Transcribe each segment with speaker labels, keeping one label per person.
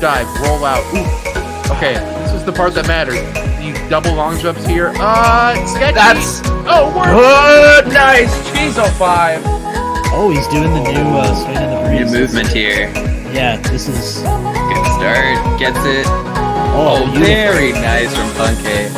Speaker 1: dive, roll out. Ooh. Okay, this is the part that matters. These double long jumps here. Sketchy.
Speaker 2: That's
Speaker 1: Whomp.
Speaker 2: good. Nice. Cheese05.
Speaker 3: Oh, he's doing the new swing in the breeze.
Speaker 4: New movement here.
Speaker 3: Yeah, this is...
Speaker 4: Good start. Gets it.
Speaker 3: Oh,
Speaker 4: Very nice from Puncay.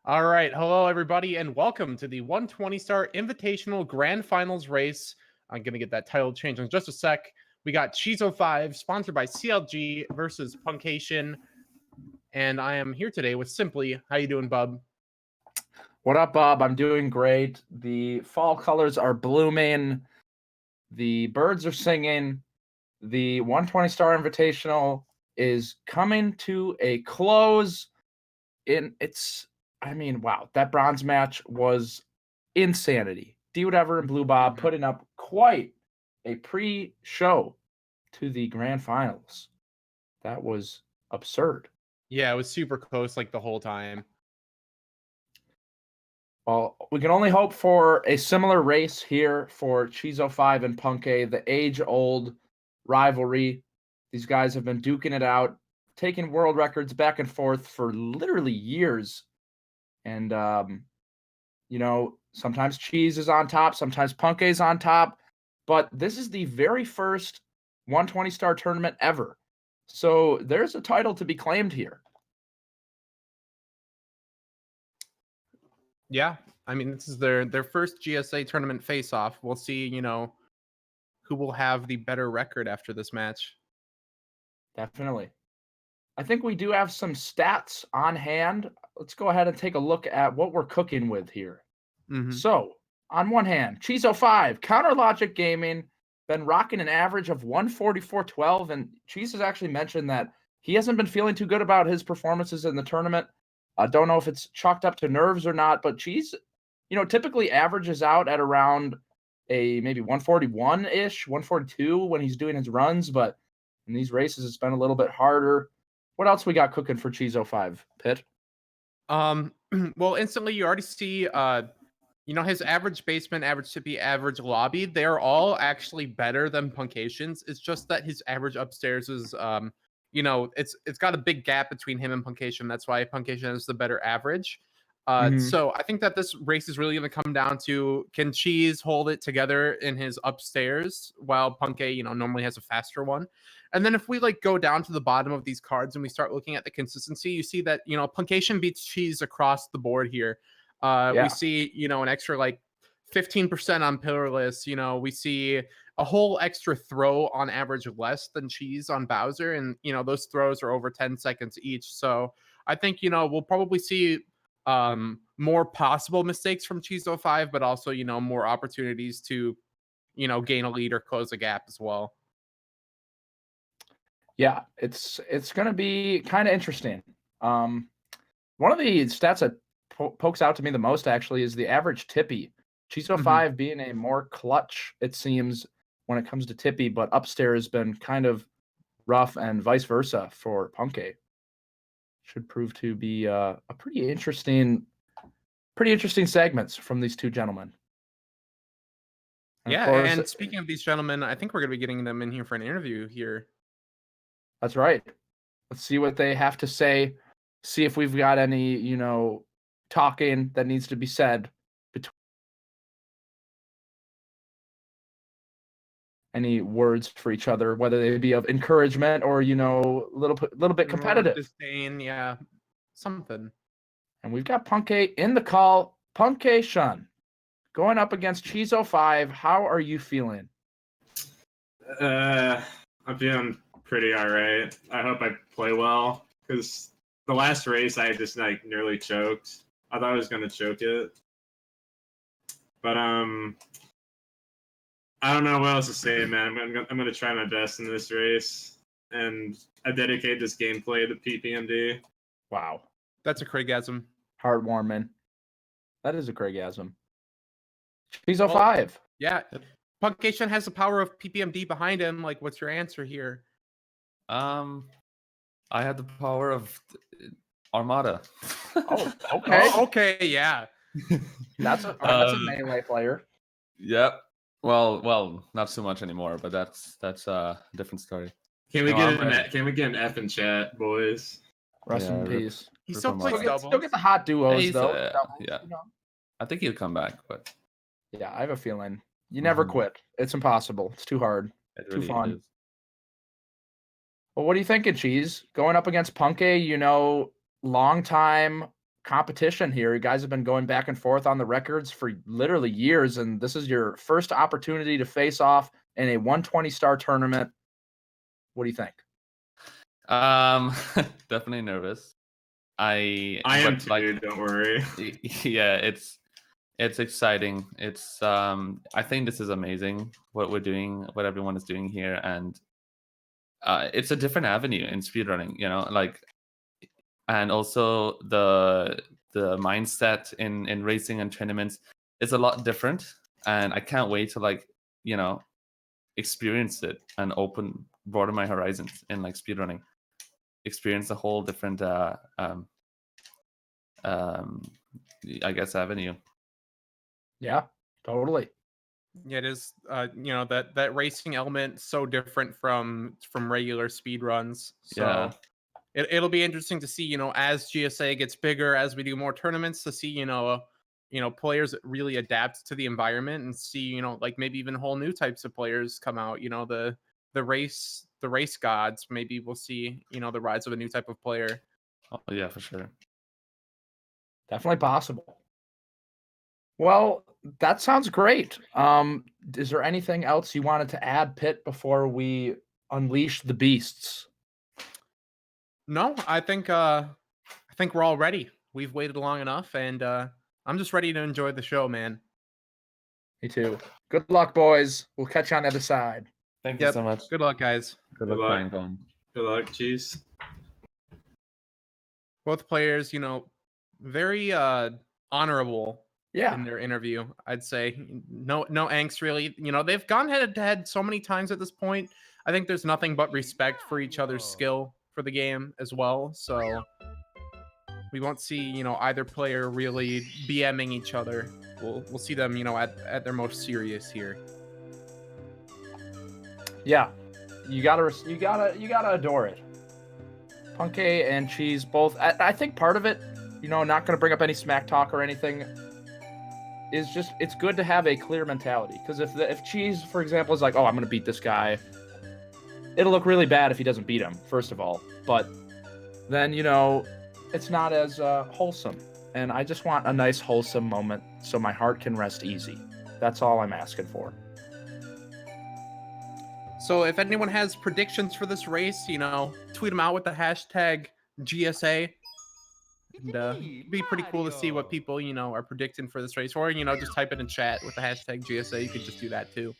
Speaker 1: All right, hello everybody, and welcome to the 120-star Invitational Grand Finals race. I'm gonna get that title changed in just a sec. We got Cheese05, sponsored by CLG, versus Puncayshun, and I am here today with Simply. How you doing, Bob?
Speaker 2: What up, Bob? I'm doing great. The fall colors are blooming. The birds are singing. The 120-star Invitational is coming to a close. Wow, that bronze match was insanity. D Whatever and Blue Bob putting up quite a pre-show to the grand finals. That was absurd.
Speaker 1: Yeah, it was super close like the whole time.
Speaker 2: Well, we can only hope for a similar race here for Cheese05 and Puncay, the age-old rivalry. These guys have been duking it out, taking world records back and forth for literally years. And, sometimes Cheese is on top, sometimes Puncay is on top. But this is the very first 120-star tournament ever. So there's a title to be claimed here.
Speaker 1: Yeah, I mean, this is their first GSA tournament face-off. We'll see, who will have the better record after this match.
Speaker 2: Definitely. I think we do have some stats on hand. Let's go ahead and take a look at what we're cooking with here. So, on one hand, Cheese05, Counter Logic Gaming, been rocking an average of 144.12, and Cheese has actually mentioned that he hasn't been feeling too good about his performances in the tournament. I don't know if it's chalked up to nerves or not, but Cheese, typically averages out at around a maybe 141-ish, 142 when he's doing his runs, but in these races it's been a little bit harder. What else we got cooking for Cheese05, Pitt?
Speaker 1: Well, instantly you already see his average basement, average tippy, average lobby, they're all actually better than Puncayshun's. It's just that his average upstairs is it's got a big gap between him and Puncayshun. That's why Puncayshun has the better average. So I think that this race is really going to come down to, can Cheese hold it together in his upstairs while Puncay, normally has a faster one. And then if we go down to the bottom of these cards and we start looking at the consistency, you see that, Puncayshun beats Cheese across the board here. We see, an extra 15% on pillarless. We see a whole extra throw on average less than Cheese on Bowser. And, those throws are over 10 seconds each. So I think, we'll probably see more possible mistakes from Cheese05, but also, more opportunities to, gain a lead or close a gap as well.
Speaker 2: Yeah, it's going to be kind of interesting. One of the stats that pokes out to me the most, actually, is the average tippy. Cheese05 being a more clutch, it seems, when it comes to tippy, but upstairs has been kind of rough, and vice versa for Puncay. Should prove to be a pretty interesting segments from these two gentlemen.
Speaker 1: And and speaking of these gentlemen, I think we're going to be getting them in here for an interview here.
Speaker 2: That's right. Let's see what they have to say. See if we've got any, talking that needs to be said between any words for each other, whether they be of encouragement or, a little bit competitive.
Speaker 1: Disdain, yeah, something.
Speaker 2: And we've got Puncay in the call. Puncayshun going up against Cheese05. How are you feeling?
Speaker 5: I'm feeling pretty all right. I hope I play well, because the last race I just nearly choked. I thought I was gonna choke it, but I don't know what else to say, man. I'm gonna try my best in this race, and I dedicate this gameplay to PPMD.
Speaker 2: Wow,
Speaker 1: that's a Craigasm.
Speaker 2: Heartwarming. That is a Craigasm. Cheese05.
Speaker 1: Yeah, Puncayshun has the power of PPMD behind him. What's your answer here?
Speaker 4: I had the power of
Speaker 6: Armada.
Speaker 2: Oh, okay.
Speaker 1: Oh, okay, yeah.
Speaker 2: That's a melee player.
Speaker 6: Yep. Well, not so much anymore, but that's a different story.
Speaker 5: Can we
Speaker 6: No,
Speaker 5: get
Speaker 6: I'm ready.
Speaker 5: an F in chat, boys?
Speaker 2: Rest in
Speaker 6: rip-
Speaker 2: peace.
Speaker 1: He
Speaker 6: rip
Speaker 1: still
Speaker 6: him
Speaker 1: plays
Speaker 6: off.
Speaker 1: doubles.
Speaker 2: Still get the hot duos
Speaker 6: He's,
Speaker 2: though.
Speaker 6: yeah.
Speaker 2: You know?
Speaker 6: I think he'll come back, but
Speaker 2: Yeah, I have a feeling. You never
Speaker 6: Mhm.
Speaker 2: quit. It's impossible. It's too hard.
Speaker 6: it
Speaker 2: Too
Speaker 6: really
Speaker 2: fun.
Speaker 6: is.
Speaker 2: Well, what are you thinking, Cheese? Going up against Punke, long time competition here. You guys have been going back and forth on the records for literally years, and this is your first opportunity to face off in a 120-star tournament. What do you think?
Speaker 6: Definitely nervous. I
Speaker 5: am
Speaker 6: but,
Speaker 5: too. Don't worry.
Speaker 6: Yeah, it's exciting. It's I think this is amazing what we're doing, what everyone is doing here, and it's a different avenue in speedrunning, and also the mindset in racing and tournaments is a lot different, and I can't wait to experience it and broaden my horizons in speedrunning, experience a whole different I guess avenue.
Speaker 2: Yeah, totally.
Speaker 1: Yeah, it is. That racing element so different from regular speed runs. So it'll be interesting to see. As GSA gets bigger, as we do more tournaments, to see players that really adapt to the environment and see maybe even whole new types of players come out. The race gods. Maybe we'll see the rise of a new type of player.
Speaker 6: Oh yeah, for sure.
Speaker 2: Definitely possible. Well, that sounds great. Is there anything else you wanted to add, Pitt, before we unleash the beasts?
Speaker 1: No, I think we're all ready. We've waited long enough, and I'm just ready to enjoy the show, man.
Speaker 2: Me too. Good luck, boys. We'll catch you on the other side.
Speaker 6: Thank you so much.
Speaker 1: Good luck, guys.
Speaker 6: Good
Speaker 5: Good
Speaker 6: luck,
Speaker 5: luck.
Speaker 6: Pinecone.
Speaker 5: Good luck, Cheese.
Speaker 1: Both players, very honorable in their interview. I'd say no angst really. They've gone head to head so many times at this point. I think there's nothing but respect for each other's skill for the game as well. So we won't see either player really BMing each other. We'll see them at their most serious here.
Speaker 2: Yeah, you gotta adore it. Punke and Cheese both. I think part of it, not gonna bring up any smack talk or anything, is just it's good to have a clear mentality. Because if Cheese, for example, is like, oh, I'm gonna beat this guy, it'll look really bad if he doesn't beat him, first of all. But then it's not as wholesome. And I just want a nice wholesome moment so my heart can rest easy. That's all I'm asking for.
Speaker 1: So if anyone has predictions for this race, tweet them out with the hashtag GSA. And it'd be pretty cool to see what people, are predicting for this race. Or, just type it in chat with the hashtag GSA. You could just do that too.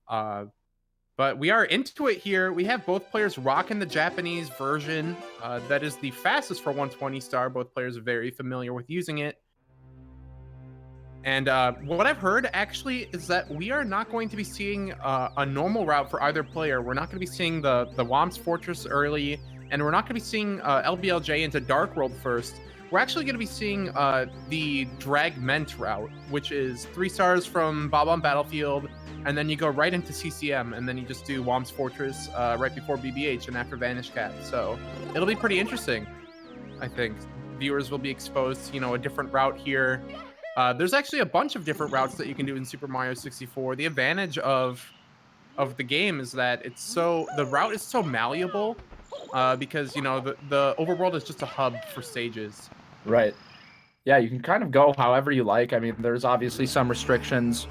Speaker 1: But we are into it here. We have both players rocking the Japanese version. That is the fastest for 120 star. Both players are very familiar with using it. And what I've heard, actually, is that we are not going to be seeing a normal route for either player. We're not going to be seeing the Whomp's Fortress early, and we're not going to be seeing LBLJ into Dark World first. We're actually going to be seeing the Dragment route, which is 3 stars from Bob-omb Battlefield, and then you go right into CCM, and then you just do Whomp's Fortress right before BBH and after Vanish Cat. So it'll be pretty interesting, I think. Viewers will be exposed to, a different route here. There's actually a bunch of different routes that you can do in Super Mario 64. The advantage of the game is that the route is so malleable because the overworld is just a hub for stages.
Speaker 2: Right. Yeah, you can kind of go however you like. I mean, there's obviously some restrictions,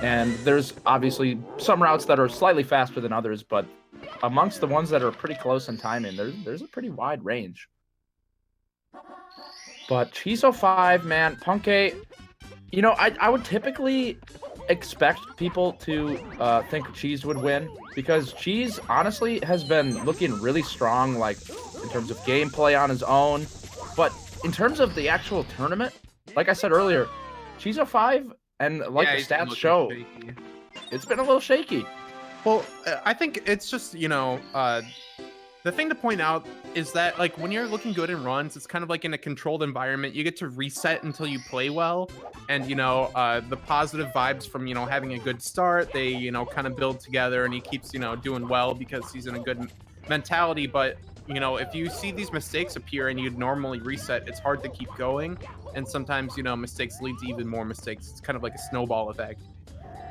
Speaker 2: and there's obviously some routes that are slightly faster than others, but amongst the ones that are pretty close in timing, there's a pretty wide range. But Cheese05, man, Punke, I would typically expect people to think Cheese would win, because Cheese honestly has been looking really strong, in terms of gameplay on his own. But in terms of the actual tournament, like I said earlier, Cheese05, and the stats show, it's been a little shaky.
Speaker 1: Well, I think it's just, The thing to point out is that, like, when you're looking good in runs, it's kind of like in a controlled environment. You get to reset until you play well, and the positive vibes from having a good start, they kind of build together, and he keeps doing well because he's in a good mentality. But if you see these mistakes appear and you'd normally reset, it's hard to keep going, and sometimes mistakes lead to even more mistakes. It's kind of like a snowball effect.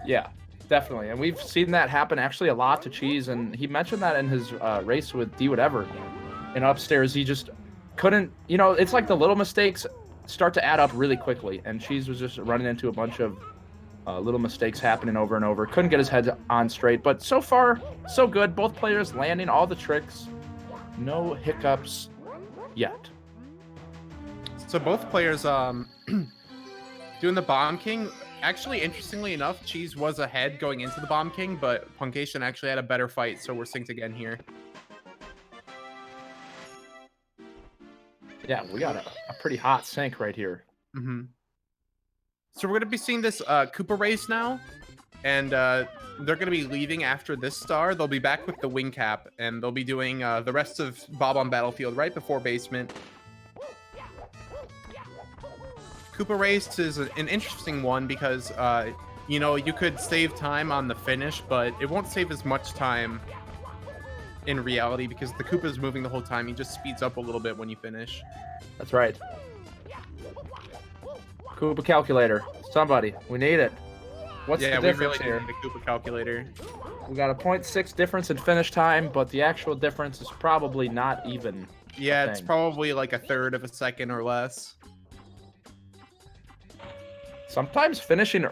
Speaker 2: Yeah. Definitely, and we've seen that happen actually a lot to Cheese, and he mentioned that in his race with D Whatever. And upstairs, he just couldn't, it's like the little mistakes start to add up really quickly, and Cheese was just running into a bunch of little mistakes happening over and over. Couldn't get his head on straight, but so far, so good. Both players landing all the tricks. No hiccups yet.
Speaker 1: So both players doing the Bomb King. Actually, interestingly enough, Cheese was ahead going into the Bomb King, but Puncayshun actually had a better fight, so we're synced again here.
Speaker 2: Yeah, we got a pretty hot sync right here.
Speaker 1: Mm-hmm. So we're going to be seeing this Koopa race now, and they're going to be leaving after this star. They'll be back with the wing cap, and they'll be doing the rest of Bob-omb Battlefield right before basement. Koopa race is an interesting one because, you could save time on the finish, but it won't save as much time in reality because the Koopa is moving the whole time. He just speeds up a little bit when you finish.
Speaker 2: That's right. Koopa calculator. Somebody. We need it. What's the difference
Speaker 1: we really
Speaker 2: here?
Speaker 1: need a Koopa calculator.
Speaker 2: We got a 0.6 difference in finish time, but the actual difference is probably not even.
Speaker 1: Yeah, it's probably like a third of a second or less.
Speaker 2: Sometimes finishing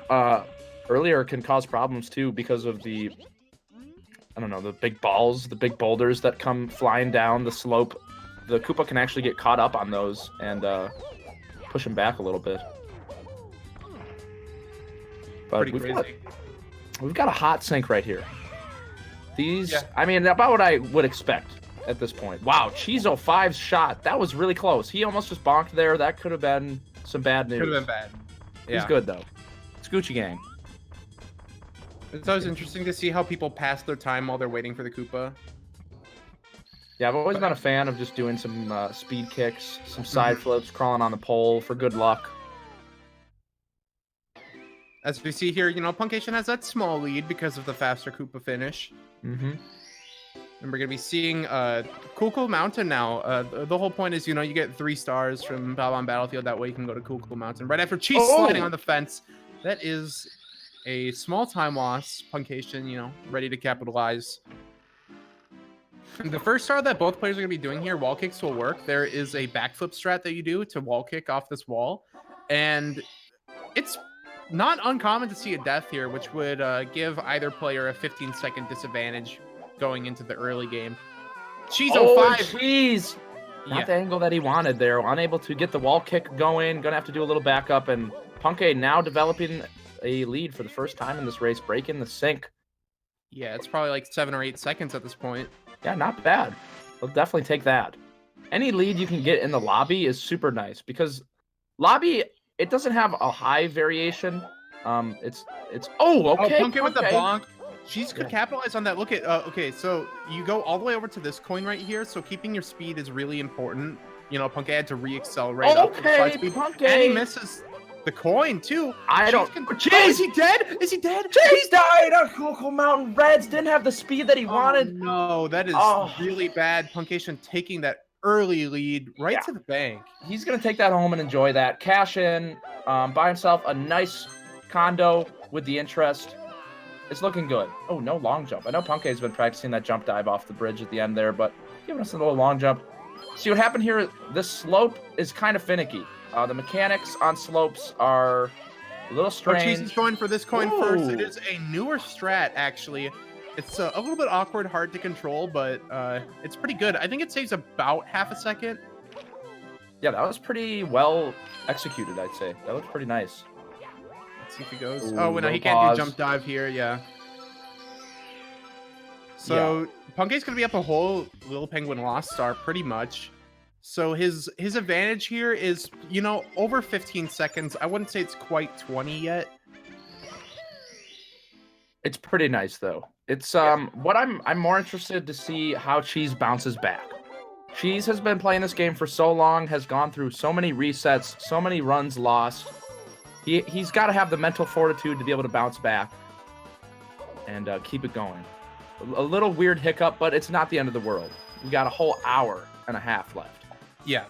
Speaker 2: earlier can cause problems too because of the big balls, the big boulders that come flying down the slope. The Koopa can actually get caught up on those and push him back a little bit. But we've got a hot sync right here. These, I mean, about what I would expect at this point. Wow, Cheese05's shot. That was really close. He almost just bonked there. That could have been some bad news.
Speaker 1: Could have been bad. Yeah.
Speaker 2: He's good, though. Scoochie gang.
Speaker 1: It's always interesting to see how people pass their time while they're waiting for the Koopa.
Speaker 2: Yeah, I've always been a fan of just doing some speed kicks, some side flips, crawling on the pole for good luck.
Speaker 1: As we see here, Puncayshun has that small lead because of the faster Koopa finish.
Speaker 2: Mm-hmm.
Speaker 1: And we're going to be seeing Cool Mountain now. The whole point is, you get 3 stars from Bob-omb Battlefield. That way you can go to Cool Mountain. Right after Cheese sliding on the fence. That is a small time loss. Puncayshun, ready to capitalize. The first star that both players are going to be doing here, wall kicks will work. There is a backflip strat that you do to wall kick off this wall. And it's not uncommon to see a death here, which would give either player a 15-second disadvantage going into the early game. Cheese05.
Speaker 2: Cheese! Not the angle that he wanted there. Unable to get the wall kick going. Gonna have to do a little backup. And Punkay now developing a lead for the first time in this race, breaking the sync.
Speaker 1: Yeah, it's probably like 7 or 8 seconds at this point.
Speaker 2: Yeah, not bad. We'll definitely take that. Any lead you can get in the lobby is super nice because lobby, it doesn't have a high variation. It's okay.
Speaker 1: Punkay with the bonk. Cheese could capitalize on that. Look at okay, so you go all the way over to this coin right here. So keeping your speed is really important. Punkay had to re-accelerate up to the side speed.
Speaker 2: Punkay.
Speaker 1: And he misses the coin too.
Speaker 2: Cheese!
Speaker 1: Is he dead? Is he dead?
Speaker 2: Cheese died on Cool Mountain. Reds didn't have the speed that he wanted.
Speaker 1: No, that is really bad. Puncayshun taking that early lead right to the bank.
Speaker 2: He's gonna take that home and enjoy that. Cash in, buy himself a nice condo with the interest. It's looking good. Oh, no long jump. I know Punkay's been practicing that jump dive off the bridge at the end there, but giving us a little long jump. See what happened here? This slope is kind of finicky. The mechanics on slopes are a little strange.
Speaker 1: Cheese is going for this coin first. It is a newer strat, actually. It's a little bit awkward, hard to control, but it's pretty good. I think it saves about half a second.
Speaker 2: Yeah, that was pretty well executed, I'd say. That looks pretty nice.
Speaker 1: Let's see if he goes.
Speaker 2: Ooh,
Speaker 1: no, he can't do jump dive here. Yeah. So Punkay's gonna be up a whole Little Penguin Lost Star pretty much. So his advantage here is, over 15 seconds. I wouldn't say it's quite 20 yet.
Speaker 2: It's pretty nice though. It's what I'm more interested to see how Cheese bounces back. Cheese has been playing this game for so long, has gone through so many resets, so many runs lost. He's got to have the mental fortitude to be able to bounce back and keep it going. A little weird hiccup, but it's not the end of the world. We got a whole hour and a half left.
Speaker 1: Yeah.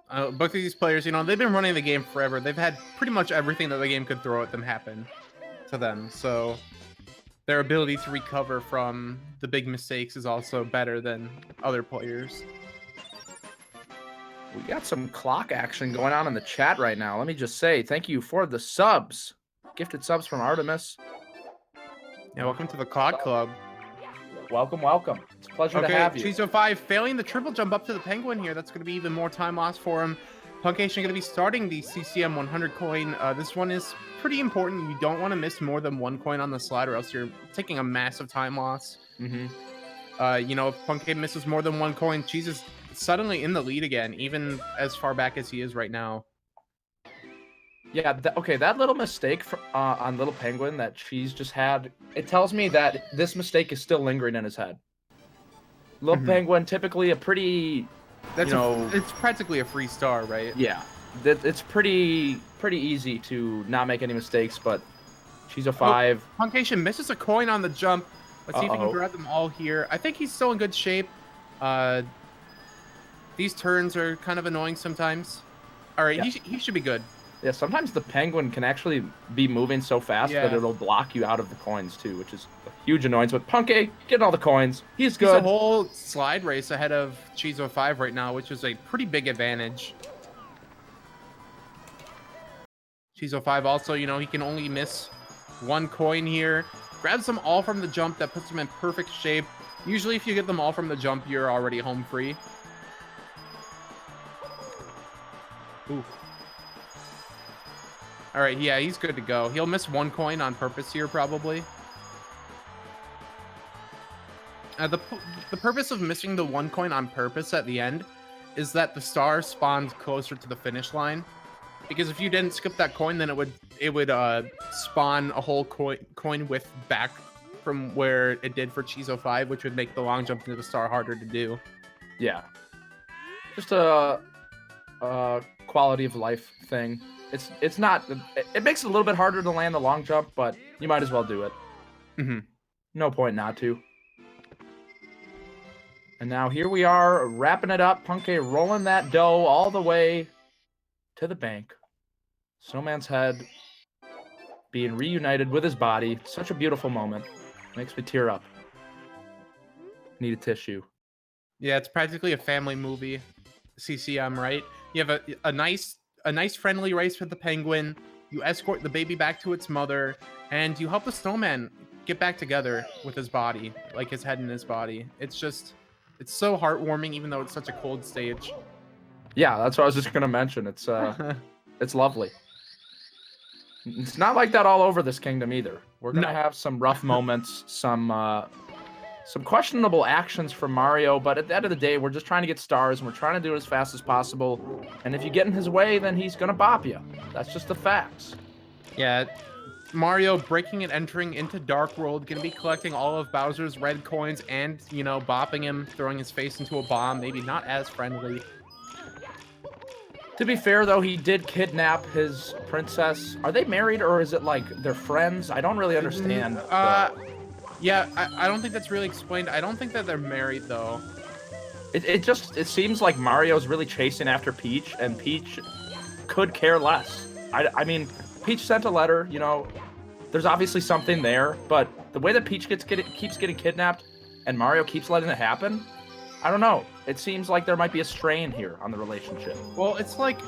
Speaker 1: Both of these players, you know, they've been running the game forever. They've had pretty much everything that the game could throw at them happen to them. So their ability to recover from the big mistakes is also better than other players.
Speaker 2: We got some clock action going on in the chat right now. Let me just say thank you for the subs. Gifted subs from Artemis.
Speaker 1: Yeah, welcome to the COD Club.
Speaker 2: Welcome, welcome. It's a pleasure to have you.
Speaker 1: Cheese05 failing the triple jump up to the Penguin here. That's going to be even more time lost for him. Puncayshun going to be starting the CCM 100 coin. This one is pretty important. You don't want to miss more than one coin on the slide or else you're taking a massive time loss.
Speaker 2: Mm-hmm.
Speaker 1: You know, if Puncay misses more than one coin, Cheese is suddenly in the lead again, even as far back as he is right now.
Speaker 2: Yeah, okay, that little mistake on Little Penguin that Cheese just had, it tells me that this mistake is still lingering in his head. Little Penguin, typically a pretty,
Speaker 1: it's practically a free star, right?
Speaker 2: Yeah, it's pretty easy to not make any mistakes, but Cheese05.
Speaker 1: Puncayshun misses a coin on the jump. Let's see if he can grab them all here. I think he's still in good shape. These turns are kind of annoying sometimes. All right, yeah. He should be good.
Speaker 2: Yeah, sometimes the Penguin can actually be moving so fast that it'll block you out of the coins too, which is a huge annoyance. But Puncay getting all the coins. He's good.
Speaker 1: He's a whole slide race ahead of Cheese05 right now, which is a pretty big advantage. Cheese05 also, you know, he can only miss one coin here. Grabs them all from the jump. That puts him in perfect shape. Usually if you get them all from the jump, you're already home free. Ooh. All right, yeah, he's good to go. He'll miss one coin on purpose here, probably. The purpose of missing the one coin on purpose at the end is that the star spawns closer to the finish line. Because if you didn't skip that coin, then it would spawn a whole coin width back from where it did for Cheese05, which would make the long jump into the star harder to do.
Speaker 2: Yeah, just a quality of life thing. It's not. It makes it a little bit harder to land the long jump, but you might as well do it. No point not to. And now here we are wrapping it up. Puncay rolling that dough all the way to the bank. Snowman's head being reunited with his body. Such a beautiful moment. Makes me tear up. Need a tissue.
Speaker 1: Yeah, it's practically a family movie. CCM, right? You have a nice friendly race with the Penguin. You escort the baby back to its mother, and you help the Snowman get back together with his body, like his head and his body. It's so heartwarming, even though it's such a cold stage.
Speaker 2: Yeah, that's what I was just gonna mention. It's it's lovely. It's not like that all over this kingdom either. We're gonna have some rough moments, some questionable actions from Mario, but at the end of the day, we're just trying to get stars, and we're trying to do it as fast as possible. And if you get in his way, then he's gonna bop you. That's just the facts.
Speaker 1: Yeah, Mario breaking and entering into Dark World, gonna be collecting all of Bowser's red coins and, you know, bopping him, throwing his face into a bomb. Maybe not as friendly.
Speaker 2: To be fair, though, he did kidnap his princess. Are they married, or is it like they're friends? I don't really understand.
Speaker 1: Yeah, I don't think that's really explained. I don't think that they're married, though.
Speaker 2: It seems like Mario's really chasing after Peach, and Peach could care less. I mean, Peach sent a letter, you know, there's obviously something there, but the way that Peach keeps getting kidnapped and Mario keeps letting it happen, I don't know. It seems like there might be a strain here on the relationship.
Speaker 1: Well, it's like,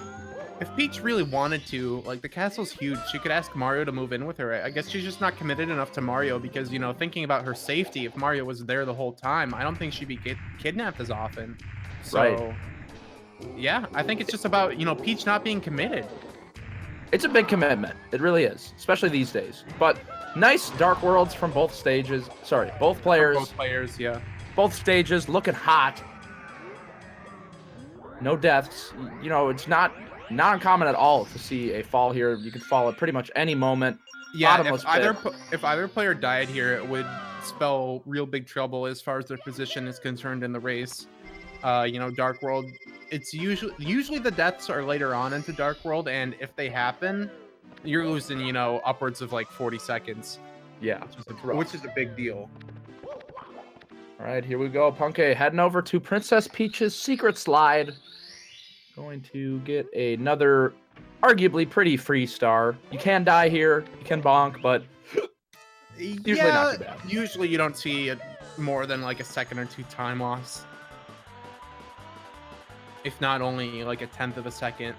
Speaker 1: if Peach really wanted to, like, the castle's huge. She could ask Mario to move in with her. I guess she's just not committed enough to Mario because, you know, thinking about her safety, if Mario was there the whole time, I don't think she'd be kidnapped as often. So,
Speaker 2: right.
Speaker 1: Yeah, I think it's just about, you know, Peach not being committed.
Speaker 2: It's a big commitment. It really is, especially these days. But nice Dark Worlds from both stages. Sorry, both players.
Speaker 1: Both players, yeah.
Speaker 2: Both stages looking hot. No deaths. You know, it's not uncommon at all to see a fall here. You can fall at pretty much any moment.
Speaker 1: Yeah,
Speaker 2: bottomless
Speaker 1: if either player died here, it would spell real big trouble as far as their position is concerned in the race. Dark World, it's usually the deaths are later on into Dark World, and if they happen, you're losing, upwards of like 40 seconds.
Speaker 2: Yeah,
Speaker 1: which is a big deal.
Speaker 2: All right, here we go. Punkay heading over to Princess Peach's secret slide. Going to get another arguably pretty free star. You can die here, you can bonk, but usually not too bad.
Speaker 1: Usually you don't see more than like a second or two time loss. If not only like a 1/10 of a second.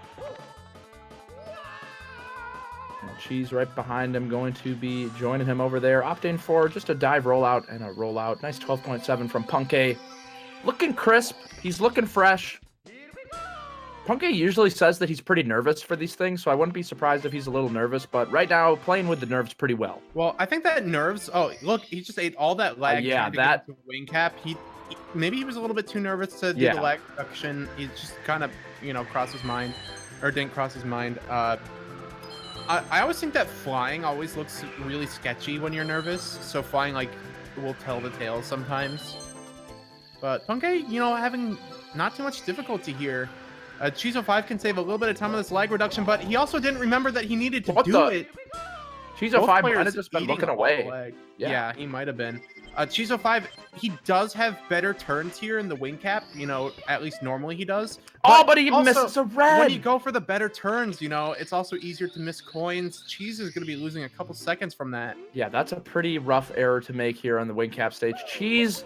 Speaker 2: And Cheese right behind him, going to be joining him over there, opting for just a dive rollout and a rollout. Nice 12.7 from Punkay. Looking crisp. He's looking fresh. Punkay usually says that he's pretty nervous for these things, so I wouldn't be surprised if he's a little nervous, but right now, playing with the nerves pretty well.
Speaker 1: Well, I think that nerves... Oh, look, he just ate all that lag.
Speaker 2: Yeah, that...
Speaker 1: Wing cap. Maybe he was a little bit too nervous to do the lag reduction. He just kind of, crossed his mind. Or didn't cross his mind. I always think that flying always looks really sketchy when you're nervous, so flying, will tell the tale sometimes. But Punkay, having not too much difficulty here. Cheese05 can save a little bit of time on this lag reduction, but he also didn't remember that he needed to do it.
Speaker 2: Cheese05 might have just been looking away.
Speaker 1: Yeah, he might have been. Cheese05, he does have better turns here in the wing cap. At least normally he does.
Speaker 2: But he misses a red.
Speaker 1: When you go for the better turns, it's also easier to miss coins. Cheese is going to be losing a couple seconds from that.
Speaker 2: Yeah, that's a pretty rough error to make here on the wing cap stage. Cheese...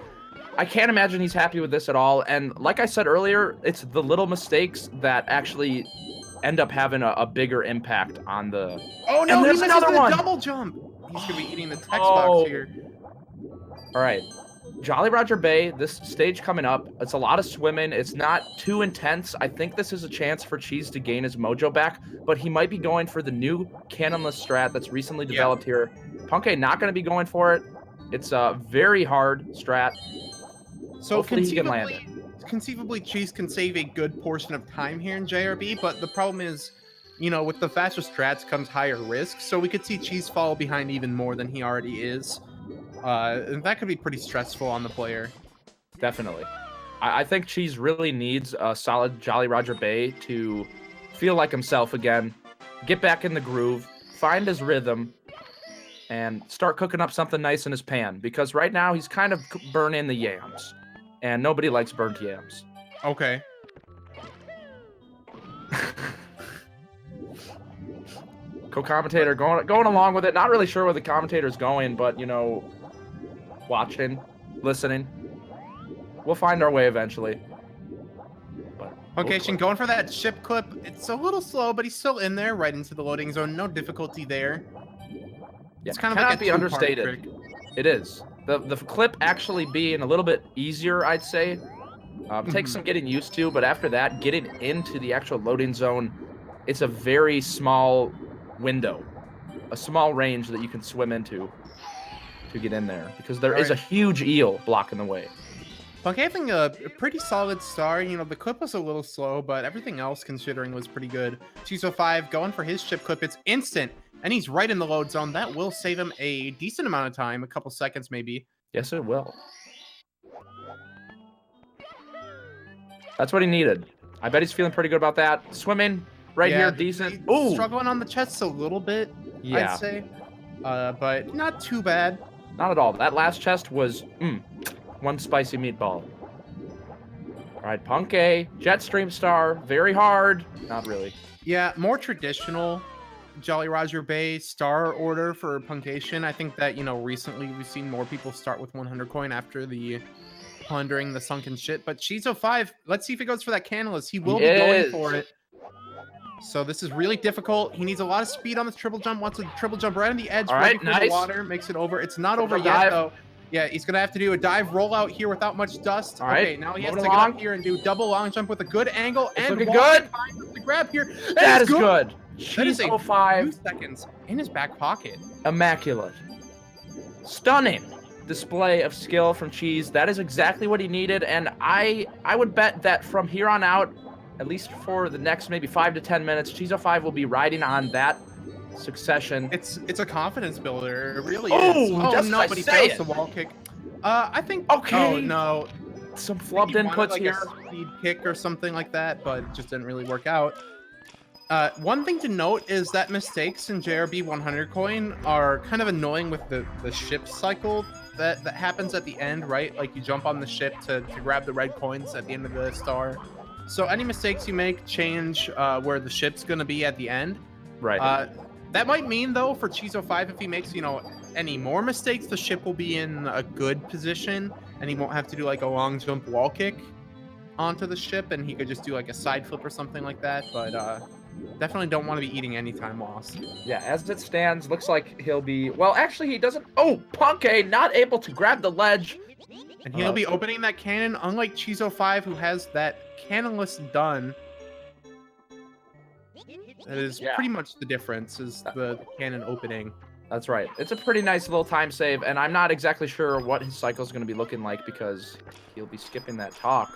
Speaker 2: I can't imagine he's happy with this at all. And like I said earlier, it's the little mistakes that actually end up having a bigger impact on the...
Speaker 1: Oh, no,
Speaker 2: there's another one.
Speaker 1: Double jump. He's going to be eating the text box here.
Speaker 2: All right. Jolly Roger Bay, this stage coming up, it's a lot of swimming. It's not too intense. I think this is a chance for Cheese to gain his mojo back, but he might be going for the new cannonless strat that's recently developed here. Punkay not going to be going for it. It's a very hard strat.
Speaker 1: So
Speaker 2: conceivably,
Speaker 1: Cheese can save a good portion of time here in JRB, but the problem is, with the faster strats comes higher risk, so we could see Cheese fall behind even more than he already is. And that could be pretty stressful on the player.
Speaker 2: Definitely. I think Cheese really needs a solid Jolly Roger Bay to feel like himself again, get back in the groove, find his rhythm, and start cooking up something nice in his pan, because right now he's kind of burning the yams. And nobody likes burnt yams.
Speaker 1: Okay.
Speaker 2: Co-commentator going along with it. Not really sure where the commentator's going, but, watching, listening. We'll find our way eventually.
Speaker 1: Puncayshun going for that ship clip. It's a little slow, but he's still in there, right into the loading zone. No difficulty there.
Speaker 2: Yeah,
Speaker 1: it's kind of like
Speaker 2: be understated.
Speaker 1: trick.
Speaker 2: It is. The clip actually being a little bit easier, I'd say. Takes some getting used to, but after that, getting into the actual loading zone, it's a very small window, a small range that you can swim into to get in there, because there is a huge eel blocking the way.
Speaker 1: Punkay having a pretty solid star. The clip was a little slow, but everything else, considering, was pretty good. Cheese05 going for his chip clip. It's instant. And he's right in the load zone. That will save him a decent amount of time, a couple seconds maybe.
Speaker 2: Yes, it will. That's what he needed. I bet he's feeling pretty good about that. Swimming right here, decent.
Speaker 1: Ooh, struggling on the chest a little bit, I'd say. But not too bad.
Speaker 2: Not at all. That last chest was one spicy meatball. All right, Punkay, Jetstream star, very hard. Not really.
Speaker 1: Yeah, more traditional Jolly Roger Bay star order for Puncayshun. I think that, recently we've seen more people start with 100 coin after the plundering the sunken shit. But Cheese05, let's see if he goes for that cannonless. He will be going for it. So this is really difficult. He needs a lot of speed on this triple jump. Wants a triple jump right on the edge.
Speaker 2: All right, nice.
Speaker 1: The water makes it over. It's not over yet, though. Yeah, he's going to have to do a dive rollout here without much dust.
Speaker 2: All right.
Speaker 1: Okay, now he has to get up here and do double long jump with a good angle.
Speaker 2: It's
Speaker 1: and
Speaker 2: looking good.
Speaker 1: The grab here.
Speaker 2: That is good.
Speaker 1: Cheese05 2 seconds in his back pocket.
Speaker 2: Immaculate. Stunning display of skill from Cheese. That is exactly what he needed, and I would bet that from here on out, at least for the next maybe 5 to 10 minutes, Cheese05 will be riding on that succession.
Speaker 1: It's a confidence builder. It really
Speaker 2: Oh,
Speaker 1: is. Oh
Speaker 2: just
Speaker 1: no,
Speaker 2: I
Speaker 1: but he
Speaker 2: say
Speaker 1: fails
Speaker 2: it.
Speaker 1: the wall kick. I think.
Speaker 2: Okay.
Speaker 1: Oh no.
Speaker 2: Some
Speaker 1: I think
Speaker 2: flubbed
Speaker 1: he wanted,
Speaker 2: inputs
Speaker 1: like,
Speaker 2: here.
Speaker 1: a speed kick or something like that, but it just didn't really work out. One thing to note is that mistakes in JRB 100 coin are kind of annoying with the ship cycle that happens at the end, right? Like you jump on the ship to grab the red coins at the end of the star. So any mistakes you make change where the ship's going to be at the end.
Speaker 2: Right.
Speaker 1: That might mean, though, for Cheese05, if he makes, any more mistakes, the ship will be in a good position, and he won't have to do, like, a long jump wall kick onto the ship, and he could just do, like, a side flip or something like that, but definitely don't want to be eating any time lost.
Speaker 2: Yeah, as it stands, looks like he'll be... Well, actually, he doesn't... Oh, Punkay not able to grab the ledge.
Speaker 1: And he'll be opening that cannon, unlike Cheese05, who has that cannonless done. That is pretty much the difference, is the cannon opening.
Speaker 2: That's right. It's a pretty nice little time save, and I'm not exactly sure what his cycle is going to be looking like because he'll be skipping that talk.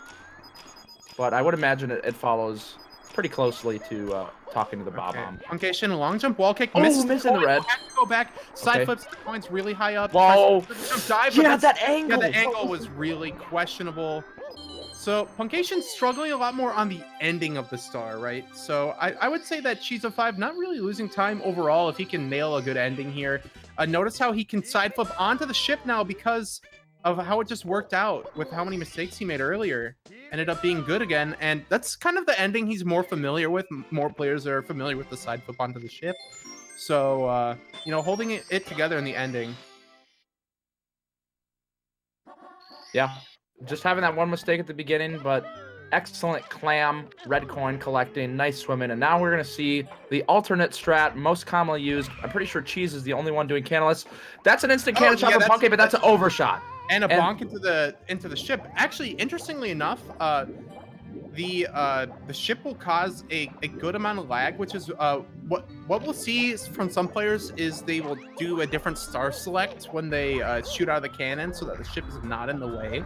Speaker 2: But I would imagine it follows pretty closely to talking to the Bob-omb.
Speaker 1: Puncayshun, long jump wall kick.
Speaker 2: Oh,
Speaker 1: misses
Speaker 2: missing the red.
Speaker 1: Have to go back. Side
Speaker 2: Okay.
Speaker 1: flips the coins really high up.
Speaker 2: Whoa.
Speaker 1: Dive,
Speaker 2: Yeah, that angle.
Speaker 1: Yeah, the angle was really questionable. So Puncayshun's struggling a lot more on the ending of the star, right? So I would say that Cheese05 not really losing time overall if he can nail a good ending here. Notice how he can side flip onto the ship now because of how it just worked out with how many mistakes he made earlier. Ended up being good again, and that's kind of the ending he's more familiar with. More players are familiar with the side flip onto the ship. So, holding it together in the ending.
Speaker 2: Yeah. Just having that one mistake at the beginning, but excellent clam, red coin collecting, nice swimming. And now we're going to see the alternate strat most commonly used. I'm pretty sure Cheese is the only one doing cannonless. That's an instant cannon shot from Punkay, but that's an overshot.
Speaker 1: And a bonk into the ship. Actually, interestingly enough, the ship will cause a good amount of lag, which is what we'll see from some players is they will do a different star select when they shoot out of the cannon so that the ship is not in the way.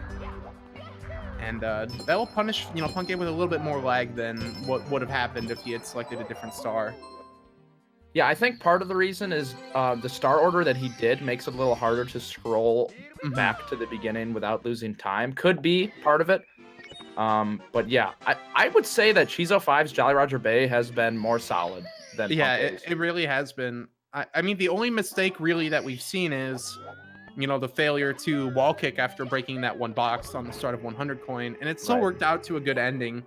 Speaker 1: And that will punish, Punkay with a little bit more lag than what would have happened if he had selected a different star.
Speaker 2: Yeah, I think part of the reason is the star order that he did makes it a little harder to scroll back to the beginning without losing time. Could be part of it. But yeah, I would say that Cheese05's Jolly Roger Bay has been more solid than Punkay's.
Speaker 1: It really has been. I mean, the only mistake really that we've seen is, the failure to wall kick after breaking that one box on the start of 100 coin, and it still worked out to a good ending.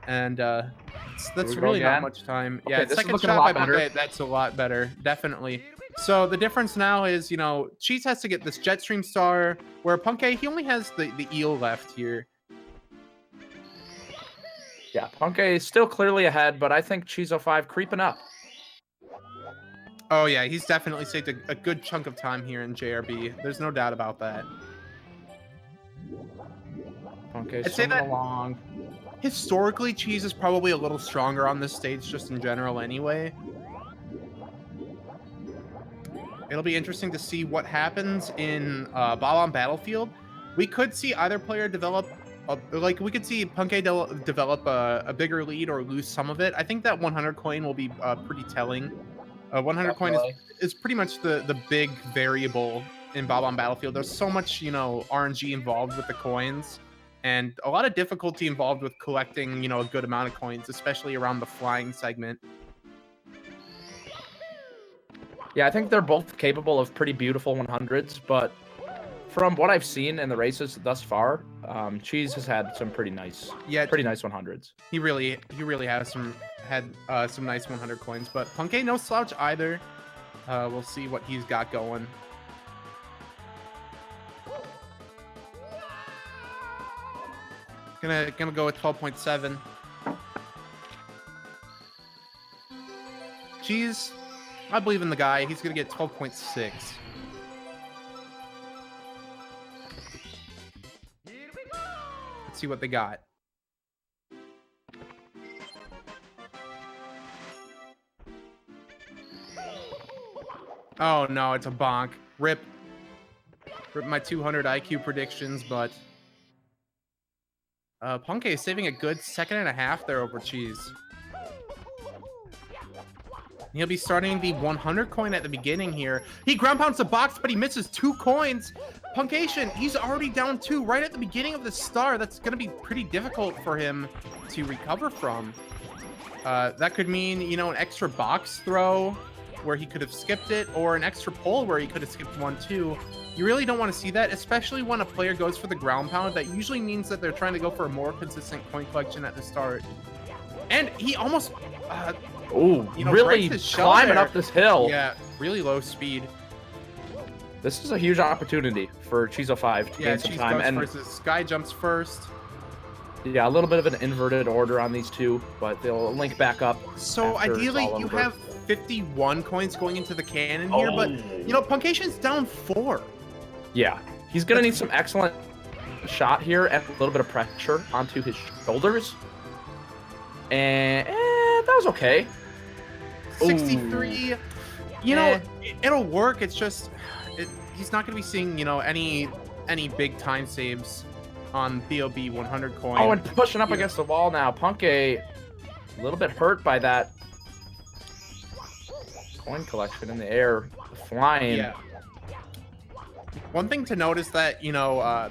Speaker 1: And that's really not much time.
Speaker 2: Okay,
Speaker 1: Yeah,
Speaker 2: this is
Speaker 1: second
Speaker 2: looking a
Speaker 1: shot
Speaker 2: lot
Speaker 1: by
Speaker 2: better.
Speaker 1: Punkay, that's a lot better, definitely. So the difference now is, Cheese has to get this Jetstream star, where Punkay, he only has the eel left here.
Speaker 2: Yeah, Punkay is still clearly ahead, but I think Cheese05 creeping up.
Speaker 1: Oh yeah, he's definitely saved a good chunk of time here in JRB. There's no doubt about that.
Speaker 2: Punkay
Speaker 1: I'd say that
Speaker 2: along.
Speaker 1: Historically, Cheese is probably a little stronger on this stage just in general anyway. It'll be interesting to see what happens in Bob-omb Battlefield. We could see either player develop, we could see Punkay develop a bigger lead or lose some of it. I think that 100 coin will be pretty telling. 100 coin is pretty much the big variable in Bob-omb Battlefield. There's so much, RNG involved with the coins, and a lot of difficulty involved with collecting, a good amount of coins, especially around the flying segment.
Speaker 2: Yeah, I think they're both capable of pretty beautiful 100s, but from what I've seen in the races thus far, Cheese has had some pretty nice 100s.
Speaker 1: He really has had some nice 100 coins, but Punkay no slouch either. We'll see what he's got going. Gonna go with 12.7. Cheese, I believe in the guy. He's gonna get 12.6. Let's see what they got. Oh no, it's a bonk. Rip my 200 IQ predictions, but Punkay is saving a good second and a half there over Cheese. He'll be starting the 100 coin at the beginning here. He ground pounds the box, but he misses 2 coins. Puncayshun, he's already down 2 right at the beginning of the star. That's going to be pretty difficult for him to recover from. That could mean, you know, an extra box throw where he could have skipped it, or an extra pull where he could have skipped 1 too. You really don't want to see that, especially when a player goes for the ground pound. That usually means that they're trying to go for a more consistent coin collection at the start. And he almost...
Speaker 2: Oh,
Speaker 1: you know,
Speaker 2: really climbing up this hill.
Speaker 1: Yeah, really low speed.
Speaker 2: This is a huge opportunity for Cheese05 to gain some
Speaker 1: Cheese
Speaker 2: time.
Speaker 1: goes
Speaker 2: And
Speaker 1: versus Sky jumps first.
Speaker 2: yeah, a little bit of an inverted order on these two, but they'll link back up.
Speaker 1: So
Speaker 2: after it's
Speaker 1: ideally,
Speaker 2: all
Speaker 1: you
Speaker 2: over.
Speaker 1: have 51 coins going into the cannon here, but you know, Puncayshun's down 4.
Speaker 2: Yeah, he's gonna need some excellent shot here and a little bit of pressure onto his shoulders. And that was okay.
Speaker 1: 63. You know, it'll work. It's just he's not going to be seeing, you know, any big time saves on Bob-omb 100 coin.
Speaker 2: Oh, and pushing up against the wall now. Punkay a little bit hurt by that coin collection in the air, flying.
Speaker 1: Yeah. One thing to note is that, you know,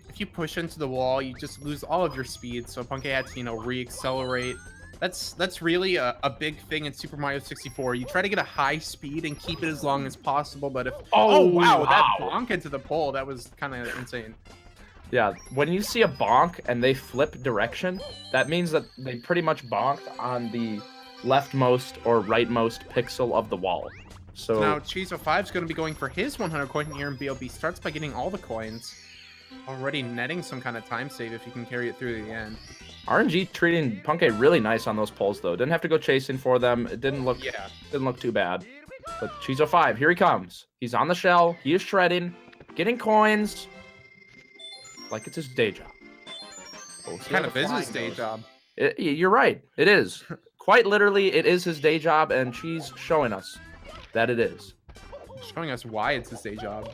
Speaker 1: if you push into the wall, you just lose all of your speed. So Punkay had to, you know, re-accelerate. That's really a big thing in Super Mario 64. You try to get a high speed and keep it as long as possible, but if... Oh, wow, that bonk into the pole, that was kind of insane.
Speaker 2: Yeah, when you see a bonk and they flip direction, that means that they pretty much bonked on the leftmost or rightmost pixel of the wall. So
Speaker 1: now Cheese05 is going to be going for his 100 coin here, and Bob starts by getting all the coins. Already netting some kind of time save if you can carry it through to the end.
Speaker 2: RNG treating Punkay really nice on those pulls though. Didn't have to go chasing for them. It didn't look too bad. But Cheese05, here he comes. He's on the shell. He is shredding, getting coins like it's his day job.
Speaker 1: Kind of is his day job.
Speaker 2: You're right. It is. Quite literally, it is his day job, and Cheese showing us that it is.
Speaker 1: Showing us why it's his day job.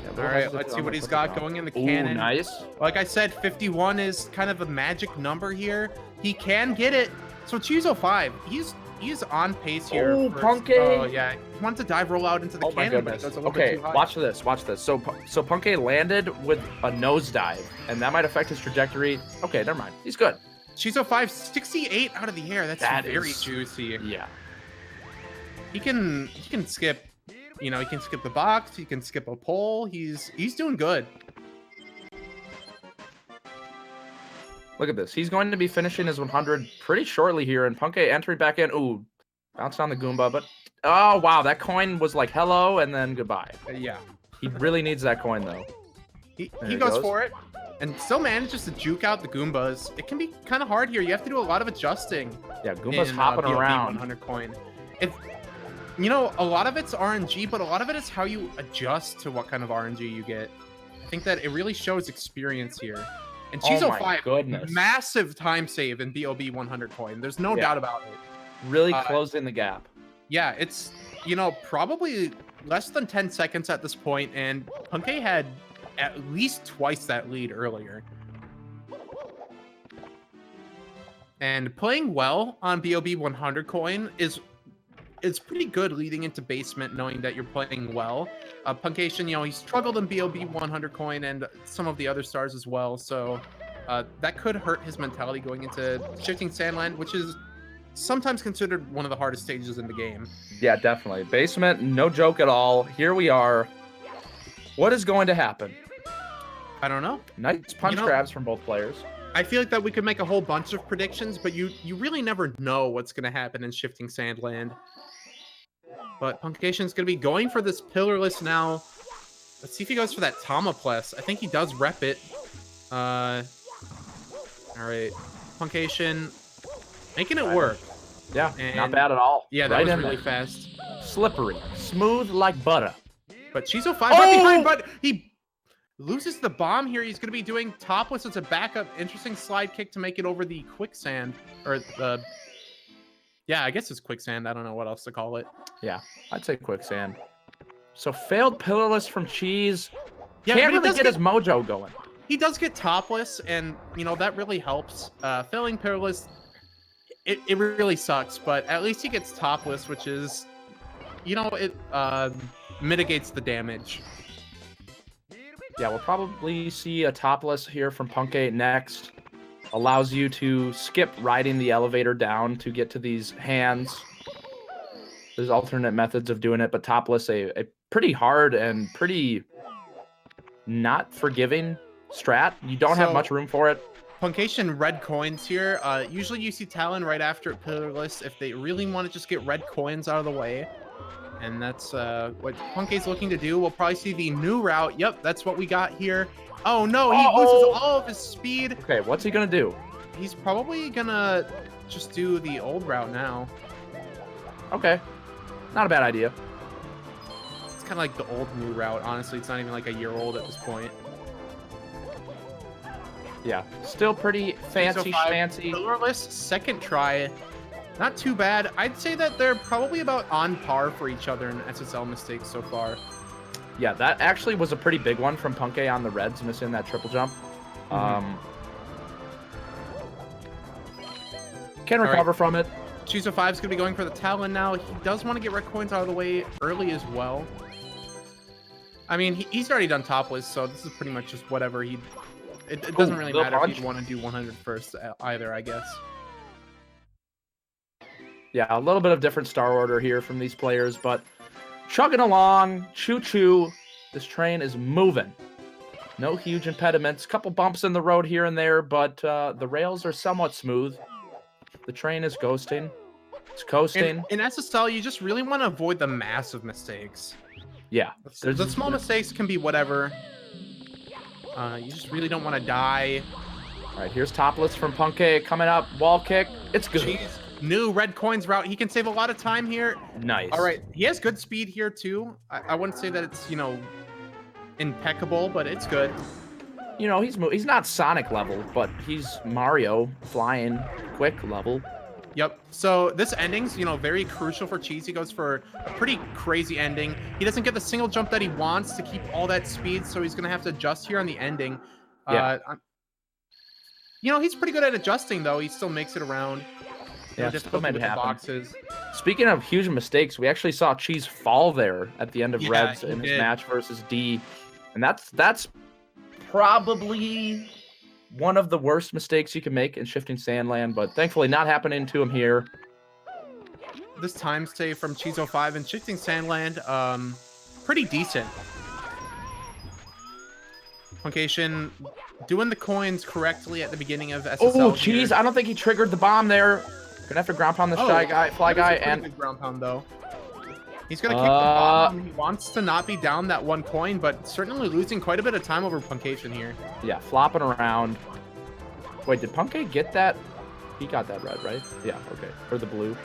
Speaker 2: Yeah,
Speaker 1: all right, let's see what he's got going in the cannon.
Speaker 2: Ooh, nice.
Speaker 1: Like I said, 51 is kind of a magic number here. He can get it. So Cheese05, he's on pace here.
Speaker 2: Oh, Punkay.
Speaker 1: Oh, yeah. He wants to dive roll out into the cannon, but it goes a little bit too high.
Speaker 2: Watch this. Watch this. So Punkay landed with a nosedive, and that might affect his trajectory. Okay, never mind. He's good.
Speaker 1: Cheese05, 68 out of the air. That's very juicy.
Speaker 2: Yeah.
Speaker 1: He can skip. You know, he can skip the box. He can skip a pole. He's doing good.
Speaker 2: Look at this. He's going to be finishing his 100 pretty shortly here, and Punkay entering back in. Ooh, bounced on the Goomba, but oh wow, that coin was like hello and then goodbye.
Speaker 1: Yeah.
Speaker 2: He really needs that coin though.
Speaker 1: He goes for it, and still manages to juke out the Goombas. It can be kind of hard here. You have to do a lot of adjusting.
Speaker 2: Yeah, Goomba's hopping around.
Speaker 1: 100 coin. You know, a lot of it's RNG, but a lot of it is how you adjust to what kind of RNG you get. I think that it really shows experience here. And Cheese05, massive time save in Bob-omb 100 coin. There's no doubt about it.
Speaker 2: Really closing the gap.
Speaker 1: Yeah, it's, you know, probably less than 10 seconds at this point, and Punkay had at least twice that lead earlier. And playing well on Bob-omb 100 coin is pretty good leading into basement, knowing that you're playing well. Puncayshun, you know, he struggled in Bob-omb 100 coin and some of the other stars as well, so that could hurt his mentality going into Shifting Sandland, which is sometimes considered one of the hardest stages in the game.
Speaker 2: Yeah, definitely. Basement, no joke at all. Here we are. What is going to happen?
Speaker 1: I don't know.
Speaker 2: Nice punch grabs from both players.
Speaker 1: I feel like that we could make a whole bunch of predictions, but you really never know what's going to happen in Shifting Sandland. But Puncayshun's going to be going for this pillarless now. Let's see if he goes for that Tomapless. I think he does rep it. All right. Puncayshun making it work.
Speaker 2: Yeah, not bad at all.
Speaker 1: Yeah, that was really fast.
Speaker 2: Slippery. Smooth like butter.
Speaker 1: But Cheese05 right behind, but he loses the bomb here. He's going to be doing topless as a backup. Interesting slide kick to make it over the quicksand. Or the... Yeah, I guess it's quicksand. I don't know what else to call it.
Speaker 2: Yeah, I'd say quicksand. So failed pillarless from Cheese.
Speaker 1: Yeah,
Speaker 2: can't really get his mojo going.
Speaker 1: He does get topless, and, you know, that really helps. Failing pillarless, it really sucks, but at least he gets topless, which is, it mitigates the damage.
Speaker 2: Yeah, we'll probably see a topless here from Puncay next. Allows you to skip riding the elevator down to get to these hands. There's alternate methods of doing it, but topless, a pretty hard and pretty not forgiving strat. You don't have much room for it.
Speaker 1: Puncayshun red coins here. Usually you see Talon right after it pillarless if they really want to just get red coins out of the way. And that's what Puncay's looking to do. We'll probably see the new route. Yep, that's what we got here. Oh no, he loses all of his speed.
Speaker 2: Okay, what's he gonna do?
Speaker 1: He's probably gonna just do the old route now.
Speaker 2: Okay, not a bad idea.
Speaker 1: It's kind of like the old new route. Honestly, it's not even like a year old at this point.
Speaker 2: Yeah, still pretty fancy schmancy.
Speaker 1: Pillarless, second try. Not too bad. I'd say that they're probably about on par for each other in SSL mistakes so far.
Speaker 2: Yeah, that actually was a pretty big one from Puncay on the reds, missing that triple jump. Can recover from it.
Speaker 1: Cheese05 is going to be going for the Talon now. He does want to get red coins out of the way early as well. I mean, he's already done topless, so this is pretty much just whatever he... It doesn't really matter if you want to do 100 first either, I guess.
Speaker 2: Yeah, a little bit of different star order here from these players, but chugging along, choo-choo. This train is moving. No huge impediments. Couple bumps in the road here and there, but the rails are somewhat smooth. The train is ghosting. It's coasting.
Speaker 1: In SSL, you just really want to avoid the massive mistakes.
Speaker 2: Yeah.
Speaker 1: The small mistakes can be whatever. You just really don't want to die.
Speaker 2: All right, here's topless from Puncay coming up. Wall kick. It's good.
Speaker 1: Jeez. New red coins route. He can save a lot of time here.
Speaker 2: Nice.
Speaker 1: All right. He has good speed here, too. I wouldn't say that it's, impeccable, but it's good.
Speaker 2: He's not Sonic level, but he's Mario flying quick level.
Speaker 1: Yep. So this ending's, very crucial for Cheese. He goes for a pretty crazy ending. He doesn't get the single jump that he wants to keep all that speed, so he's going to have to adjust here on the ending.
Speaker 2: Yeah.
Speaker 1: He's pretty good at adjusting, though. He still makes it around.
Speaker 2: Yeah,
Speaker 1: just
Speaker 2: still made it happen.
Speaker 1: Boxes.
Speaker 2: Speaking of huge mistakes, we actually saw Cheese fall there at the end of Reds in his
Speaker 1: did.
Speaker 2: match versus D. And that's probably one of the worst mistakes you can make in Shifting Sandland, but thankfully not happening to him here.
Speaker 1: This time save from Cheese05 and Shifting Sandland, pretty decent. Puncayshun doing the coins correctly at the beginning of SSL.
Speaker 2: Oh, Cheese! I don't think he triggered the bomb there. Gonna have to ground pound the fly guy, and
Speaker 1: good ground pound though. He's gonna kick the bomb. He wants to not be down that one coin, but certainly losing quite a bit of time over Puncayshun here.
Speaker 2: Yeah, flopping around. Wait, did Puncay get that? He got that red, right? Yeah, okay. Or the blue.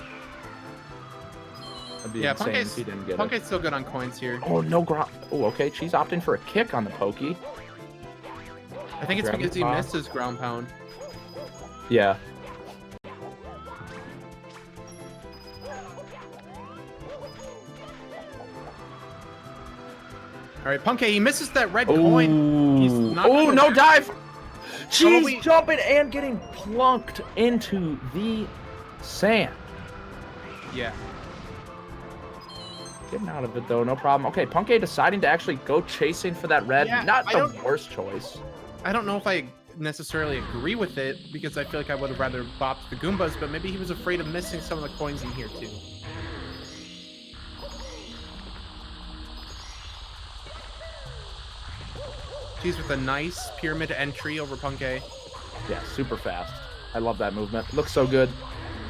Speaker 2: That'd be insane if he didn't get
Speaker 1: Puncay's still good on coins here.
Speaker 2: Oh, no ground. Oh, okay. Cheese opting for a kick on the pokey.
Speaker 1: I think it's because he missed his ground pound.
Speaker 2: Yeah.
Speaker 1: All right, Puncay, he misses that red coin. He's not
Speaker 2: no dive! Cheese jumping and getting plunked into the sand.
Speaker 1: Yeah.
Speaker 2: Getting out of it, though, no problem. Okay, Puncay deciding to actually go chasing for that red.
Speaker 1: Yeah,
Speaker 2: not the worst choice.
Speaker 1: I don't know if I necessarily agree with it, because I feel like I would have rather bopped the Goombas, but maybe he was afraid of missing some of the coins in here, too. Cheese with a nice pyramid entry over Puncay.
Speaker 2: Yeah, super fast. I love that movement. Looks so good.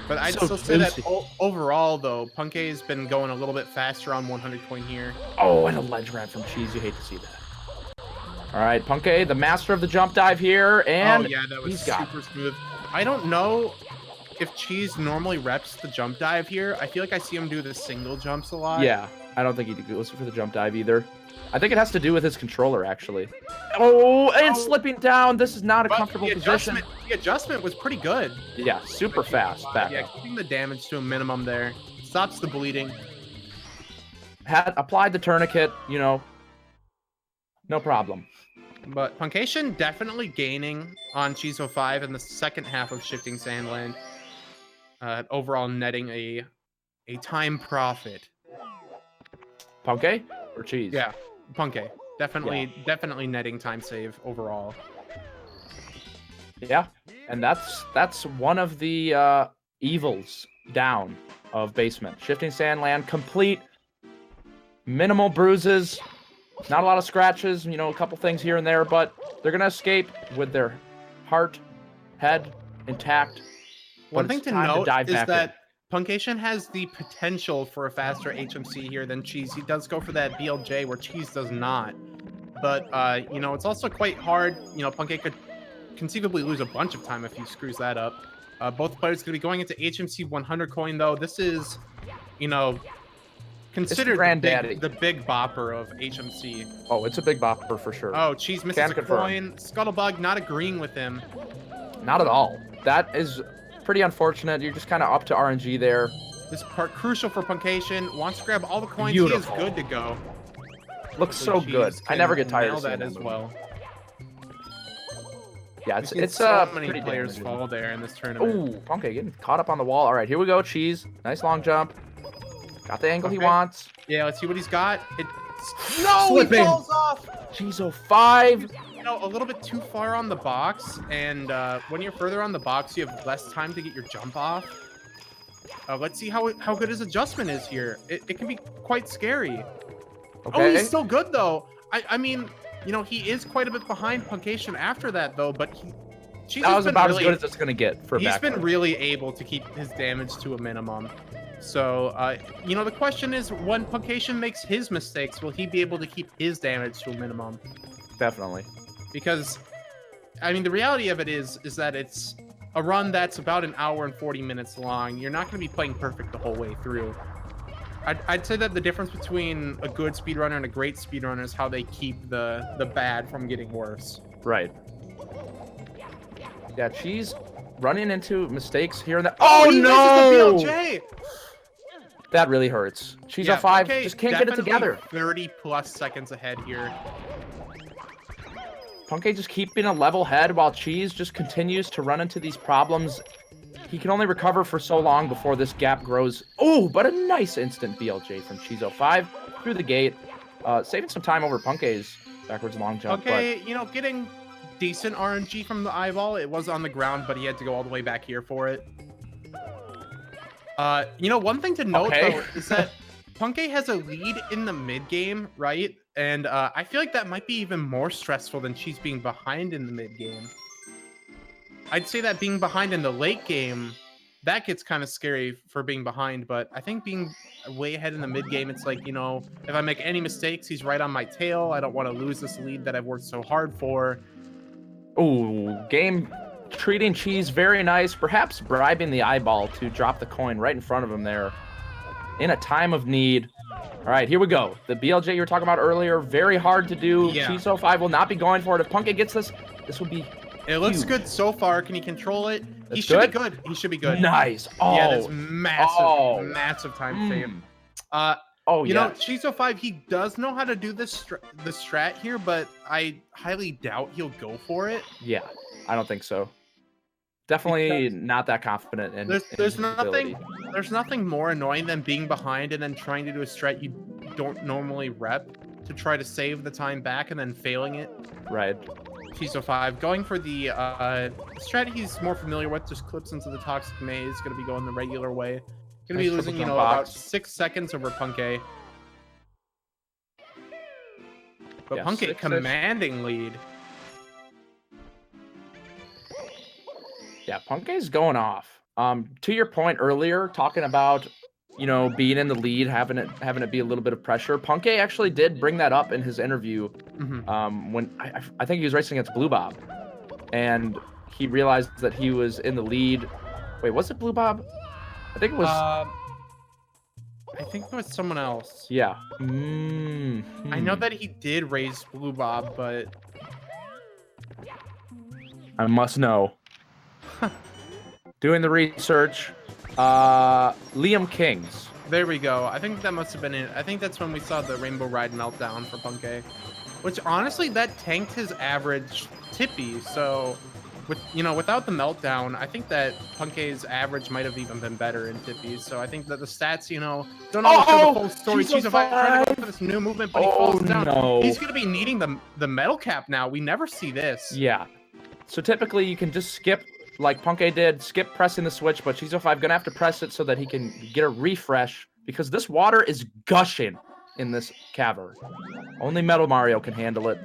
Speaker 1: But I'd still say that overall, though, Puncay's been going a little bit faster on 100 coin here.
Speaker 2: Oh, and a ledge grab from Cheese. You hate to see that. All right, Puncay, the master of the jump dive here, and
Speaker 1: yeah, that was super smooth. I don't know if Cheese normally reps the jump dive here. I feel like I see him do the single jumps a lot.
Speaker 2: Yeah, I don't think he goes for the jump dive either. I think it has to do with his controller, actually. Oh, and slipping down. This is not a comfortable position.
Speaker 1: The adjustment was pretty good.
Speaker 2: Yeah, super fast.
Speaker 1: Yeah, keeping the damage to a minimum there. Stops the bleeding.
Speaker 2: Had applied the tourniquet, no problem.
Speaker 1: But Puncayshun definitely gaining on Cheese05 in the second half of Shifting Sandland. overall netting a time profit.
Speaker 2: Puncay or Cheese?
Speaker 1: Yeah, Puncay. Definitely netting time save overall.
Speaker 2: Yeah, and that's one of the evils down of basement. Shifting sand land, complete, minimal bruises, not a lot of scratches, you know, a couple things here and there, but they're gonna escape with their heart, head intact.
Speaker 1: One
Speaker 2: But
Speaker 1: thing
Speaker 2: it's
Speaker 1: to
Speaker 2: time
Speaker 1: note
Speaker 2: dive
Speaker 1: is
Speaker 2: back
Speaker 1: that Puncayshun has the potential for a faster HMC here than Cheese. He does go for that BLJ where Cheese does not. But, you know, it's also quite hard. You know, Puncay could conceivably lose a bunch of time if he screws that up. Both players going to be going into HMC 100 coin, though. This is, you know, considered the big bopper of HMC.
Speaker 2: Oh, it's a big bopper for sure.
Speaker 1: Oh, Cheese misses a coin. Scuttlebug not agreeing with him.
Speaker 2: Not at all. That is pretty unfortunate. You're just kind of up to RNG there.
Speaker 1: This part crucial for Puncayshun. Wants to grab all the coins.
Speaker 2: Beautiful.
Speaker 1: He is good to go.
Speaker 2: Looks so good. I never get tired of
Speaker 1: that as well.
Speaker 2: Yeah, it's
Speaker 1: so many players fall there in this tournament.
Speaker 2: Ooh, Puncay getting caught up on the wall. All right, here we go. Cheese, nice long jump. Got the angle he wants.
Speaker 1: Yeah, let's see what he's got. No,
Speaker 2: Slipping.
Speaker 1: He falls off.
Speaker 2: Cheese05.
Speaker 1: You know, a little bit too far on the box, and when you're further on the box, you have less time to get your jump off. Let's see how good his adjustment is here. It can be quite scary.
Speaker 2: Okay.
Speaker 1: Oh, he's still good though. I mean, you know, he is quite a bit behind Puncayshun after that though, but
Speaker 2: that was about as good as it's gonna get for
Speaker 1: He's been really able to keep his damage to a minimum. So, you know, the question is, when Puncayshun makes his mistakes, will he be able to keep his damage to a minimum?
Speaker 2: Definitely.
Speaker 1: Because, I mean, the reality of it is that it's a run that's about an hour and 40 minutes long. You're not going to be playing perfect the whole way through. I'd say that the difference between a good speedrunner and a great speedrunner is how they keep the bad from getting worse.
Speaker 2: Right. Yeah, Cheese running into mistakes here and there.
Speaker 1: Oh
Speaker 2: no!
Speaker 1: Misses the BLJ!
Speaker 2: That really hurts. Cheese05 just can't get it together.
Speaker 1: 30 plus seconds ahead here.
Speaker 2: Puncay just keeping a level head while Cheese just continues to run into these problems. He can only recover for so long before this gap grows. Oh, but a nice instant BLJ from Cheese05 through the gate. Saving some time over Puncay's backwards long jump.
Speaker 1: Okay, you know, getting decent RNG from the eyeball. It was on the ground, but he had to go all the way back here for it. You know, one thing to note, though, is that Puncay has a lead in the mid game, right? And I feel like that might be even more stressful than Cheese being behind in the mid game. I'd say that being behind in the late game, that gets kind of scary for being behind, but I think being way ahead in the mid game, it's like, you know, if I make any mistakes, he's right on my tail. I don't want to lose this lead that I've worked so hard for.
Speaker 2: Ooh, game treating Cheese very nice, perhaps bribing the eyeball to drop the coin right in front of him there in a time of need. All right, here we go. The BLJ you were talking about earlier, very hard to do.
Speaker 1: Yeah.
Speaker 2: Cheese05 will not be going for it. If Puncay gets this, this will be
Speaker 1: It looks
Speaker 2: huge.
Speaker 1: Good so far. Can he control it?
Speaker 2: That's
Speaker 1: He should
Speaker 2: good?
Speaker 1: be good. He should be good.
Speaker 2: Nice. Oh,
Speaker 1: yeah, that's massive, massive time save. You know, Cheese05, he does know how to do this the strat here, but I highly doubt he'll go for it.
Speaker 2: Yeah, I don't think so. Definitely not that confident in
Speaker 1: there's
Speaker 2: in his
Speaker 1: nothing
Speaker 2: ability.
Speaker 1: there's nothing more annoying than being behind and then trying to do a strat you don't normally rep to try to save the time back and then failing it.
Speaker 2: Right.
Speaker 1: Cheese05 going for the strat he's more familiar with, just clips into the toxic maze, gonna be going the regular way. Gonna be losing, you know, about 6 seconds over Puncay. But
Speaker 2: Yeah,
Speaker 1: Puncay
Speaker 2: 6-ish.
Speaker 1: commanding lead.
Speaker 2: Yeah, Puncay's going off. To your point earlier, talking about, you know, being in the lead, having it be a little bit of pressure. Puncay actually did bring that up in his interview. When I think he was racing against Bob-omb, and he realized that he was in the lead. Wait, was it Bob-omb? I think it was.
Speaker 1: I think it was someone else.
Speaker 2: Yeah.
Speaker 1: I know that he did raise Bob-omb, but
Speaker 2: I must know. Doing the research. Liam Kings.
Speaker 1: There we go. I think that must have been it. I think that's when we saw the Rainbow Ride meltdown for Puncay. Which honestly, that tanked his average tippy. So without the meltdown, I think that Punkay's average might have even been better in Tippy's. So I think that the stats, don't always show the full story. Cheese05 trying to go for this new movement, but he falls down.
Speaker 2: No.
Speaker 1: He's gonna be needing the metal cap now. We never see this.
Speaker 2: Yeah. So typically you can just skip, like Punkay did, skip pressing the switch, but Cheese05 gonna have to press it so that he can get a refresh, because this water is gushing in this cavern. Only Metal Mario can handle it.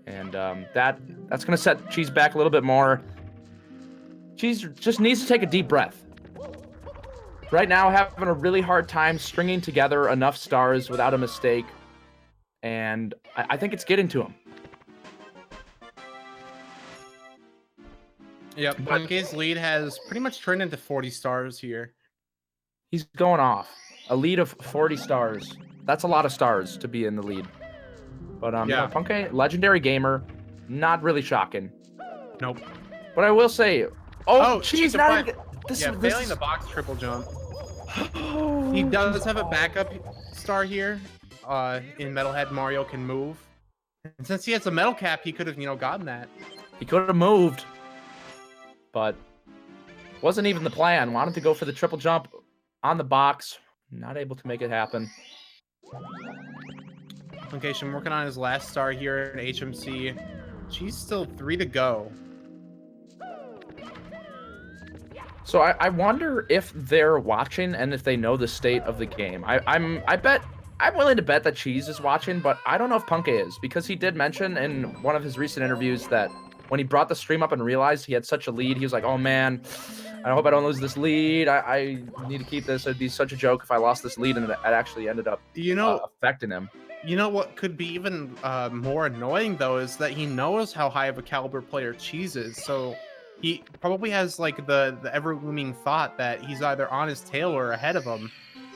Speaker 2: And that's going to set Cheese back a little bit more. Cheese just needs to take a deep breath. Right now, having a really hard time stringing together enough stars without a mistake. And I think it's getting to him.
Speaker 1: Yep, Punkay's lead has pretty much turned into 40 stars here.
Speaker 2: He's going off. A lead of 40 stars. That's a lot of stars to be in the lead. But
Speaker 1: yeah.
Speaker 2: Punkay, legendary gamer, not really shocking.
Speaker 1: Nope.
Speaker 2: But I will say, Cheese not even,
Speaker 1: failing the box triple jump. He does have a backup star here. In Metalhead, Mario can move. And since he has a metal cap, he could have, gotten that.
Speaker 2: He could have moved, but wasn't even the plan. Wanted to go for the triple jump on the box. Not able to make it happen.
Speaker 1: Puncayshun working on his last star here in HMC. She's still 3 to go.
Speaker 2: So I wonder if they're watching and if they know the state of the game. I'm willing to bet that Cheese is watching, but I don't know if Punkay is, because he did mention in one of his recent interviews that when he brought the stream up and realized he had such a lead, he was like, "Oh man, I hope I don't lose this lead. I need to keep this. It'd be such a joke if I lost this lead," and it actually ended up affecting him.
Speaker 1: You know what could be even more annoying, though, is that he knows how high of a caliber player Cheese is. So he probably has like the ever-looming thought that he's either on his tail or ahead of him.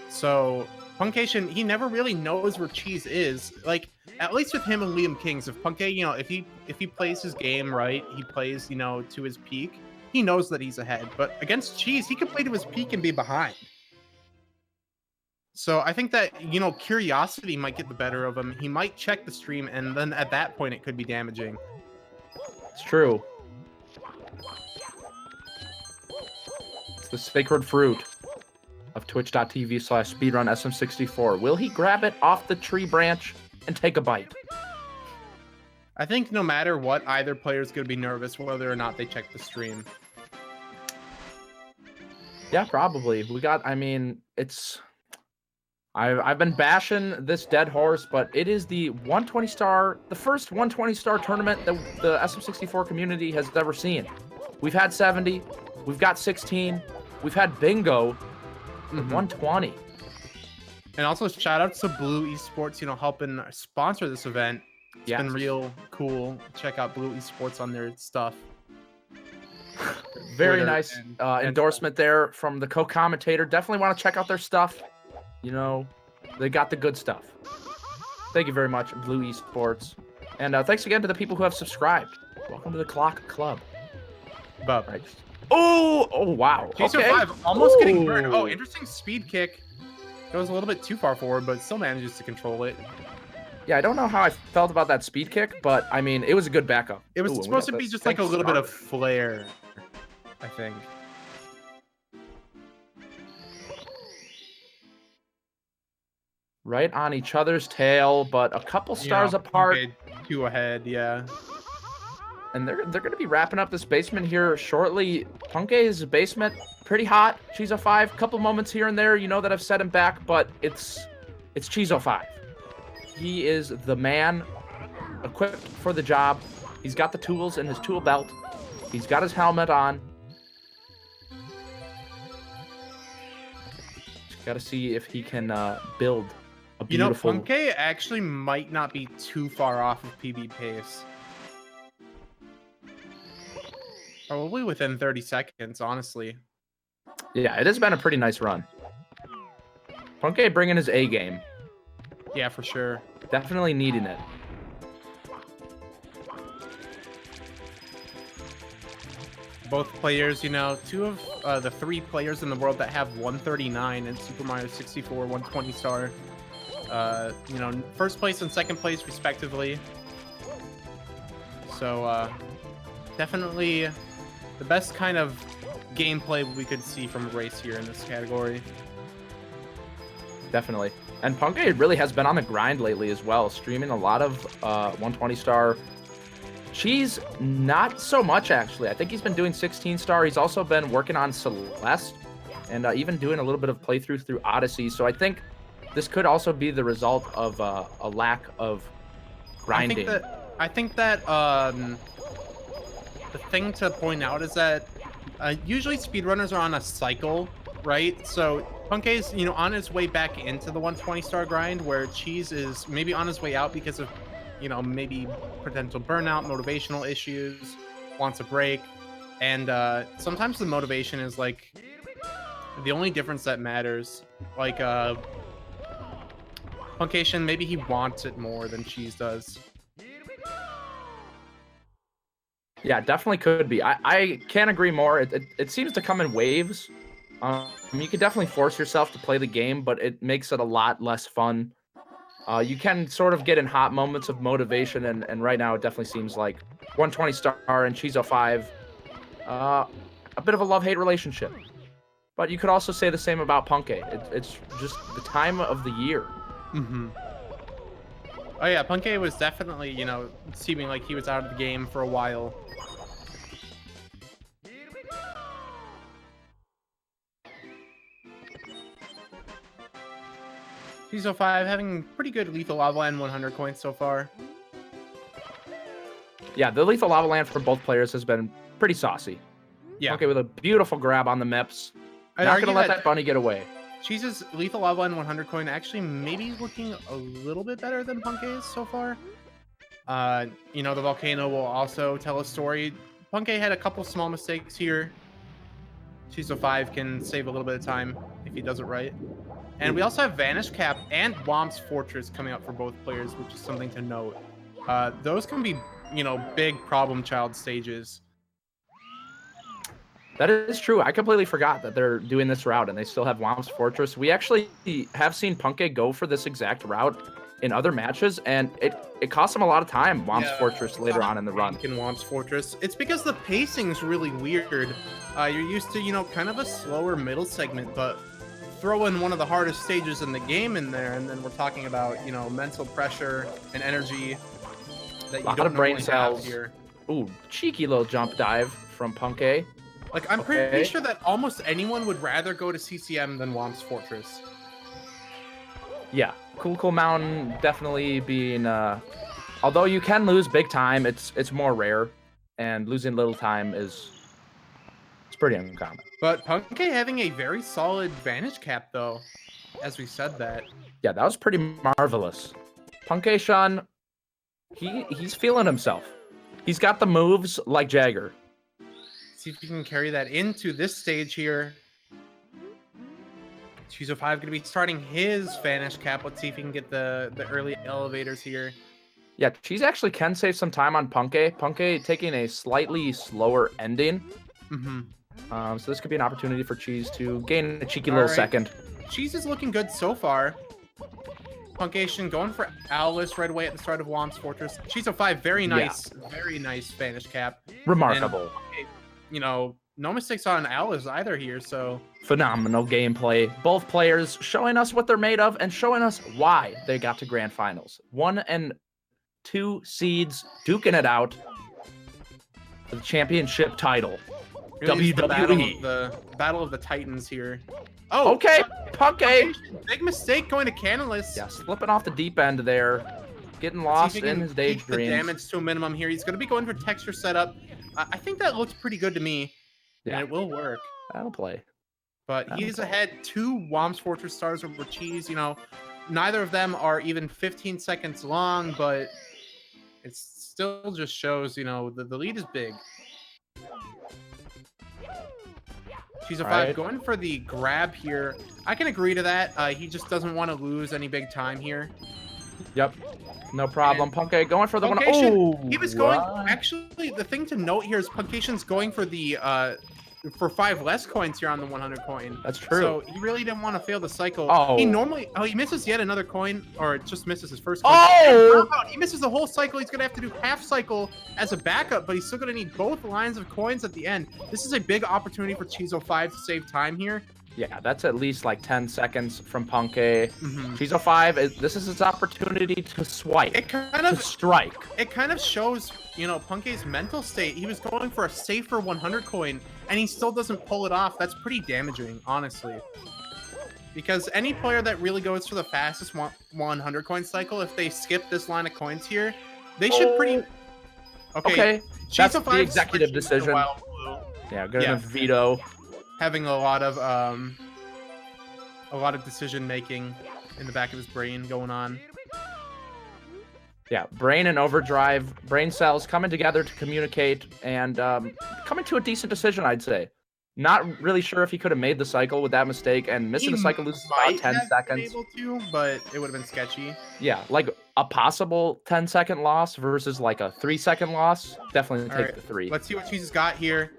Speaker 1: So Puncayshun, he never really knows where Cheese is. Like, at least with him and Liam Kings, if Punkay, if he plays his game right, he plays, to his peak, he knows that he's ahead. But against Cheese, he could play to his peak and be behind. So I think that, curiosity might get the better of him. He might check the stream, and then at that point, it could be damaging.
Speaker 2: It's true. It's the sacred fruit of twitch.tv/speedrunsm64. Will he grab it off the tree branch and take a bite?
Speaker 1: I think no matter what, either player is going to be nervous whether or not they check the stream.
Speaker 2: Yeah, probably. I've been bashing this dead horse, but it is the first 120 star tournament that the SM64 community has ever seen. We've had 70, we've got 16, we've had bingo, 120.
Speaker 1: And also shout out to Blue Esports, helping sponsor this event. It's been real cool. Check out Blue Esports on their stuff.
Speaker 2: Very nice endorsement there from the co-commentator. Definitely want to check out their stuff. They got the good stuff. Thank you very much, Blue Esports. And thanks again to the people who have subscribed. Welcome to the Clock Club.
Speaker 1: Bob.
Speaker 2: Right. Oh, wow.
Speaker 1: GSA05 almost getting burned. Oh, interesting speed kick. Goes a little bit too far forward, but still manages to control it.
Speaker 2: Yeah, I don't know how I felt about that speed kick, but it was a good backup.
Speaker 1: It was supposed to be just like a little bit of flair, I think.
Speaker 2: Right on each other's tail, but a couple stars apart.
Speaker 1: 2 ahead, yeah.
Speaker 2: And they're going to be wrapping up this basement here shortly. Punkay's basement, pretty hot. Cheese05, couple moments here and there, that have set him back, but it's Cheese05. He is the man, equipped for the job. He's got the tools in his tool belt. He's got his helmet on. Just got to see if he can build a beautiful...
Speaker 1: Punkay actually might not be too far off of PB pace. Probably within 30 seconds, honestly.
Speaker 2: Yeah, it has been a pretty nice run. Punkay bringing his A game.
Speaker 1: Yeah, for sure.
Speaker 2: Definitely needing it.
Speaker 1: Both players, 2 of the 3 players in the world that have 139 in Super Mario 64 120 star. First place and second place respectively. So definitely the best kind of gameplay we could see from a race here in this category.
Speaker 2: Definitely. And Puncay really has been on the grind lately as well, streaming a lot of 120-star. Cheese, not so much, actually. I think he's been doing 16-star. He's also been working on Celeste and even doing a little bit of playthrough through Odyssey. So I think this could also be the result of a lack of grinding.
Speaker 1: I think that the thing to point out is that usually speedrunners are on a cycle, right? So Puncay's, on his way back into the 120-star grind, where Cheese is maybe on his way out because of, maybe potential burnout, motivational issues, wants a break. And sometimes the motivation is like the only difference that matters. Like Puncayshun, maybe he wants it more than Cheese does.
Speaker 2: Yeah, definitely could be. I can't agree more. It seems to come in waves. You can definitely force yourself to play the game, but it makes it a lot less fun. You can sort of get in hot moments of motivation, and right now it definitely seems like 120-star and Cheese05, a bit of a love-hate relationship. But you could also say the same about Puncay. It's just the time of the year.
Speaker 1: Mm-hmm. Oh yeah, Puncay was definitely, seeming like he was out of the game for a while. Cheese05 having pretty good Lethal Lava Land 100 coins so far.
Speaker 2: Yeah, the Lethal Lava Land for both players has been pretty saucy.
Speaker 1: Yeah.
Speaker 2: Okay, with a beautiful grab on the MIPS. Not gonna let that bunny get away.
Speaker 1: Cheese's Lethal Lava Land 100 coin actually maybe looking a little bit better than Puncay's so far. The volcano will also tell a story. Puncay had a couple small mistakes here. Cheese05 can save a little bit of time if he does it right. And we also have Vanish Cap and Whomp's Fortress coming up for both players, which is something to note. Those can be, big problem child stages.
Speaker 2: That is true. I completely forgot that they're doing this route and they still have Whomp's Fortress. We actually have seen Puncay go for this exact route in other matches, and it costs him a lot of time, Whomp's Fortress, later on in the run.
Speaker 1: In Whomp's Fortress. It's because the pacing's really weird. You're used to, kind of a slower middle segment, but throw in one of the hardest stages in the game in there, and then we're talking about, mental pressure and energy that you don't
Speaker 2: brain
Speaker 1: normally
Speaker 2: cells
Speaker 1: have here.
Speaker 2: Ooh, cheeky little jump dive from Puncay.
Speaker 1: Like, I'm pretty sure that almost anyone would rather go to CCM than Whomp's Fortress.
Speaker 2: Yeah, Cool Mountain definitely being, although you can lose big time, it's more rare, and losing little time it's pretty uncommon.
Speaker 1: But Puncay having a very solid Vanish Cap, though, as we said that.
Speaker 2: Yeah, that was pretty marvelous. Puncayshun, he's feeling himself. He's got the moves like Jagger.
Speaker 1: See if he can carry that into this stage here. Cheese05 going to be starting his Vanish Cap. Let's see if he can get the early elevators here.
Speaker 2: Yeah, Cheese actually can save some time on Puncay. Puncay taking a slightly slower ending.
Speaker 1: Mm-hmm.
Speaker 2: So this could be an opportunity for Cheese to gain a cheeky little second.
Speaker 1: Cheese is looking good so far. Puncayshun going for Alice right away at the start of Whomp's Fortress. Cheese05, very nice Vanish Cap.
Speaker 2: Remarkable.
Speaker 1: And, no mistakes on Alice either here, so...
Speaker 2: Phenomenal gameplay. Both players showing us what they're made of and showing us why they got to Grand Finals. 1 and 2 seeds duking it out for the championship title.
Speaker 1: Really
Speaker 2: WWE.
Speaker 1: The battle of the Titans here. Oh,
Speaker 2: okay, Puncay.
Speaker 1: Big mistake going to Canalus.
Speaker 2: Yeah, slipping off the deep end there. Getting lost in his daydreams.
Speaker 1: Keep the damage to a minimum here. He's going to be going for texture setup. I think that looks pretty good to me. Yeah. And it will work.
Speaker 2: That'll play.
Speaker 1: But he's ahead 2 Whomp's Fortress stars over Cheese. Neither of them are even 15 seconds long, but it still just shows, the lead is big. Cheese05 going for the grab here. I can agree to that. He just doesn't want to lose any big time here.
Speaker 2: Yep. No problem. Puncay going for the one.
Speaker 1: Oh, he was going. Actually, the thing to note here is Puncayshun's going for the for 5 less coins here on the 100 coin.
Speaker 2: That's true.
Speaker 1: So he really didn't want to fail the cycle.
Speaker 2: Oh.
Speaker 1: He misses yet another coin, or just misses his first coin.
Speaker 2: Oh!
Speaker 1: He misses the whole cycle. He's gonna have to do half cycle as a backup, but he's still gonna need both lines of coins at the end. This is a big opportunity for Cheese05 to save time here.
Speaker 2: Yeah, that's at least like 10 seconds from Punkay.
Speaker 1: Mm-hmm.
Speaker 2: Cheese05, this is his opportunity to swipe, to strike.
Speaker 1: It kind of shows, you know, Punkay's mental state. He was going for a safer 100 coin, and he still doesn't pull it off. That's pretty damaging, honestly. Because any player that really goes for the fastest 100 coin cycle, if they skip this line of coins here, they should pretty...
Speaker 2: Okay, that's the executive decision. Yeah, gonna veto.
Speaker 1: Having a lot of decision making in the back of his brain going on.
Speaker 2: Yeah, brain and overdrive, brain cells coming together to communicate and coming to a decent decision, I'd say. Not really sure if he could have made the cycle with that mistake, and missing the cycle loses about 10 seconds.
Speaker 1: Able to, but it would have been sketchy.
Speaker 2: Yeah, like a possible 10-second loss versus like a 3-second loss. Definitely take the 3.
Speaker 1: Let's see what Cheese has got here.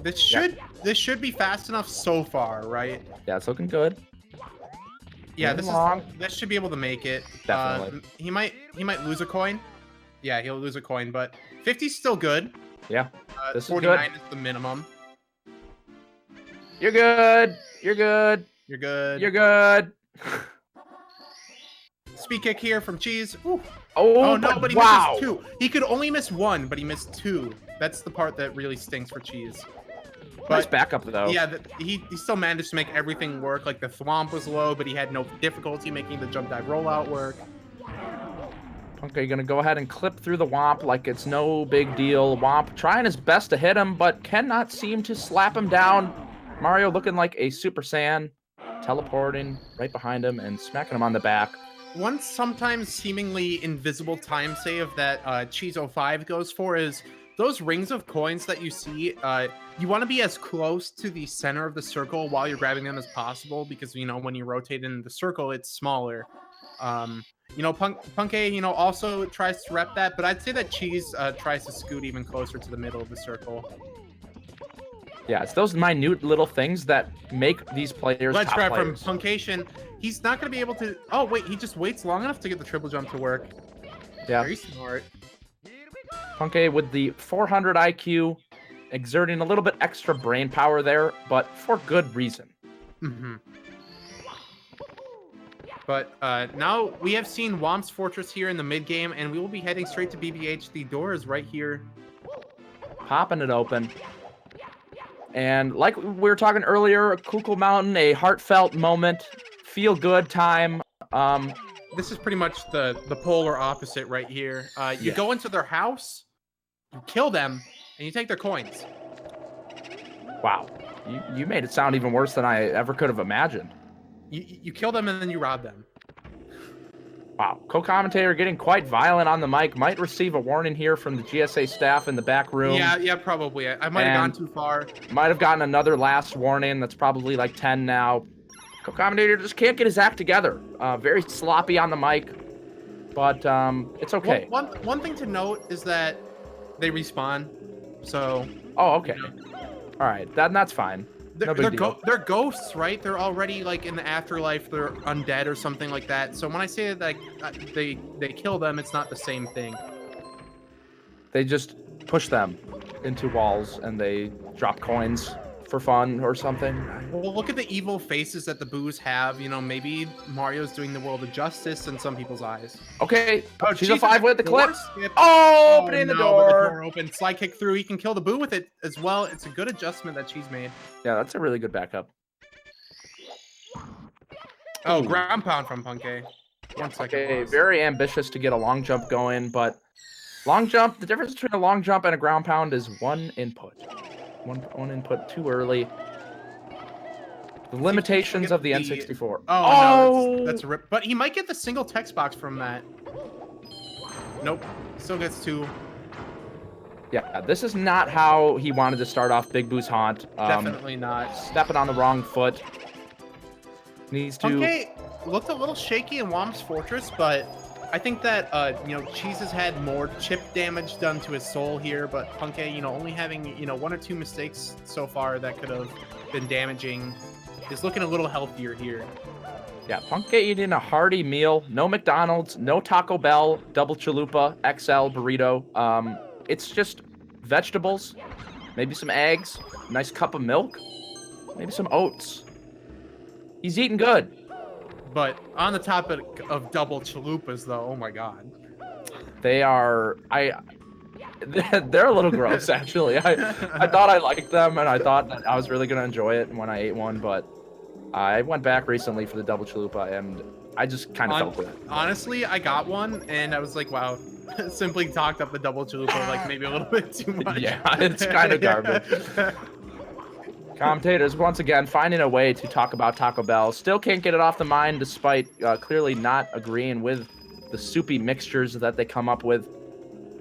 Speaker 1: This should be fast enough so far, right?
Speaker 2: Yeah, it's looking good.
Speaker 1: Yeah, this should be able to make it.
Speaker 2: Definitely.
Speaker 1: He might lose a coin. Yeah, he'll lose a coin, but 50's still good.
Speaker 2: Yeah. This
Speaker 1: 49 is the minimum.
Speaker 2: You're good. You're good.
Speaker 1: You're good.
Speaker 2: You're good.
Speaker 1: Speed kick here from Cheese. Ooh.
Speaker 2: Oh
Speaker 1: no, but he misses 2. He could only miss 1, but he missed 2. That's the part that really stinks for Cheese. But,
Speaker 2: nice backup, though.
Speaker 1: Yeah, he still managed to make everything work. Like, the Whomp was low, but he had no difficulty making the jump dive rollout work.
Speaker 2: Okay, gonna go ahead and clip through the Whomp like it's no big deal. Whomp trying his best to hit him, but cannot seem to slap him down. Mario looking like a Super Saiyan, teleporting right behind him and smacking him on the back.
Speaker 1: One sometimes seemingly invisible time save that Cheese05 goes for is those rings of coins that you see. You want to be as close to the center of the circle while you're grabbing them as possible, because, you know, when you rotate in the circle, it's smaller. You know, Punkay, you know, also tries to rep that, but I'd say that Cheese tries to scoot even closer to the middle of the circle.
Speaker 2: Yeah, it's those minute little things that make these players
Speaker 1: Let's
Speaker 2: top
Speaker 1: grab
Speaker 2: players.
Speaker 1: from Puncayshun. He's not going to be able to... Oh, wait, he just waits long enough to get the triple jump to work.
Speaker 2: Yeah.
Speaker 1: Very smart.
Speaker 2: Punkay with the 400 IQ, exerting a little bit extra brain power there, but for good reason.
Speaker 1: Mm-hmm. But now we have seen Whomp's Fortress here in the mid-game, and we will be heading straight to BBH. The door is right here.
Speaker 2: Popping it open. And like we were talking earlier, Koopa Mountain, a heartfelt moment, feel-good time.
Speaker 1: This is pretty much the polar opposite right here. You go into their house, you kill them, and you take their coins.
Speaker 2: Wow. You made it sound even worse than I ever could have imagined.
Speaker 1: You kill them and then you rob them.
Speaker 2: Wow. Co-commentator getting quite violent on the mic. Might receive a warning here from the GSA staff in the back room.
Speaker 1: Yeah, probably. I might have gone too far.
Speaker 2: Might have gotten another last warning. That's probably like 10 now. Co-commentator just can't get his act together. Very sloppy on the mic. But it's okay.
Speaker 1: Well, one thing to note is that they respawn. So...
Speaker 2: Oh, okay.
Speaker 1: You know.
Speaker 2: All right. That's fine.
Speaker 1: They're ghosts, right? They're already like in the afterlife. They're undead or something like that. So when I say that they kill them, it's not the same thing.
Speaker 2: They just push them into walls and they drop coins for fun or something.
Speaker 1: Well, look at the evil faces that the boos have. You know, maybe Mario's doing the world a justice in some people's eyes.
Speaker 2: Okay.
Speaker 1: Oh,
Speaker 2: she's a 5 with the clip.
Speaker 1: Skip.
Speaker 2: Oh, opening the door.
Speaker 1: But the door open. Slide kick through. He can kill the boo with it as well. It's a good adjustment that Cheese made.
Speaker 2: Yeah, that's a really good backup.
Speaker 1: Oh, ground pound from Punkay. 1 second.
Speaker 2: Okay, very ambitious to get a long jump going, but long jump, the difference between a long jump and a ground pound is 1 input. One input too early. The limitations of the N64.
Speaker 1: Oh, no, that's a rip. But he might get the single text box from that. Nope. Still gets 2.
Speaker 2: Yeah, this is not how he wanted to start off Big Boo's Haunt.
Speaker 1: Definitely not.
Speaker 2: Stepping on the wrong foot. Needs to...
Speaker 1: Punkay looked a little shaky in Whomp's Fortress, but I think that Cheese has had more chip damage done to his soul here, but Punkay, only having one or two mistakes so far that could have been damaging, is looking a little healthier here.
Speaker 2: Yeah, Punkay eating a hearty meal. No McDonald's, no Taco Bell, double chalupa, XL burrito. It's just vegetables, maybe some eggs, a nice cup of milk, maybe some oats. He's eating good.
Speaker 1: But on the topic of double chalupas, though, oh my god.
Speaker 2: They are, they're a little gross, actually. I thought I liked them, and I thought that I was really going to enjoy it when I ate one, but I went back recently for the double chalupa, and I just kind of felt it.
Speaker 1: Honestly, I got one, and I was like, wow, simply talked up the double chalupa like maybe a little bit too much.
Speaker 2: Yeah, it's kind of garbage. Commentators, once again, finding a way to talk about Taco Bell. Still can't get it off the mind, despite clearly not agreeing with the soupy mixtures that they come up with.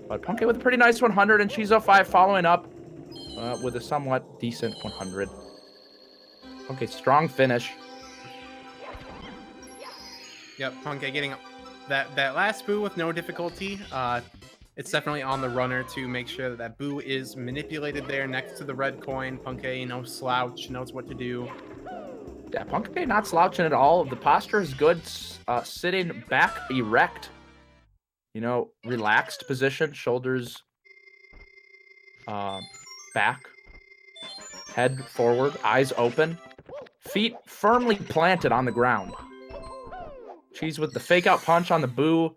Speaker 2: But Punkay with a pretty nice 100, and Cheese05 following up with a somewhat decent 100. Okay, strong finish.
Speaker 1: Yep, Punkay getting that last boo with no difficulty. It's definitely on the runner to make sure that boo is manipulated there next to the red coin. Punkay, slouch, knows what to do.
Speaker 2: Yeah, Punkay not slouching at all. The posture is good. Sitting back erect. Relaxed position. Shoulders back. Head forward. Eyes open. Feet firmly planted on the ground. Cheese with the fake out punch on the boo.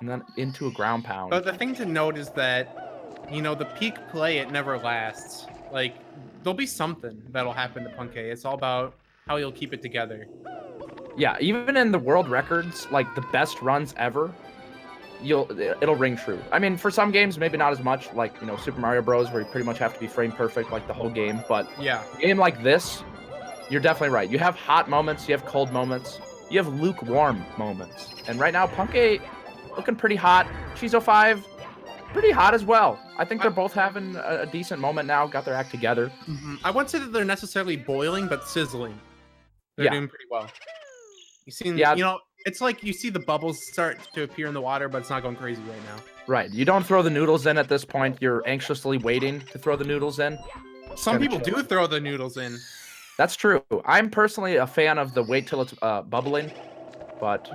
Speaker 2: And then into a ground pound.
Speaker 1: But the thing to note is that, the peak play, it never lasts. Like, there'll be something that'll happen to Punkay. It's all about how he'll keep it together.
Speaker 2: Yeah, even in the world records, like the best runs ever, it'll ring true. I mean, for some games, maybe not as much, like, Super Mario Bros, where you pretty much have to be frame perfect, like the whole game. But
Speaker 1: yeah,
Speaker 2: a game like this, you're definitely right. You have hot moments, you have cold moments, you have lukewarm moments. And right now, Punkay looking pretty hot. Cheese05, pretty hot as well. I think they're both having a decent moment now, got their act together.
Speaker 1: Mm-hmm. I wouldn't say that they're necessarily boiling, but sizzling. They're doing pretty well. It's like you see the bubbles start to appear in the water, but it's not going crazy right now.
Speaker 2: Right. You don't throw the noodles in at this point. You're anxiously waiting to throw the noodles in.
Speaker 1: Some people do throw the noodles in.
Speaker 2: That's true. I'm personally a fan of the wait till it's bubbling, but...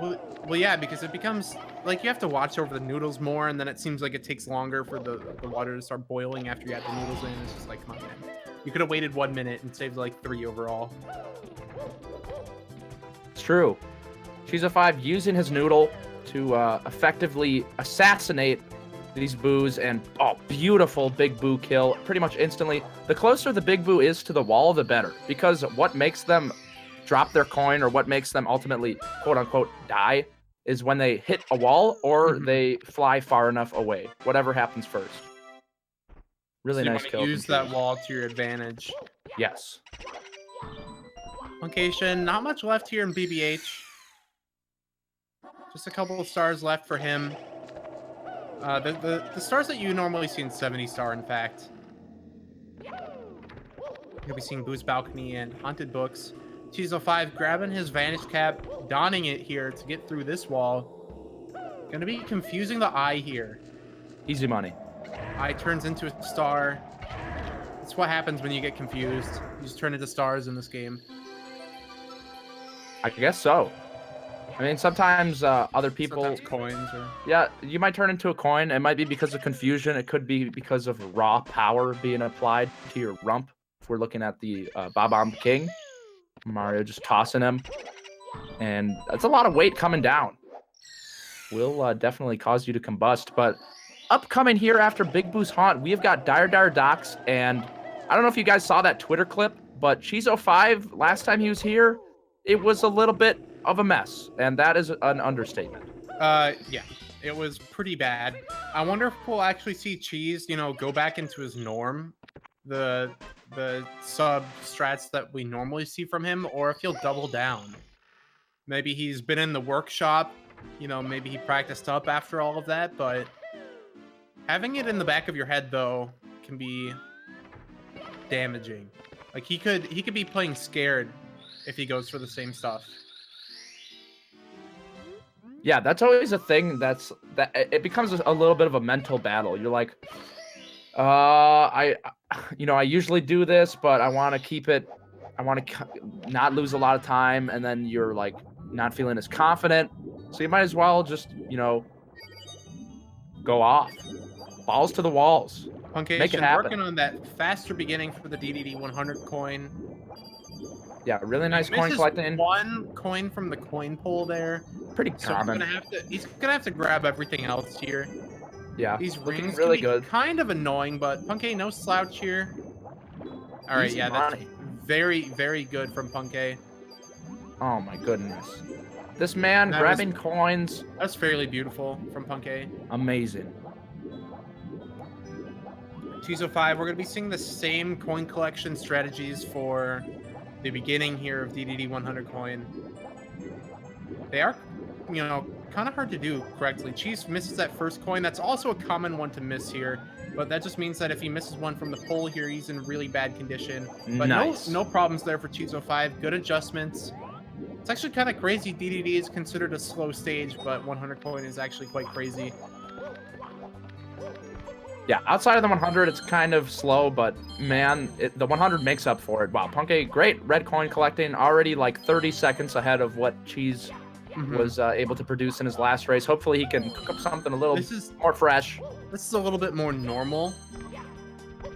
Speaker 1: Well, yeah, because it becomes... Like, you have to watch over the noodles more, and then it seems like it takes longer for the water to start boiling after you add the noodles in. It's just like, come on, man. You could have waited 1 minute and saved, like, 3 overall.
Speaker 2: It's true. Cheese05 using his noodle to effectively assassinate these boos, and, beautiful big boo kill pretty much instantly. The closer the big boo is to the wall, the better, because what makes them drop their coin, or what makes them ultimately, quote-unquote, die, is when they hit a wall or they fly far enough away. Whatever happens first. Really nice kill.
Speaker 1: Use that wall to your advantage.
Speaker 2: Yes.
Speaker 1: Puncayshun, not much left here in BBH. Just a couple of stars left for him. The stars that you normally see in 70 star, in fact. You'll be seeing Boost Balcony and Haunted Books. Cheese05 grabbing his Vanish Cap, donning it here to get through this wall. Gonna be confusing the eye here.
Speaker 2: Easy money.
Speaker 1: Eye turns into a star. That's what happens when you get confused. You just turn into stars in this game.
Speaker 2: I guess so. I mean, sometimes other people...
Speaker 1: Sometimes coins or...
Speaker 2: Yeah, you might turn into a coin. It might be because of confusion. It could be because of raw power being applied to your rump. If we're looking at the Bob-omb King. Mario just tossing him. And that's a lot of weight coming down. Will definitely cause you to combust. But upcoming here after Big Boo's Haunt, we have got Dire Docks. And I don't know if you guys saw that Twitter clip, but Cheese05, last time he was here, it was a little bit of a mess. And that is an understatement.
Speaker 1: Yeah, it was pretty bad. I wonder if we'll actually see Cheese, go back into his norm. The sub strats that we normally see from him, or if he'll double down. Maybe he's been in the workshop, maybe he practiced up after all of that, but having it in the back of your head, though, can be damaging. Like, he could be playing scared if he goes for the same stuff.
Speaker 2: Yeah, that's always a thing. That it becomes a little bit of a mental battle. You're like, I usually do this, but I want to keep it. I want to not lose a lot of time, and then you're like not feeling as confident. So you might as well just go off, balls to the walls. Make it
Speaker 1: Puncayshun
Speaker 2: happen.
Speaker 1: working on that faster beginning for the DDD 100 coin.
Speaker 2: Yeah, really nice
Speaker 1: He
Speaker 2: coin
Speaker 1: misses
Speaker 2: collecting.
Speaker 1: one coin from the coin pull there.
Speaker 2: Pretty
Speaker 1: So
Speaker 2: common.
Speaker 1: he's gonna have to grab everything else here.
Speaker 2: Yeah,
Speaker 1: These
Speaker 2: looking
Speaker 1: rings
Speaker 2: really
Speaker 1: can be
Speaker 2: good.
Speaker 1: kind of annoying, but Punkay no slouch here. All right,
Speaker 2: Easy
Speaker 1: yeah, that's
Speaker 2: money.
Speaker 1: very, very good from Punkay.
Speaker 2: Oh my goodness. This man
Speaker 1: That
Speaker 2: grabbing coins,
Speaker 1: That's fairly beautiful from Punkay.
Speaker 2: amazing.
Speaker 1: Cheese05, we're gonna be seeing the same coin collection strategies for the beginning here of DDD 100 coin. They are, kind of hard to do correctly. Cheese misses that first coin. That's also a common one to miss here, but that just means that if he misses one from the pull here, he's in really bad condition. But
Speaker 2: Nice.
Speaker 1: no problems there for Cheese05. Good adjustments. It's actually kind of crazy. DDD is considered a slow stage, but 100 coin is actually quite crazy.
Speaker 2: Yeah, outside of the 100, it's kind of slow, but man, the 100 makes up for it. Wow, Punkay, great red coin collecting, already like 30 seconds ahead of what Cheese was able to produce in his last race. Hopefully he can cook up something a little more fresh.
Speaker 1: This is a little bit more normal.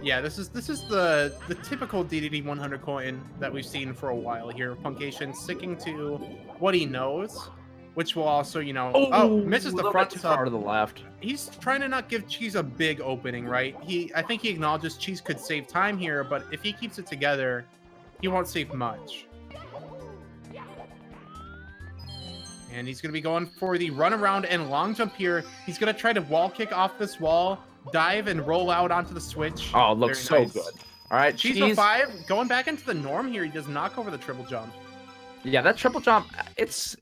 Speaker 1: Yeah, this is the typical DDD 100 coin that we've seen for a while here. Puncayshun sticking to what he knows, which will also, misses the front
Speaker 2: too
Speaker 1: sub.
Speaker 2: far to the left.
Speaker 1: He's trying to not give Cheese a big opening, right? I think he acknowledges Cheese could save time here, but if he keeps it together, he won't save much. And he's going to be going for the run around and long jump here. He's going to try to wall kick off this wall, dive and roll out onto the switch.
Speaker 2: Oh, it looks
Speaker 1: Very
Speaker 2: so
Speaker 1: nice.
Speaker 2: good. All right, Cheese.
Speaker 1: Cheese05 going back into the norm here. He does knock over the triple jump.
Speaker 2: Yeah, that triple jump, it's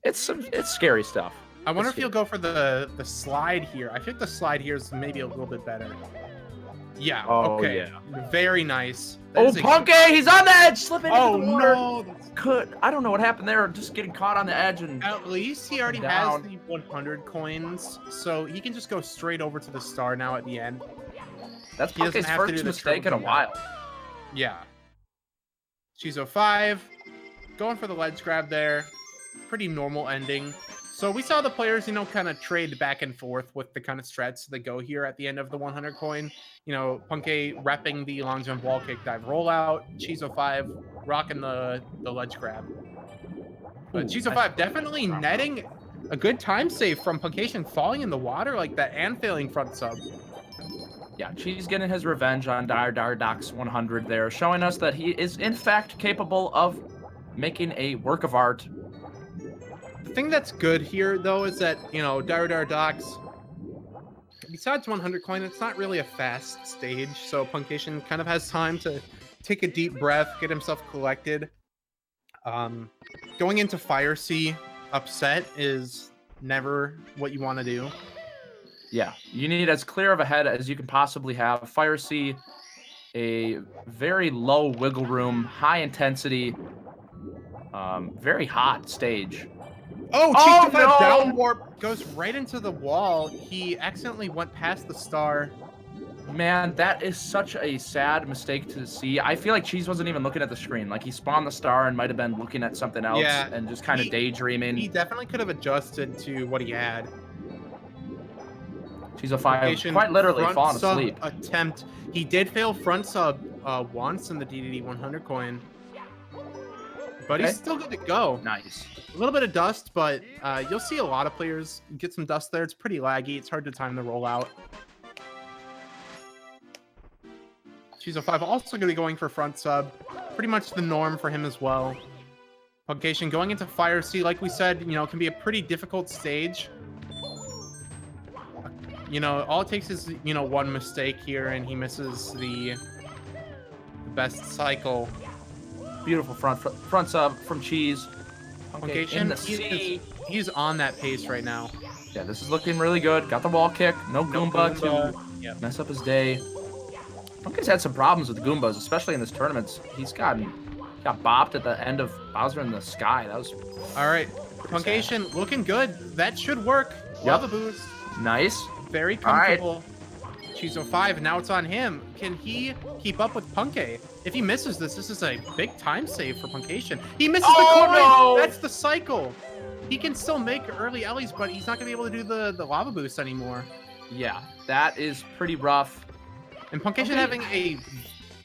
Speaker 2: scary stuff.
Speaker 1: I wonder if he'll go for the slide here. I think the slide here is maybe a little bit better. Yeah,
Speaker 2: Oh,
Speaker 1: okay.
Speaker 2: yeah.
Speaker 1: Very nice.
Speaker 2: Oh, Punkay, he's on the edge, slipping into
Speaker 1: Oh,
Speaker 2: the water.
Speaker 1: no.
Speaker 2: I don't know what happened there. Just getting caught on the edge and
Speaker 1: At least he already has the 100 coins, so he can just go straight over to the star now at the end.
Speaker 2: that's
Speaker 1: he doesn't
Speaker 2: Punkay's
Speaker 1: have to do
Speaker 2: first
Speaker 1: the
Speaker 2: mistake in
Speaker 1: triple
Speaker 2: a
Speaker 1: jump.
Speaker 2: while.
Speaker 1: Yeah. Cheese05 going for the ledge grab there. Pretty normal ending. So we saw the players, kind of trade back and forth with the kind of strats that go here at the end of the 100 coin. Punkay repping the long jump wall kick dive rollout. Cheese05 rocking the ledge grab. But Cheese05
Speaker 2: nice.
Speaker 1: definitely netting a good time save from Puncayshun falling in the water like that and failing front sub.
Speaker 2: Yeah, Cheese getting his revenge on Doc's 100 there, showing us that he is in fact capable of making a work of art.
Speaker 1: The thing that's good here, though, is that, Docs, besides 100 coin, it's not really a fast stage, so Puncayshun kind of has time to take a deep breath, get himself collected. Going into Fire Sea upset is never what you want to do.
Speaker 2: Yeah, you need as clear of a head as you can possibly have. Fire Sea, a very low wiggle room, high intensity, very hot stage.
Speaker 1: Oh,
Speaker 2: Oh,
Speaker 1: Cheese05
Speaker 2: no!
Speaker 1: down warp goes right into the wall. He accidentally went past the star.
Speaker 2: Man, that is such a sad mistake to see. I feel like Cheese wasn't even looking at the screen. Like, he spawned the star and might have been looking at something else and just kind of daydreaming.
Speaker 1: He definitely could have adjusted to what he had.
Speaker 2: Cheese05 quite literally
Speaker 1: front
Speaker 2: falling
Speaker 1: sub
Speaker 2: asleep.
Speaker 1: attempt. He did fail front sub once in the DDD 100 coin. But he's still good to go.
Speaker 2: Nice.
Speaker 1: A little bit of dust, but you'll see a lot of players get some dust there. It's pretty laggy. It's hard to time the rollout. Cheese05 also going to be going for front sub. Pretty much the norm for him as well. Puncayshun going into Fire Sea, like we said, can be a pretty difficult stage. All it takes is, one mistake here, and he misses the best cycle.
Speaker 2: Beautiful front sub from Cheese.
Speaker 1: Puncayshun,
Speaker 2: in the sea.
Speaker 1: he's on that pace right now.
Speaker 2: Yeah, this is looking really good. Got the wall kick. No Goomba
Speaker 1: Yep.
Speaker 2: to mess up his day. Punkay's had some problems with the Goombas, especially in this tournament. He's got bopped at the end of Bowser in the Sky. That was
Speaker 1: All right. Puncayshun looking good. That should work. Lava boost.
Speaker 2: Nice.
Speaker 1: Very comfortable. Cheese05, now it's on him. Can he keep up with Punkay? If he misses this, this is a big time save for Puncayshun. He misses the coin!
Speaker 2: No!
Speaker 1: That's the cycle. He can still make early Ellies, but he's not going to be able to do the lava boost anymore.
Speaker 2: Yeah, that is pretty rough.
Speaker 1: And Puncayshun having a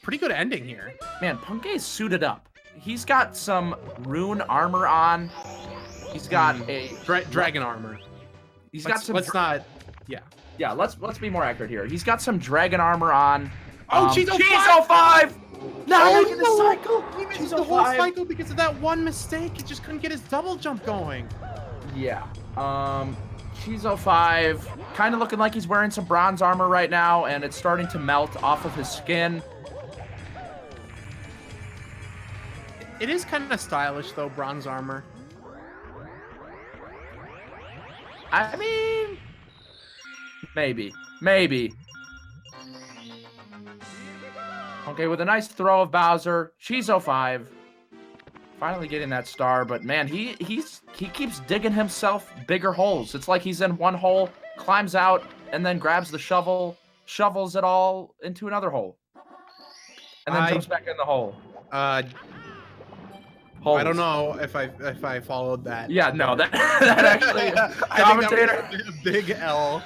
Speaker 1: pretty good ending here.
Speaker 2: Man, Punkay's suited up. He's got some rune armor on. He's got a
Speaker 1: dragon armor.
Speaker 2: He's got some.
Speaker 1: Let's not. Yeah.
Speaker 2: Yeah. Let's be more accurate here. He's got some dragon armor on.
Speaker 1: Oh, Cheese05!
Speaker 2: Cheese05! Not making the cycle.
Speaker 1: He missed the whole cycle because of that one mistake. He just couldn't get his double jump going.
Speaker 2: Yeah. Cheese05 kind of looking like he's wearing some bronze armor right now, and it's starting to melt off of his skin.
Speaker 1: It is kind of stylish though, bronze armor.
Speaker 2: I mean, maybe. Okay, with a nice throw of Bowser, Cheese05 finally getting that star, but man, he keeps digging himself bigger holes. It's like he's in one hole, climbs out, and then grabs the shovel, shovels it all into another hole, and then jumps back in the hole.
Speaker 1: I don't know if I followed that.
Speaker 2: Yeah, no, that actually commentator
Speaker 1: I think that was a big L.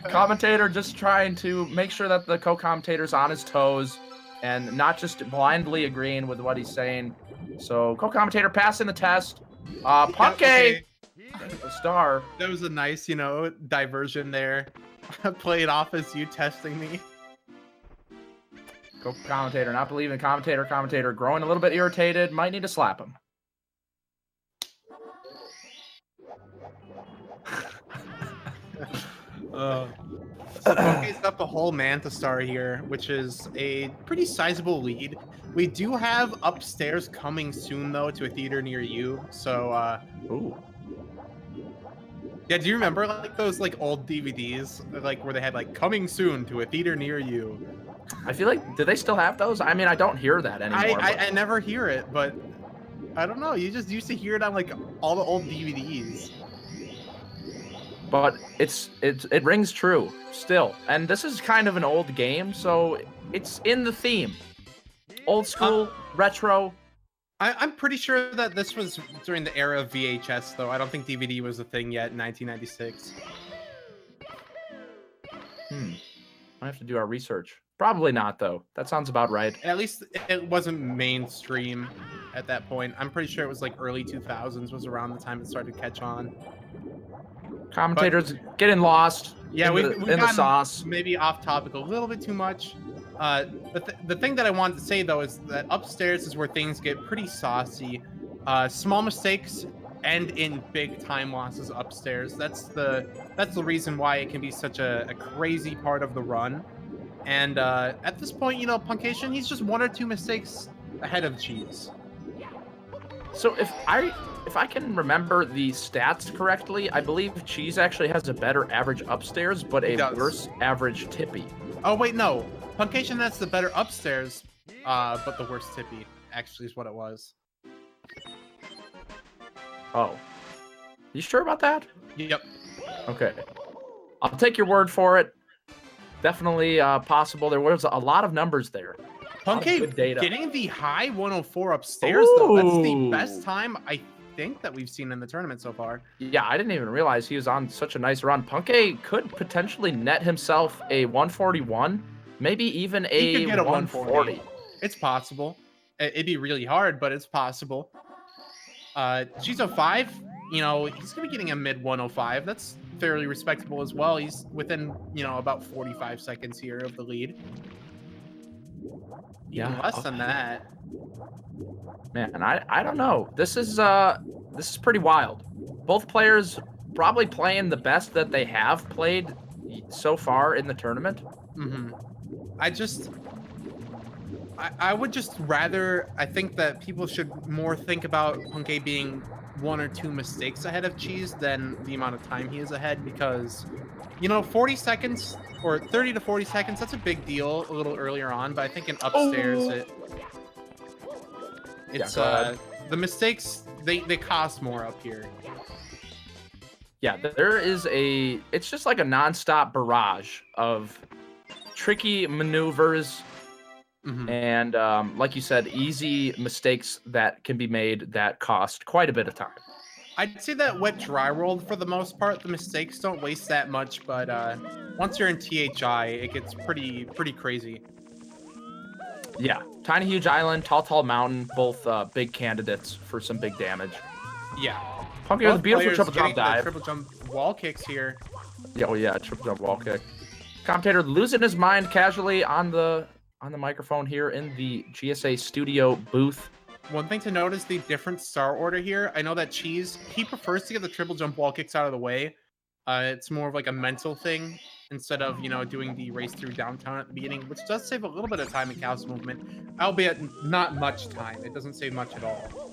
Speaker 2: Commentator just trying to make sure that the co-commentator's on his toes and not just blindly agreeing with what he's saying. So co-commentator passing the test. Punkay, the star.
Speaker 1: That was a nice, diversion there. Play it off as you testing me.
Speaker 2: Commentator not believing commentator growing a little bit irritated, might need to slap him.
Speaker 1: So Punkay's got the whole Manta Star here, which is a pretty sizable lead. We do have upstairs coming soon though to a theater near you. So
Speaker 2: ooh.
Speaker 1: Yeah, do you remember like those like old DVDs like where they had like coming soon to a theater near you?
Speaker 2: I feel like, do they still have those? I mean, I don't hear that anymore.
Speaker 1: I never hear it, but I don't know. You just used to hear it on like all the old DVDs.
Speaker 2: But it rings true still. And this is kind of an old game, so it's in the theme. Old school, retro.
Speaker 1: I'm pretty sure that this was during the era of VHS, though. I don't think DVD was a thing yet in 1996.
Speaker 2: I have to do our research. Probably not, though. That sounds about right.
Speaker 1: At least it wasn't mainstream at that point. I'm pretty sure it was like early 2000s was around the time it started to catch on.
Speaker 2: Commentators getting lost.
Speaker 1: Yeah,
Speaker 2: in the sauce.
Speaker 1: Maybe off topic a little bit too much. The thing that I wanted to say though is that upstairs is where things get pretty saucy. Small mistakes end in big time losses upstairs. That's the reason why it can be such a crazy part of the run. And at this point, Puncayshun, he's just one or two mistakes ahead of Cheese.
Speaker 2: So if I can remember the stats correctly, I believe Cheese actually has a better average upstairs, but a worse average tippy.
Speaker 1: Oh wait, no. Puncayshun, that's the better upstairs, but the worst tippy actually is what it was.
Speaker 2: Oh. You sure about that?
Speaker 1: Yep.
Speaker 2: Okay. I'll take your word for it. Definitely possible. There was a lot of numbers there.
Speaker 1: Punkay getting the high 104 upstairs, though. That's the best time I think that we've seen in the tournament so far.
Speaker 2: Yeah, I didn't even realize he was on such a nice run. Punkay could potentially net himself a 141, maybe even a 140.
Speaker 1: It's possible. It'd be really hard, but it's possible. Cheese05, he's going to be getting a mid 105. That's fairly respectable as well. He's within, about 45 seconds here of the lead. Even less than that.
Speaker 2: Man, I don't know. This is pretty wild. Both players probably playing the best that they have played so far in the tournament.
Speaker 1: Mm-hmm. I would just rather, I think that people should more think about Punkay being one or two mistakes ahead of Cheese than the amount of time he is ahead, because 40 seconds or 30 to 40 seconds, that's a big deal a little earlier on, but I think in upstairs the mistakes they cost more up here.
Speaker 2: Yeah, there is it's just like a nonstop barrage of tricky maneuvers and, like you said, easy mistakes that can be made that cost quite a bit of time.
Speaker 1: I'd say that wet dry rolled for the most part. The mistakes don't waste that much, but once you're in THI, it gets pretty crazy.
Speaker 2: Yeah, Tiny Huge Island, Tall Mountain, both big candidates for some big damage.
Speaker 1: Yeah.
Speaker 2: Punky with a beautiful triple jump
Speaker 1: getting the
Speaker 2: dive.
Speaker 1: triple jump wall kicks here.
Speaker 2: Yeah, oh yeah, triple jump wall kick. Commentator losing his mind casually on the microphone here in the GSA studio booth.
Speaker 1: One thing to note is the different star order here. I know that Cheese, he prefers to get the triple jump wall kicks out of the way. It's more of like a mental thing instead of, you know, doing the race through downtown at the beginning, which does save a little bit of time in Chaos movement, albeit not much time. It doesn't save much at all.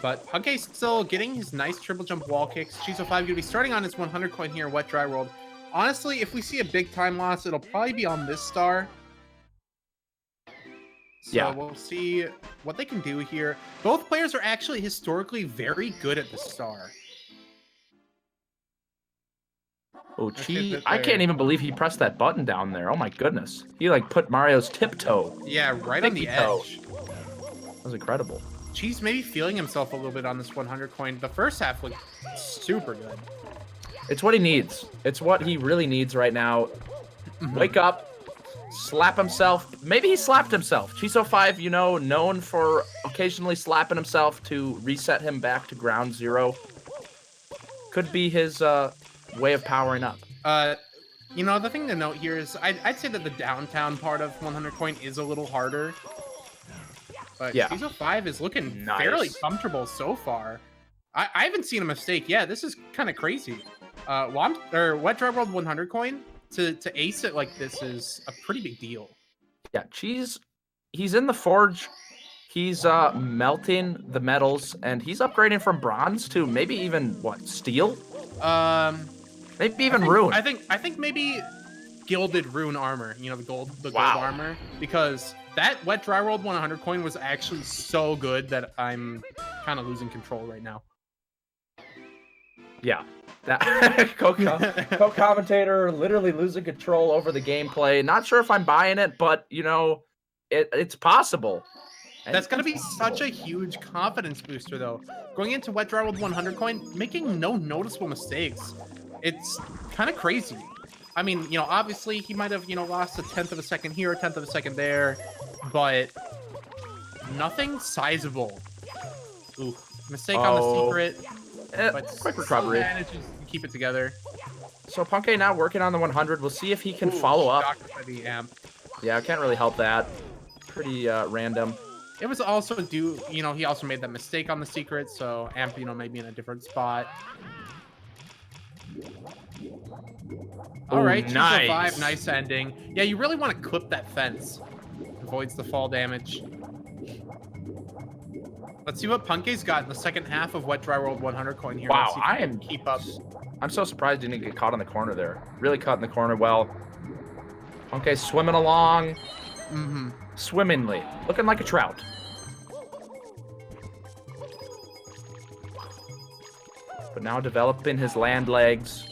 Speaker 1: But Puncay's still getting his nice triple jump wall kicks. Cheese05 going to be starting on his 100 coin here, wet dry rolled. Honestly, if we see a big time loss, it'll probably be on this star. So
Speaker 2: yeah,
Speaker 1: we'll see what they can do here. Both players are actually historically very good at the star.
Speaker 2: Oh, I can't even believe he pressed that button down there. Oh my goodness. He like put Mario's tiptoe.
Speaker 1: Yeah, right on the edge.
Speaker 2: That was incredible.
Speaker 1: Cheese maybe feeling himself a little bit on this 100 coin. The first half looked super good.
Speaker 2: It's what he needs. It's what he really needs right now. Wake up, slap himself. Maybe he slapped himself. Cheese05, you know, known for occasionally slapping himself to reset him back to ground zero. Could be his way of powering up.
Speaker 1: You know, the thing to note here is I'd say that the downtown part of 100 coin is a little harder. But yeah, Cheese05 is looking fairly comfortable so far. I haven't seen a mistake. Yeah, this is kind of crazy. Wet Dry World 100 coin to ace it like this is a pretty big deal.
Speaker 2: Yeah, Cheese, he's in the forge. He's melting the metals, and he's upgrading from bronze to maybe even steel? Maybe even rune.
Speaker 1: I think maybe gilded rune armor. You know, the gold armor, because that wet dry rolled 100 coin was actually so good that I'm kind of losing control right now.
Speaker 2: Yeah, that co-commentator literally losing control over the gameplay. Not sure if I'm buying it, but you know, it's possible.
Speaker 1: That's going to be such a huge confidence booster, though. Going into wet dry rolled 100 coin, making no noticeable mistakes. It's kind of crazy. I mean, you know, obviously he might have, you know, lost a 10th of a second here, a 10th of a second there, but nothing sizable. Ooh, mistake on the secret. But
Speaker 2: quick recovery.
Speaker 1: Manages to keep it together.
Speaker 2: So Punkay now working on the 100. We'll see if he can follow up. Yeah, I can't really help that. Pretty random.
Speaker 1: It was also due, you know, he also made that mistake on the secret, so Amp, you know, maybe in a different spot. All right, nice. Nice ending. Yeah, you really want to clip that fence. Avoids the fall damage. Let's see what Punkay's got in the second half of Wet Dry World 100 coin here.
Speaker 2: Wow,
Speaker 1: keep up.
Speaker 2: I'm so surprised he didn't get caught in the corner there. Really caught in the corner well. Punkay swimming along. Swimmingly. Looking like a trout. But now developing his land legs.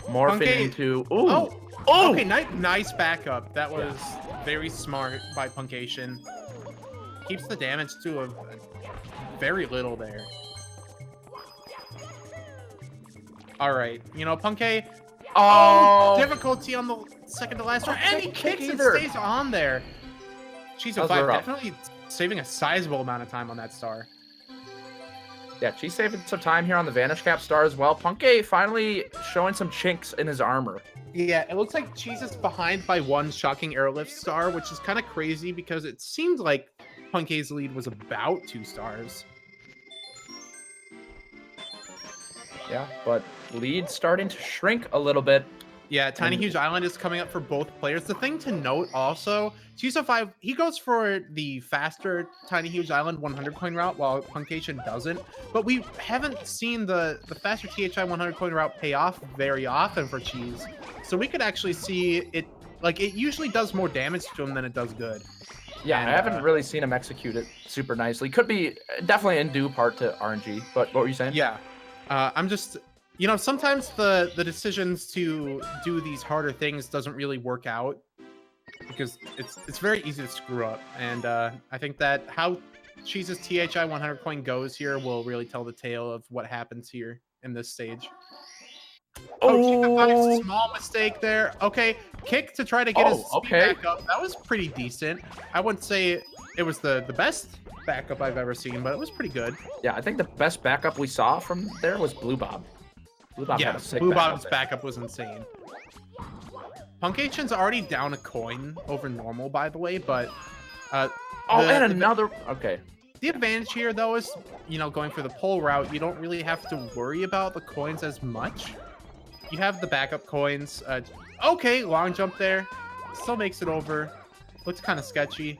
Speaker 2: Morphing into... Ooh! Oh!
Speaker 1: Okay, nice backup. That was very smart by Puncayshun. Keeps the damage to a very little there. All right. You know, Punkay... Oh! Difficulty on the second to last round. And he kicks and stays on there. Cheese05 definitely saving a sizable amount of time on that star.
Speaker 2: Yeah, she's saving some time here on the Vanish Cap star as well. Punkay finally showing some chinks in his armor.
Speaker 1: Yeah, it looks like Cheese is behind by one shocking airlift star, which is kind of crazy because it seemed like Punkay's lead was about 2 stars.
Speaker 2: Yeah, but lead starting to shrink a little bit.
Speaker 1: Yeah, Tiny Huge Island is coming up for both players. The thing to note also, Cheese05, he goes for the faster Tiny Huge Island 100 coin route while Puncayshun doesn't. But we haven't seen the faster THI 100 coin route pay off very often for Cheese. So we could actually see it, like it usually does more damage to him than it does good.
Speaker 2: Yeah,
Speaker 1: And,
Speaker 2: I haven't really seen him execute it super nicely. Could be definitely in due part to RNG, but what were you saying?
Speaker 1: Yeah. I'm just, you know, sometimes the decisions to do these harder things doesn't really work out because it's very easy to screw up. And I think that how Cheese's THI 100 coin goes here will really tell the tale of what happens here in this stage. Oh, small mistake there. Okay, kick to try to get his speed back up. That was pretty decent. I wouldn't say it was the best backup I've ever seen, but it was pretty good.
Speaker 2: Yeah, I think the best backup we saw from there was Blue Bob. Blue Bob had a sick
Speaker 1: Blue
Speaker 2: backup
Speaker 1: Bob's
Speaker 2: there.
Speaker 1: backup was insane. Puncayshun's already down a coin over normal, by the way, but
Speaker 2: okay.
Speaker 1: The advantage here, though, is, you know, going for the pole route, you don't really have to worry about the coins as much. You have the backup coins. Okay, long jump there. Still makes it over. Looks kind of sketchy.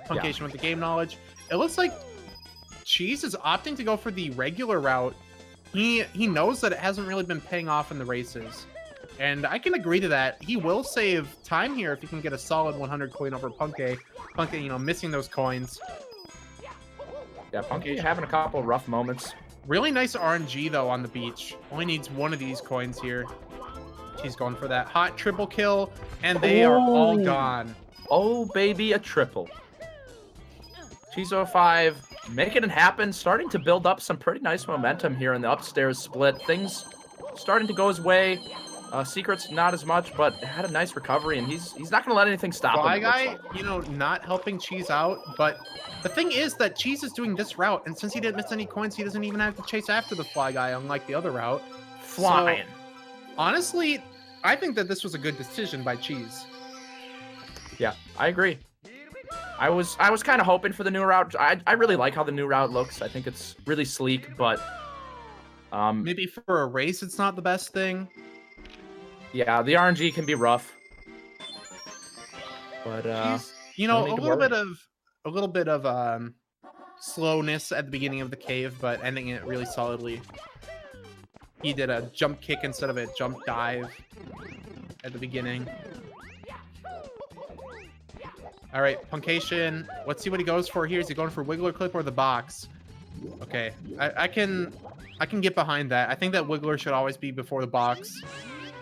Speaker 1: Puncayshun with the game knowledge. It looks like Cheese is opting to go for the regular route. He knows that it hasn't really been paying off in the races. And I can agree to that. He will save time here if he can get a solid 100 coin over Punkay. Punkay, you know, missing those coins.
Speaker 2: Yeah, Punkay having a couple rough moments.
Speaker 1: Really nice RNG, though, on the beach. Only needs one of these coins here. She's going for that hot triple kill, and they are all gone.
Speaker 2: Oh, baby, a triple. Cheese05 making it happen, starting to build up some pretty nice momentum here in the upstairs split. Things starting to go his way. Secrets not as much, but had a nice recovery, and he's not going to let anything stop him.
Speaker 1: Fly Guy, you know, not helping Cheese out, but the thing is that Cheese is doing this route, and since he didn't miss any coins, he doesn't even have to chase after the Fly Guy, unlike the other route.
Speaker 2: Flying.
Speaker 1: So, honestly, I think that this was a good decision by Cheese.
Speaker 2: Yeah, I agree. I was kind of hoping for the new route. I really like how the new route looks. I think it's really sleek, but
Speaker 1: maybe for a race, it's not the best thing.
Speaker 2: Yeah, the RNG can be rough. But
Speaker 1: you know, a little bit of slowness at the beginning of the cave, but ending it really solidly. He did a jump kick instead of a jump dive at the beginning. All right, Puncayshun. Let's see what he goes for here. Is he going for Wiggler Clip or the box? Okay, I can get behind that. I think that Wiggler should always be before the box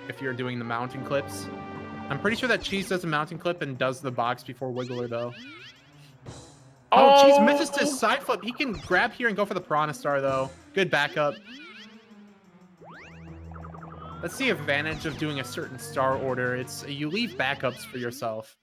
Speaker 1: if you're doing the mountain clips. I'm pretty sure that Cheese does a mountain clip and does the box before Wiggler, though. Oh, Cheese misses his side flip. He can grab here and go for the Piranha Star, though. Good backup. That's the advantage of doing a certain star order. It's you leave backups for yourself.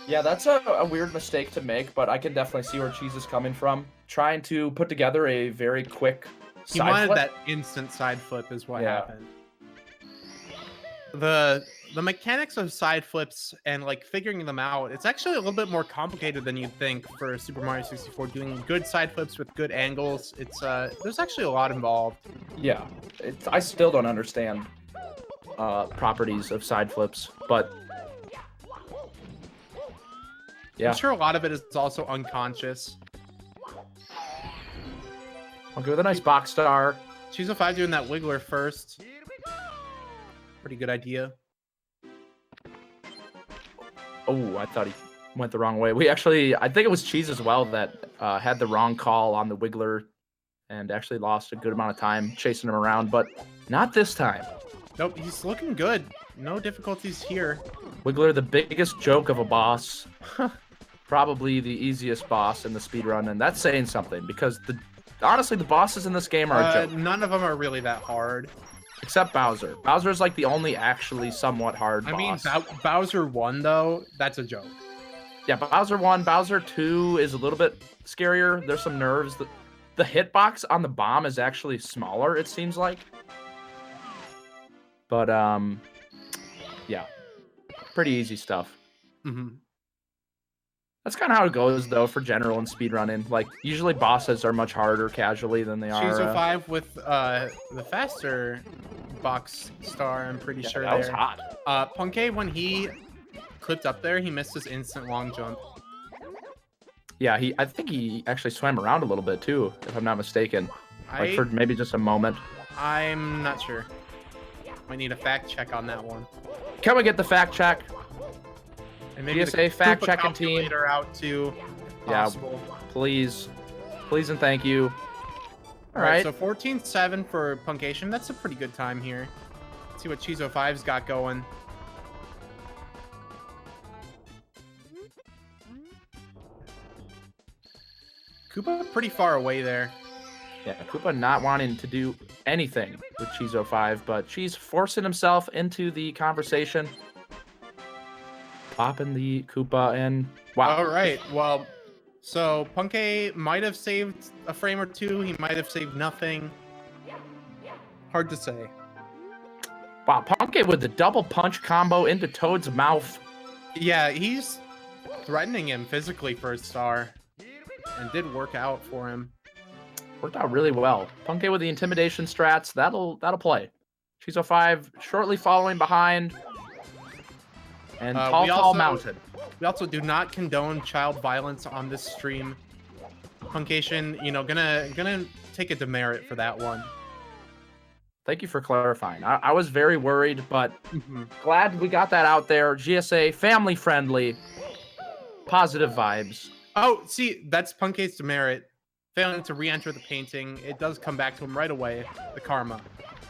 Speaker 2: Yeah, that's a weird mistake to make, but I can definitely see where Cheese is coming from. Trying to put together a very quick
Speaker 1: He wanted that instant side flip is what happened. The mechanics of side flips and like figuring them out, it's actually a little bit more complicated than you'd think for Super Mario 64. Doing good side flips with good angles, it's there's actually a lot involved.
Speaker 2: Yeah, I still don't understand properties of side flips, but yeah,
Speaker 1: I'm sure a lot of it is also unconscious.
Speaker 2: I'll go with a nice box star.
Speaker 1: Cheese05 doing that Wiggler first. Pretty good idea.
Speaker 2: Oh, I thought he went the wrong way. I think it was Cheese as well that had the wrong call on the Wiggler and actually lost a good amount of time chasing him around, but not this time.
Speaker 1: Nope, he's looking good. No difficulties here.
Speaker 2: Wiggler, the biggest joke of a boss. Probably the easiest boss in the speedrun, and that's saying something because honestly, the bosses in this game are a joke.
Speaker 1: None of them are really that hard.
Speaker 2: Except Bowser. Bowser's like the only actually somewhat hard boss.
Speaker 1: I mean, Bowser 1, though, that's a joke.
Speaker 2: Yeah, Bowser 1, Bowser 2 is a little bit scarier. There's some nerves. The hitbox on the bomb is actually smaller, it seems like. But, yeah. Pretty easy stuff.
Speaker 1: Mm-hmm.
Speaker 2: That's kind of how it goes, though, for general and speedrunning. Like, usually bosses are much harder casually than they are.
Speaker 1: Cheese05 with the faster box star, I'm pretty sure
Speaker 2: that was hot.
Speaker 1: Punkay, when he clipped up there, he missed his instant long jump.
Speaker 2: Yeah, I think he actually swam around a little bit, too, if I'm not mistaken. Like, for maybe just a moment.
Speaker 1: I'm not sure. Might need a fact check on that one.
Speaker 2: Can we get the fact check?
Speaker 1: And maybe
Speaker 2: GSA
Speaker 1: the
Speaker 2: fact
Speaker 1: Koopa
Speaker 2: checking team.
Speaker 1: calculator out too.
Speaker 2: Yeah,
Speaker 1: Possible.
Speaker 2: please and thank you. All right.
Speaker 1: So 14-7 for Puncayshun. That's a pretty good time here. Let's see what Cheese05's got going. Koopa pretty far away there.
Speaker 2: Yeah, Koopa not wanting to do anything with Cheese05, but Cheese forcing himself into the conversation. Popping the Koopa in. Wow.
Speaker 1: All right. Well, so Punkay might have saved a frame or two. He might have saved nothing. Hard to say.
Speaker 2: Wow, Punkay with the double punch combo into Toad's mouth.
Speaker 1: Yeah, he's threatening him physically for a star. And did work out for him.
Speaker 2: Worked out really well. Punkay with the intimidation strats. That'll play. Cheese05 shortly following behind. And tall mounted.
Speaker 1: We also do not condone child violence on this stream. Puncayshun, you know, gonna take a demerit for that one.
Speaker 2: Thank you for clarifying. I was very worried, but glad we got that out there. GSA, family friendly, positive vibes.
Speaker 1: Oh, see, that's Punkay's demerit. Failing to re-enter the painting. It does come back to him right away. The karma.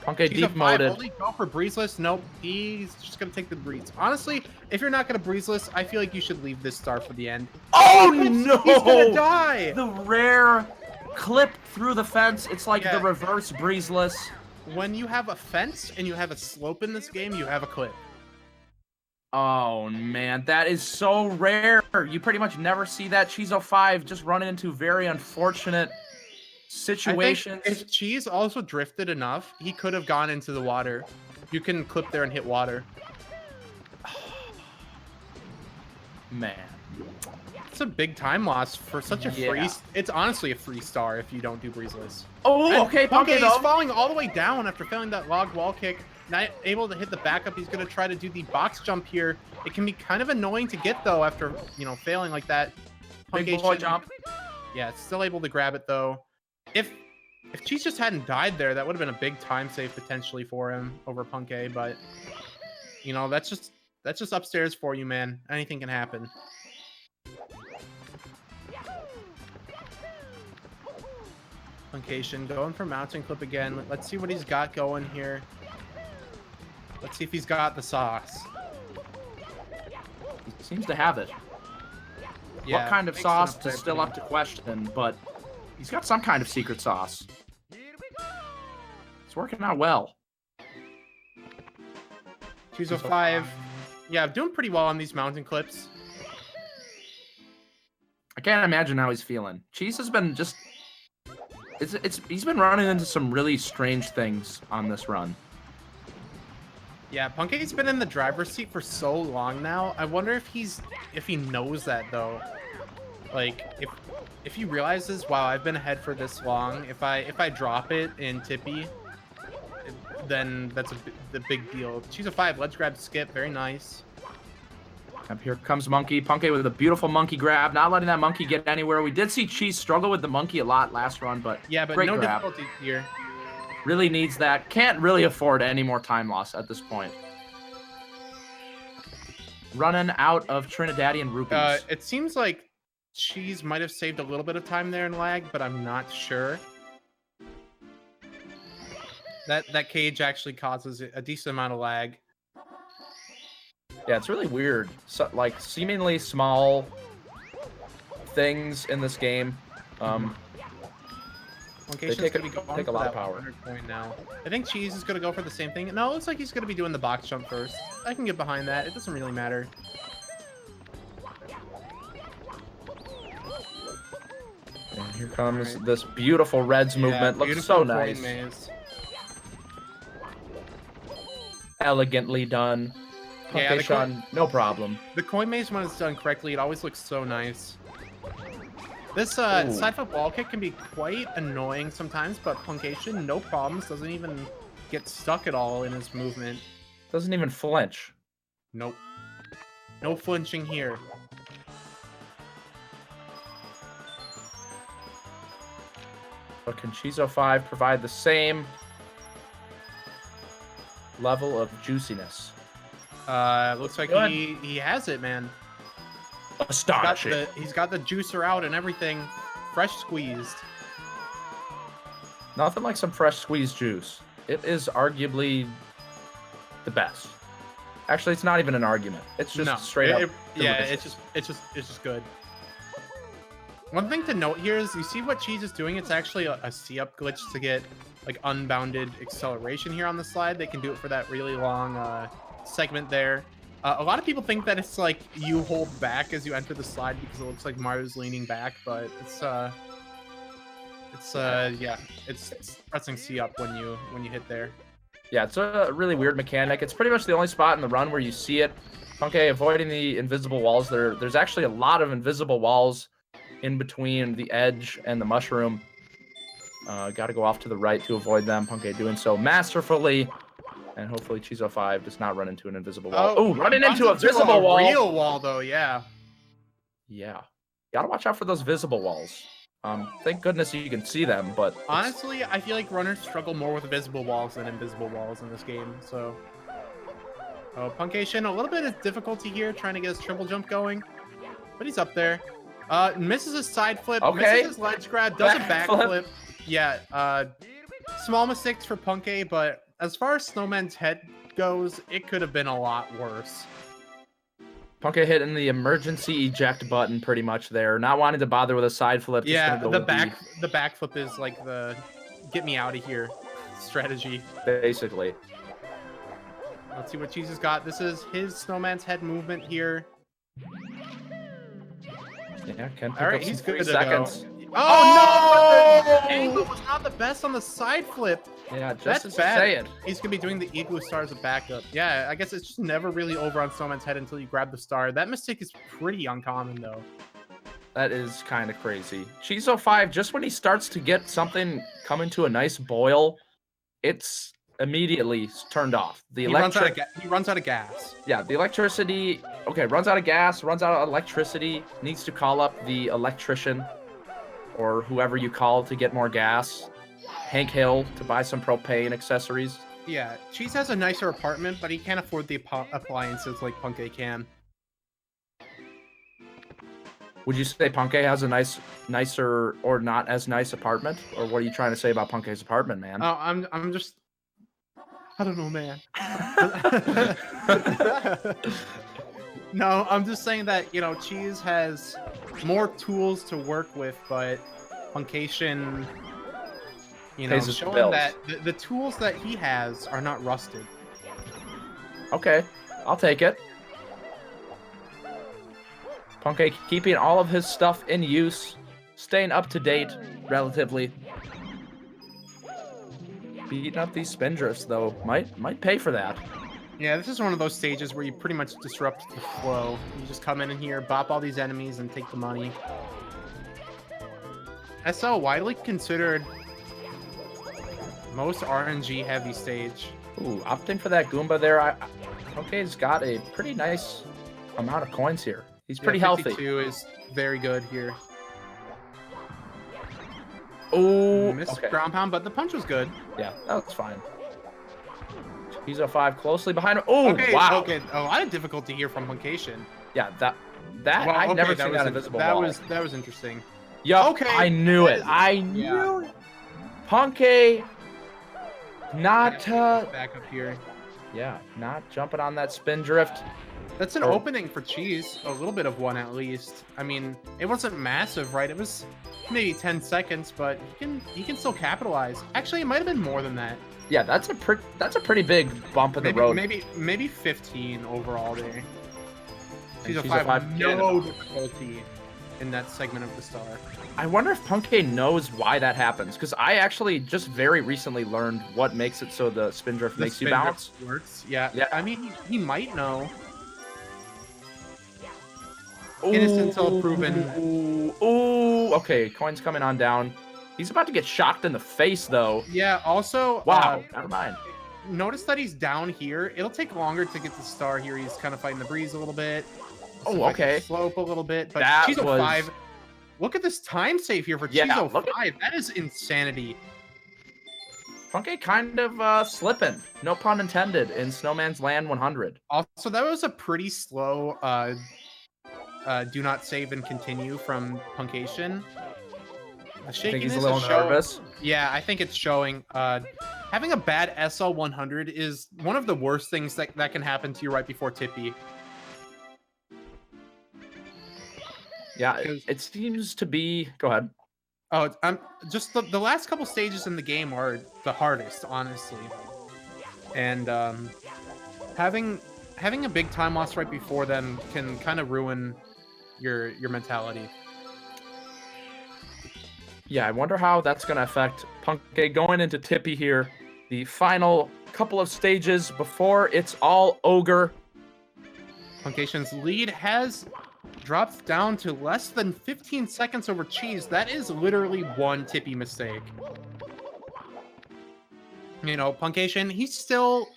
Speaker 2: Punkay deep moded.
Speaker 1: Only go for breezeless. Nope, he's just gonna take the breeze. Honestly, if you're not gonna breezeless, I feel like you should leave this star for the end.
Speaker 2: Oh no!
Speaker 1: He's gonna die.
Speaker 2: The rare clip through the fence. It's like
Speaker 1: Yeah.
Speaker 2: the reverse breezeless.
Speaker 1: When you have a fence and you have a slope in this game, you have a clip.
Speaker 2: Oh man, that is so rare. You pretty much never see that. Cheese05 just running into very unfortunate situations.
Speaker 1: I think if Cheese also drifted enough, he could have gone into the water. You can clip there and hit water.
Speaker 2: Man.
Speaker 1: It's a big time loss for such a free.
Speaker 2: Yeah.
Speaker 1: It's honestly a free star if you don't do breezeless.
Speaker 2: Oh,
Speaker 1: And
Speaker 2: okay,
Speaker 1: Punkay is
Speaker 2: though.
Speaker 1: falling all the way down after failing that log wall kick. Not able to hit the backup. He's going to try to do the box jump here. It can be kind of annoying to get, though, after, you know, failing like that.
Speaker 2: Big boy jump.
Speaker 1: Yeah, still able to grab it, though. If Cheese just hadn't died there, that would have been a big time save potentially for him over Punkay. But, you know, that's just upstairs for you, man. Anything can happen. Puncayshun going for mountain clip again. Let's see what he's got going here. Let's see if he's got the sauce.
Speaker 2: He seems to have it.
Speaker 1: Yeah,
Speaker 2: What kind of
Speaker 1: makes
Speaker 2: sauce
Speaker 1: enough there
Speaker 2: is still
Speaker 1: for
Speaker 2: up to question, but he's got some kind of secret sauce. It's working out well.
Speaker 1: Cheese05. Yeah, doing pretty well on these mountain clips.
Speaker 2: I can't imagine how he's feeling. Cheese has been just... He's been running into some really strange things on this run.
Speaker 1: Yeah, Punkay's been in the driver's seat for so long now. I wonder if he knows that though. Like if he realizes, wow, I've been ahead for this long. If I drop it in Tippy, then that's the big deal. Cheese05, let's grab skip, very nice.
Speaker 2: Up here comes Monkey. Punkay with a beautiful monkey grab, not letting that monkey get anywhere. We did see Cheese struggle with the monkey a lot last run, but
Speaker 1: yeah, but
Speaker 2: great
Speaker 1: no
Speaker 2: grab.
Speaker 1: difficulty here.
Speaker 2: Really needs that. Can't really afford any more time loss at this point. Running out of Trinidadian rupees.
Speaker 1: It seems like Cheese might have saved a little bit of time there in lag, but I'm not sure. That cage actually causes a decent amount of lag.
Speaker 2: Yeah, it's really weird. So, like, seemingly small things in this game.
Speaker 1: Puncayshun's
Speaker 2: take
Speaker 1: gonna be going
Speaker 2: take a
Speaker 1: for
Speaker 2: lot
Speaker 1: that
Speaker 2: of power.
Speaker 1: 100 point now. I think Cheese is gonna go for the same thing. No, it looks like he's gonna be doing the box jump first. I can get behind that. It doesn't really matter.
Speaker 2: And here comes this beautiful Reds movement. Looks
Speaker 1: beautiful
Speaker 2: so
Speaker 1: coin
Speaker 2: nice.
Speaker 1: maze.
Speaker 2: Elegantly done.
Speaker 1: Yeah, the
Speaker 2: Puncayshun, no problem.
Speaker 1: The coin maze, when it's done correctly, it always looks so nice. This side foot wall kick can be quite annoying sometimes, but Puncayshun, no problems, doesn't even get stuck at all in his movement.
Speaker 2: Doesn't even flinch.
Speaker 1: Nope. No flinching here.
Speaker 2: But can Cheese05 provide the same? level of juiciness.
Speaker 1: Looks like
Speaker 2: Good.
Speaker 1: he has it, man.
Speaker 2: Astonishing.
Speaker 1: He's got the juicer out and everything, fresh squeezed.
Speaker 2: Nothing like some fresh squeezed juice. It is arguably the best. Actually, it's not even an argument. It's just straight up.
Speaker 1: It's just good. One thing to note here is you see what Cheese is doing. It's actually a C-up glitch to get like unbounded acceleration here on the slide. They can do it for that really long segment there. A lot of people think that it's like you hold back as you enter the slide because it looks like Mario's leaning back, but it's pressing C up when you hit there.
Speaker 2: Yeah, it's a really weird mechanic. It's pretty much the only spot in the run where you see it. Punkay avoiding the invisible walls. There's actually a lot of invisible walls in between the edge and the mushroom. Got to go off to the right to avoid them. Punkay doing so masterfully. And hopefully Cheese05 does not run into an invisible wall. Oh, running into a visible wall.
Speaker 1: Real wall, though, yeah.
Speaker 2: Yeah. Gotta watch out for those visible walls. Thank goodness you can see them, but...
Speaker 1: Honestly, I feel like runners struggle more with visible walls than invisible walls in this game, so... Puncayshun, a little bit of difficulty here, trying to get his triple jump going. But he's up there. Misses his side flip, misses his ledge grab, does a backflip. Yeah, small mistakes for Punkay, but as far as Snowman's head goes, it could have been a lot worse.
Speaker 2: Punkay hitting the emergency eject button pretty much there, not wanting to bother with a side flip.
Speaker 1: Yeah, the backflip is like the get me out of here strategy.
Speaker 2: Basically.
Speaker 1: Let's see what Cheese has got. This is his Snowman's head movement here.
Speaker 2: Yeah, can pick
Speaker 1: All right,
Speaker 2: up
Speaker 1: he's
Speaker 2: some
Speaker 1: good to
Speaker 2: seconds.
Speaker 1: go. Oh, no! The angle was not the best on the side flip.
Speaker 2: Yeah, just
Speaker 1: That's
Speaker 2: as
Speaker 1: bad.
Speaker 2: you say it.
Speaker 1: He's gonna be doing the igloo star as a backup. Yeah, I guess it's just never really over on Snowman's head until you grab the star. That mistake is pretty uncommon though.
Speaker 2: That is kind of crazy. Cheese05, just when he starts to get something coming to a nice boil, it's immediately turned off.
Speaker 1: He runs out of gas.
Speaker 2: Yeah, the electricity. Okay, runs out of gas, runs out of electricity. Needs to call up the electrician or whoever you call to get more gas. Hank Hill to buy some propane accessories.
Speaker 1: Yeah, Cheese has a nicer apartment, but he can't afford the appliances like Punkay can.
Speaker 2: Would you say Punkay has a nicer or not as nice apartment? Or what are you trying to say about Punkay's apartment, man?
Speaker 1: Oh, I'm just... I don't know, man. No, I'm just saying that, you know, Cheese has more tools to work with, but Puncayshun, you know, showing that the tools that he has are not rusted.
Speaker 2: Okay, I'll take it. Punkay keeping all of his stuff in use, staying up to date, relatively. Beating up these spindrifts, though, might pay for that.
Speaker 1: Yeah, this is one of those stages where you pretty much disrupt the flow. You just come in here, bop all these enemies, and take the money. SL widely considered most RNG heavy stage.
Speaker 2: Ooh, opting for that Goomba there. Punkay's got a pretty nice amount of coins here. He's pretty healthy.
Speaker 1: 52 is very good here.
Speaker 2: Oh,
Speaker 1: missed ground pound, but the punch was good.
Speaker 2: Yeah, that's fine. Cheese05 closely behind him. Oh, wow.
Speaker 1: Okay, a lot of difficulty here from Puncayshun.
Speaker 2: Yeah, I've never seen that invisible wall.
Speaker 1: That was interesting.
Speaker 2: Yup, okay. I knew it. I knew it. Punkay, not
Speaker 1: back up here.
Speaker 2: Yeah, not jumping on that spin drift.
Speaker 1: That's an opening for Cheese, a little bit of one at least. I mean, it wasn't massive, right? It was maybe 10 seconds, but he can still capitalize. Actually, it might have been more than that.
Speaker 2: Yeah, that's a pretty big bump in the road.
Speaker 1: Maybe 15 overall there.
Speaker 2: Cheese05
Speaker 1: no difficulty in that segment of the star.
Speaker 2: I wonder if Punkay knows why that happens, because I actually just very recently learned what makes it so the spin drift makes you bounce.
Speaker 1: Works. Yeah. I mean, he might know.
Speaker 2: Ooh,
Speaker 1: innocent until proven.
Speaker 2: Ooh, okay, coin's coming on down. He's about to get shocked in the face, though.
Speaker 1: Yeah, also...
Speaker 2: Wow, never mind.
Speaker 1: Notice that he's down here. It'll take longer to get the star here. He's kind of fighting the breeze a little bit.
Speaker 2: Oh, okay.
Speaker 1: Slope a little bit. But
Speaker 2: that
Speaker 1: Cheese05...
Speaker 2: was...
Speaker 1: Look at this time save here for
Speaker 2: yeah,
Speaker 1: Cheese05. That is insanity.
Speaker 2: Punkay kind of slipping, no pun intended, in Snowman's Land 100.
Speaker 1: Also, that was a pretty slow do not save and continue from Puncayshun. The shakiness
Speaker 2: I think he's a little
Speaker 1: is showing.
Speaker 2: nervous.
Speaker 1: Yeah, I think it's showing. Having a bad SL 100 is one of the worst things that can happen to you right before Tippy.
Speaker 2: Yeah, it seems to be. Go ahead.
Speaker 1: Oh, I'm just the last couple stages in the game are the hardest, honestly. And having a big time loss right before them can kind of ruin your mentality.
Speaker 2: Yeah, I wonder how that's going to affect Punkay going into Tippy here. The final couple of stages before it's all ogre.
Speaker 1: Puncayshun's lead has dropped down to less than 15 seconds over Cheese. That is literally one Tippy mistake. You know, Puncayshun, he still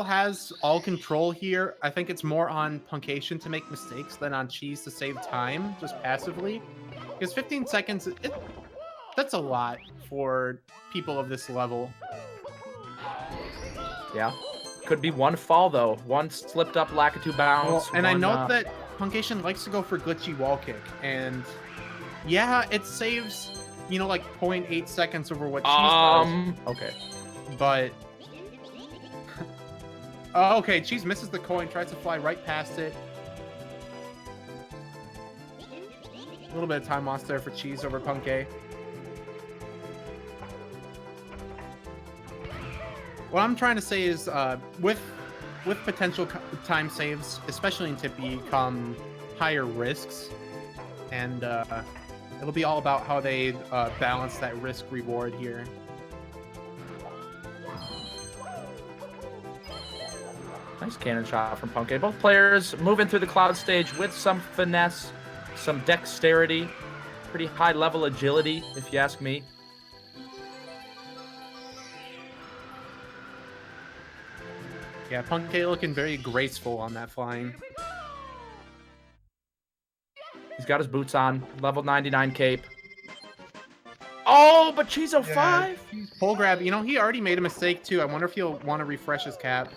Speaker 1: has all control here. I think it's more on Puncayshun to make mistakes than on Cheese to save time, just passively. Because 15 seconds, that's a lot for people of this level.
Speaker 2: Yeah. Could be one fall, though. One slipped up Lakitu bounce.
Speaker 1: Well, and I know that Puncayshun likes to go for glitchy wall kick. And yeah, it saves, you know, like 0.8 seconds over what Cheese does.
Speaker 2: Okay.
Speaker 1: But... oh, okay, Cheese misses the coin, tries to fly right past it. A little bit of time lost there for Cheese over Punkay. What I'm trying to say is, with potential time saves, especially in Tippy, come higher risks, and it'll be all about how they balance that risk reward here.
Speaker 2: Nice cannon shot from Punkay. Both players moving through the cloud stage with some finesse, some dexterity, pretty high level agility, if you ask me.
Speaker 1: Yeah, Punkay looking very graceful on that flying.
Speaker 2: He's got his boots on, level 99 cape. Oh, but Cheese05!
Speaker 1: Yeah, pull grab. You know, he already made a mistake too. I wonder if he'll want to refresh his cap.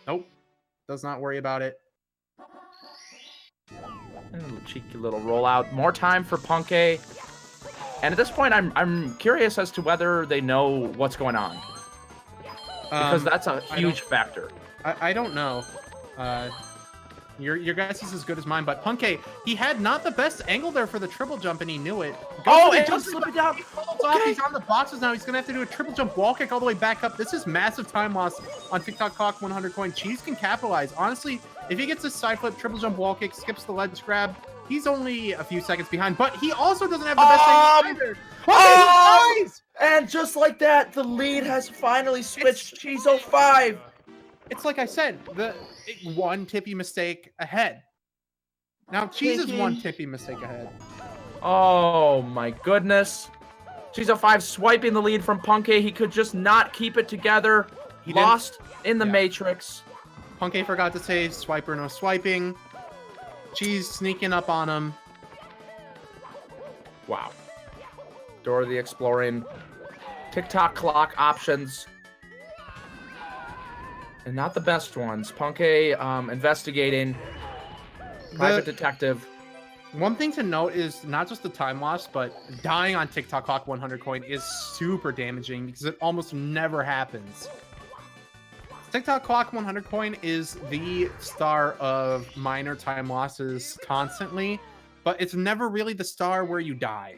Speaker 1: Nope. Does not worry about it.
Speaker 2: A little cheeky little rollout. More time for Punkay. And at this point, I'm curious as to whether they know what's going on. Because that's a huge factor.
Speaker 1: I don't know. Your guess is as good as mine, but Punkay, he had not the best angle there for the triple jump, and he knew it.
Speaker 2: And just slip it down.
Speaker 1: He falls off. He's on the boxes now. He's gonna have to do a triple jump wall kick all the way back up. This is massive time loss on TikTok Clock 100 coin. Cheese can capitalize. Honestly, if he gets a side flip, triple jump wall kick, skips the ledge grab, he's only a few seconds behind. But he also doesn't have the best angle either.
Speaker 2: And just like that, the lead has finally switched Cheese05.
Speaker 1: It's like I said, one Tippy mistake ahead. Now Cheese is one Tippy mistake ahead.
Speaker 2: Oh my goodness. Cheese05 swiping the lead from Punkay. He could just not keep it together. He lost in the Matrix.
Speaker 1: Punkay forgot to say swiper no swiping. Cheese sneaking up on him.
Speaker 2: Wow. Dora the Exploring. TikTok Clock options. And not the best ones. Punkay investigating. Private detective.
Speaker 1: One thing to note is not just the time loss, but dying on TikTok Clock 100 coin is super damaging because it almost never happens. TikTok Clock 100 coin is the star of minor time losses constantly, but it's never really the star where you die.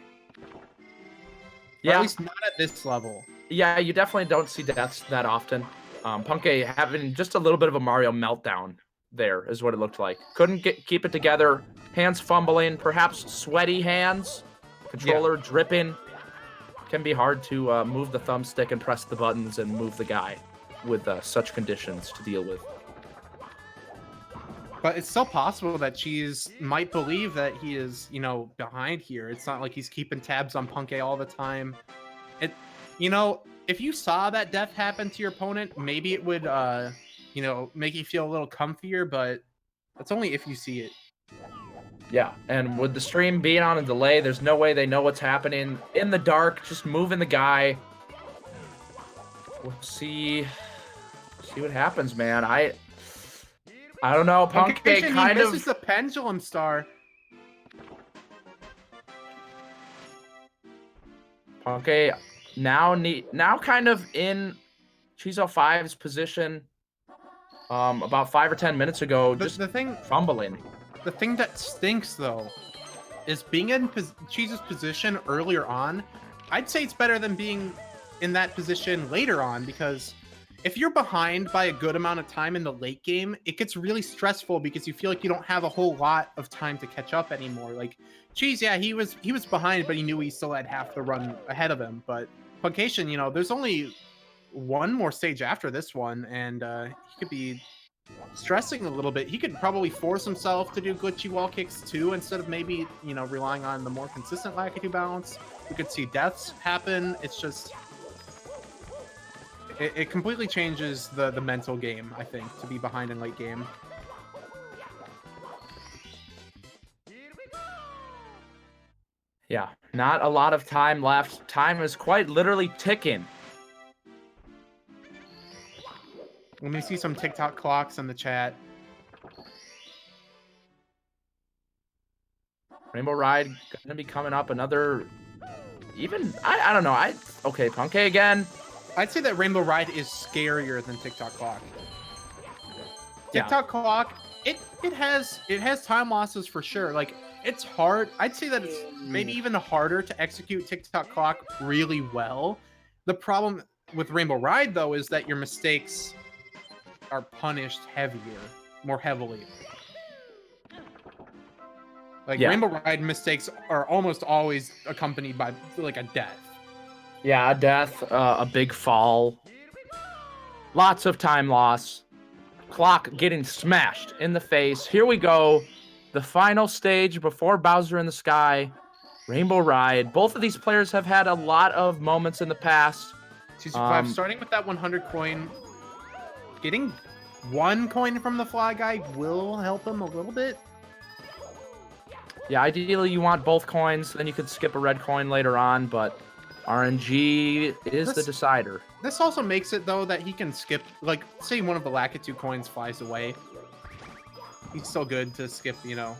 Speaker 2: Yeah.
Speaker 1: At least not at this level.
Speaker 2: Yeah, you definitely don't see deaths that often. Punkay having just a little bit of a Mario meltdown there is what it looked like. Couldn't keep it together. Hands fumbling, perhaps sweaty hands. Controller dripping. Can be hard to move the thumbstick and press the buttons and move the guy with such conditions to deal with.
Speaker 1: But it's still possible that Cheese might believe that he is, you know, behind here. It's not like he's keeping tabs on Punkay all the time. You know, if you saw that death happen to your opponent, maybe it would, you know, make you feel a little comfier, but that's only if you see it.
Speaker 2: Yeah, and with the stream being on a delay, there's no way they know what's happening. In the dark, just moving the guy. We'll see what happens, man. I don't know. Puncay kind of
Speaker 1: misses the pendulum star.
Speaker 2: Puncay now kind of in Cheese05's position. About 5 or 10 minutes ago, just fumbling.
Speaker 1: The thing that stinks though is being in Cheese's position earlier on. I'd say it's better than being in that position later on, because if you're behind by a good amount of time in the late game, it gets really stressful because you feel like you don't have a whole lot of time to catch up anymore. Like Cheese, yeah, he was behind, but he knew he still had half the run ahead of him. But Puncayshun, you know, there's only one more stage after this one, and he could be stressing a little bit. He could probably force himself to do glitchy wall kicks too, instead of maybe, you know, relying on the more consistent Lakitu balance. We could see deaths happen. It's just, it completely changes the mental game, I think, to be behind in late game.
Speaker 2: Yeah, not a lot of time left. Time is quite literally ticking.
Speaker 1: Let me see some TikTok clocks in the chat.
Speaker 2: Rainbow Ride gonna be coming up another. Even I don't know. Okay, Puncay again.
Speaker 1: I'd say that Rainbow Ride is scarier than TikTok clock. TikTok clock, it has time losses for sure. Like, it's hard. I'd say that it's maybe even harder to execute TikTok clock really well. The problem with Rainbow Ride though is that your mistakes are punished more heavily. Like, Rainbow Ride mistakes are almost always accompanied by like a death.
Speaker 2: Yeah, a death, a big fall, lots of time loss, clock getting smashed in the face. Here we go, the final stage before Bowser in the Sky, Rainbow Ride. Both of these players have had a lot of moments in the past.
Speaker 1: Cheese05 starting with that 100 coin, getting 1 coin from the Fly Guy will help him a little bit.
Speaker 2: Yeah, ideally you want both coins, then you could skip a red coin later on, but RNG is the decider.
Speaker 1: This also makes it, though, that he can skip, like, say one of the Lakitu coins flies away. He's still good to skip, you know,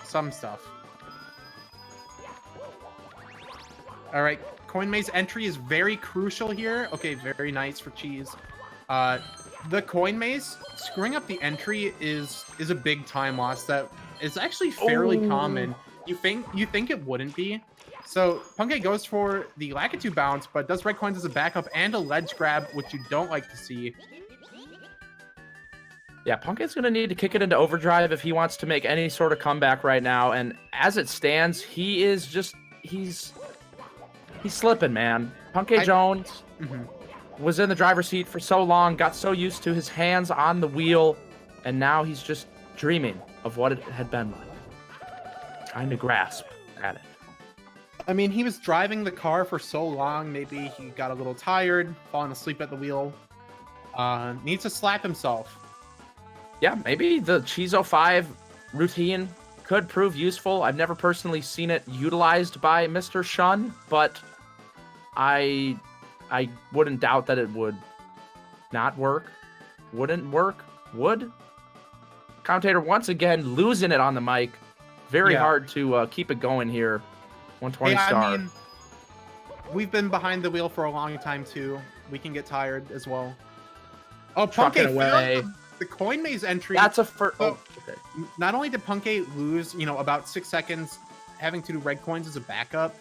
Speaker 1: some stuff. All right, coin maze entry is very crucial here. Okay, very nice for Cheese. The coin maze, screwing up the entry is a big time loss that is actually fairly common. You think it wouldn't be. So Puncay goes for the Lakitu bounce, but does red coins as a backup and a ledge grab, which you don't like to see.
Speaker 2: Yeah, Puncay's going to need to kick it into overdrive if he wants to make any sort of comeback right now. And as it stands, he is just, he's slipping, man. Puncay Jones was in the driver's seat for so long, got so used to his hands on the wheel, and now he's just dreaming of what it had been like. Trying to grasp at it.
Speaker 1: I mean, he was driving the car for so long, maybe he got a little tired, falling asleep at the wheel. Needs to slap himself.
Speaker 2: Yeah, maybe the Cheese05 routine could prove useful. I've never personally seen it utilized by Mr. Shun, but I wouldn't doubt that it would not work. Wouldn't work? Would? Commentator once again losing it on the mic. Very hard to keep it going here. 120 star.
Speaker 1: I mean, we've been behind the wheel for a long time too. We can get tired as well. Oh, Puncay
Speaker 2: away.
Speaker 1: The coin maze entry.
Speaker 2: That's a first.
Speaker 1: So, okay. Not only did Puncay lose, you know, about 6 seconds having to do red coins as a backup,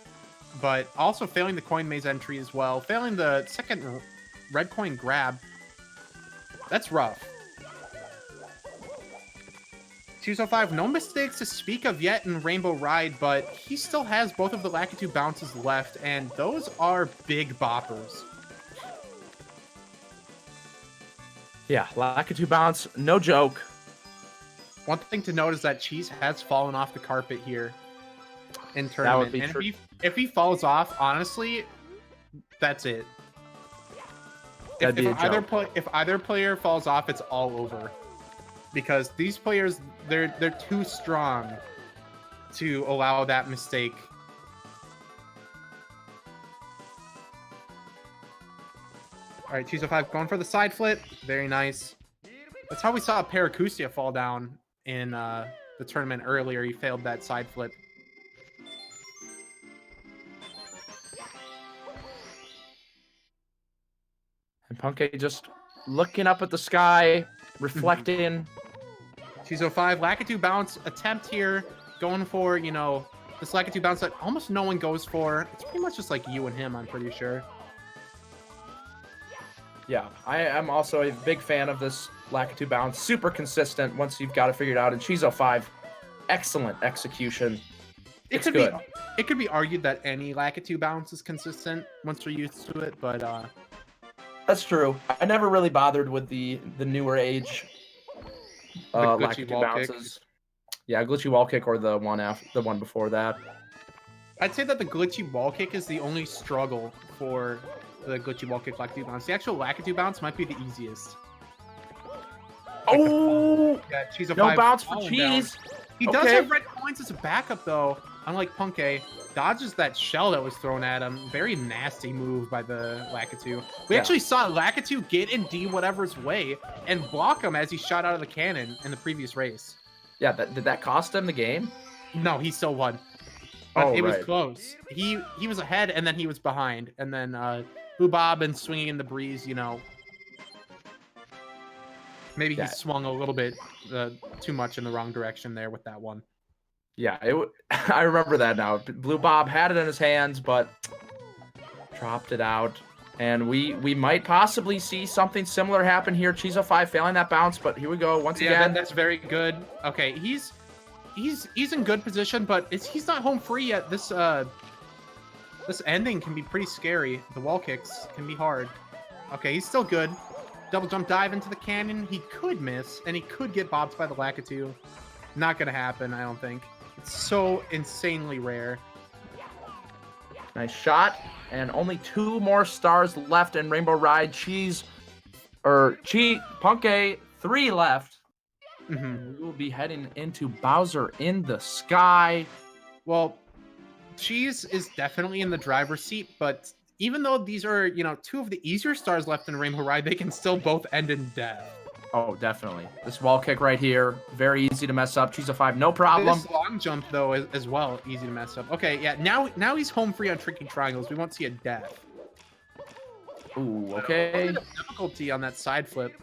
Speaker 1: but also failing the coin maze entry as well. Failing the second red coin grab. That's rough. Cheese05, no mistakes to speak of yet in Rainbow Ride, but he still has both of the Lakitu bounces left, and those are big boppers.
Speaker 2: Yeah, Lakitu bounce, no joke.
Speaker 1: One thing to note is that Cheese has fallen off the carpet here in tournament.
Speaker 2: That would be
Speaker 1: and
Speaker 2: true.
Speaker 1: If he falls off, honestly, that's it. If either player falls off, it's all over. Because these players, they're too strong to allow that mistake. All right, Cheese05 going for the side flip. Very nice. That's how we saw Paracusia fall down in the tournament earlier. He failed that side flip.
Speaker 2: And Punkay just looking up at the sky, reflecting.
Speaker 1: Cheese05, Lakitu bounce attempt here. Going for, you know, this Lakitu bounce that almost no one goes for. It's pretty much just like you and him, I'm pretty sure.
Speaker 2: Yeah, I am also a big fan of this Lakitu bounce. Super consistent once you've got it figured out. And Cheese05, excellent execution. It's good.
Speaker 1: It could be argued that any Lakitu bounce is consistent once you're used to it, but
Speaker 2: that's true. I never really bothered with the newer age Lakitu bounces. Kick. Yeah, glitchy wall kick or the one before that.
Speaker 1: I'd say that the glitchy wall kick is the only struggle for the glitchy wall kick Lakitu bounce. The actual Lakitu bounce might be the easiest.
Speaker 2: Oh!
Speaker 1: Yeah, Cheese05
Speaker 2: no bounce for Cheese.
Speaker 1: Down. He does have red coins as a backup, though. Unlike Punkay, dodges that shell that was thrown at him. Very nasty move by the Lakitu. We actually saw Lakitu get in D whatever's way and block him as he shot out of the cannon in the previous race.
Speaker 2: Yeah, did that cost him the game?
Speaker 1: No, he still won. But it was close. He was ahead and then he was behind. And then Bob-omb and swinging in the breeze, you know. Maybe he swung a little bit too much in the wrong direction there with that one.
Speaker 2: Yeah, I remember that now. Bob had it in his hands, but dropped it out. And we might possibly see something similar happen here. Cheese05 failing that bounce, but here we go once again.
Speaker 1: That's very good. Okay, he's in good position, but he's not home free yet. This ending can be pretty scary. The wall kicks can be hard. Okay, he's still good. Double jump dive into the cannon. He could miss, and he could get bobbed by the Lakitu. Not gonna happen, I don't think. It's so insanely rare.
Speaker 2: Nice shot, and only 2 more stars left in Rainbow Ride. Punkay 3 left. We will be heading into Bowser in the Sky.
Speaker 1: Well, Cheese is definitely in the driver's seat, but even though these are, you know, 2 of the easier stars left in Rainbow Ride, they can still both end in death.
Speaker 2: Oh, definitely. This wall kick right here, very easy to mess up. Cheese05, no problem.
Speaker 1: This long jump, though, as well, easy to mess up. Okay, yeah, now he's home free on tricky triangles. We won't see a death.
Speaker 2: Ooh, okay.
Speaker 1: A difficulty on that side flip.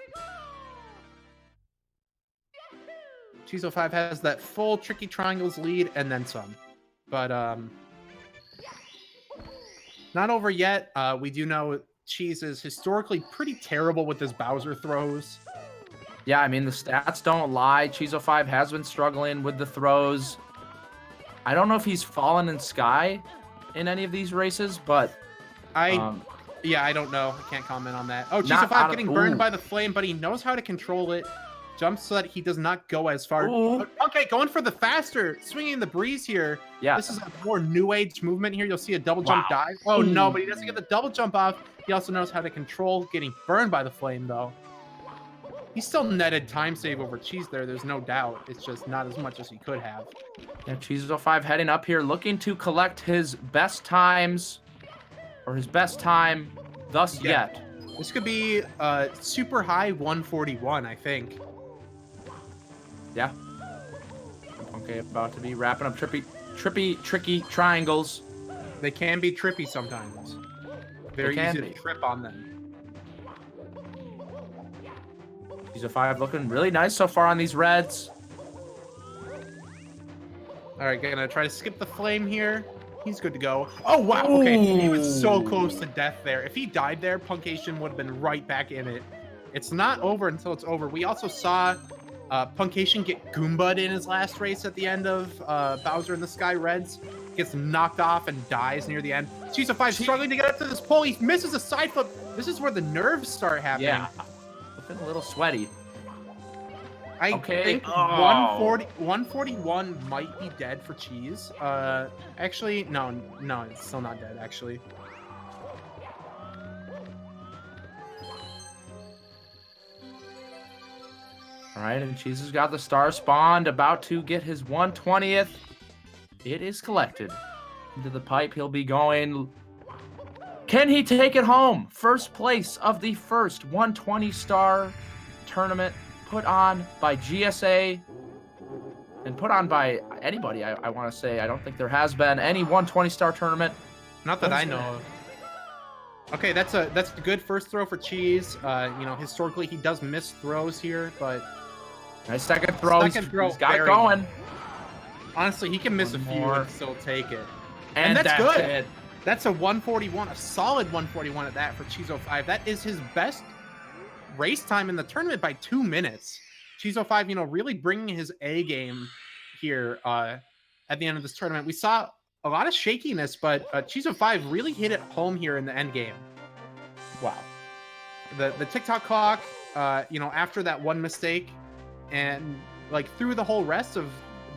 Speaker 1: Cheese05 has that full tricky triangles lead and then some. But, not over yet. We do know Cheese is historically pretty terrible with his Bowser throws.
Speaker 2: Yeah, I mean, the stats don't lie. Cheese05 has been struggling with the throws. I don't know if he's fallen in Sky in any of these races, but...
Speaker 1: yeah, I don't know. I can't comment on that. Oh, Cheese05 getting burned by the flame, but he knows how to control it. Jumps so that he does not go as far. Okay, going for the faster. Swinging the breeze here.
Speaker 2: Yeah.
Speaker 1: This is a more new age movement here. You'll see a double jump dive. Oh, no, but he doesn't get the double jump off. He also knows how to control getting burned by the flame, though. He still netted time save over Cheese there. There's no doubt. It's just not as much as he could have.
Speaker 2: Yeah, Cheese05 heading up here, looking to collect his best times, or his best time thus yet.
Speaker 1: This could be super high 141, I think.
Speaker 2: Yeah. Okay, about to be wrapping up tricky triangles.
Speaker 1: They can be trippy sometimes. Very easy to trip on them.
Speaker 2: Cheese05 looking really nice so far on these reds.
Speaker 1: All right, gonna try to skip the flame here. He's good to go. Oh, wow. Okay, he was so close to death there. If he died there, Puncayshun would have been right back in it. It's not over until it's over. We also saw Puncayshun get Goomba'd in his last race at the end of Bowser in the Sky Reds. Gets knocked off and dies near the end. Cheese05 struggling to get up to this pole. He misses a side flip. This is where the nerves start happening.
Speaker 2: Yeah, looking a little sweaty.
Speaker 1: I think 141 might be dead for Cheese. Actually, no, it's still not dead, actually.
Speaker 2: All right, and Cheese has got the star spawned, about to get his 120th. It is collected into the pipe. He'll be going Can he take it home? First place of the first 120-star tournament put on by GSA and put on by anybody, I want to say. I don't think there has been any 120-star tournament.
Speaker 1: Not that I know of. Okay, that's a good first throw for Cheese. Historically he does miss throws here, but
Speaker 2: nice second throw. He's got it
Speaker 1: very
Speaker 2: going.
Speaker 1: nice. Honestly, he can miss a few and still take it.
Speaker 2: And
Speaker 1: that's good.
Speaker 2: It.
Speaker 1: That's a 141, a solid 141 at that for Cheese05. That is his best race time in the tournament by 2 minutes. Cheese05, really bringing his A game here at the end of this tournament. We saw a lot of shakiness, but Cheese05 really hit it home here in the end game. Wow. The TikTok clock, after that one mistake and like through the whole rest of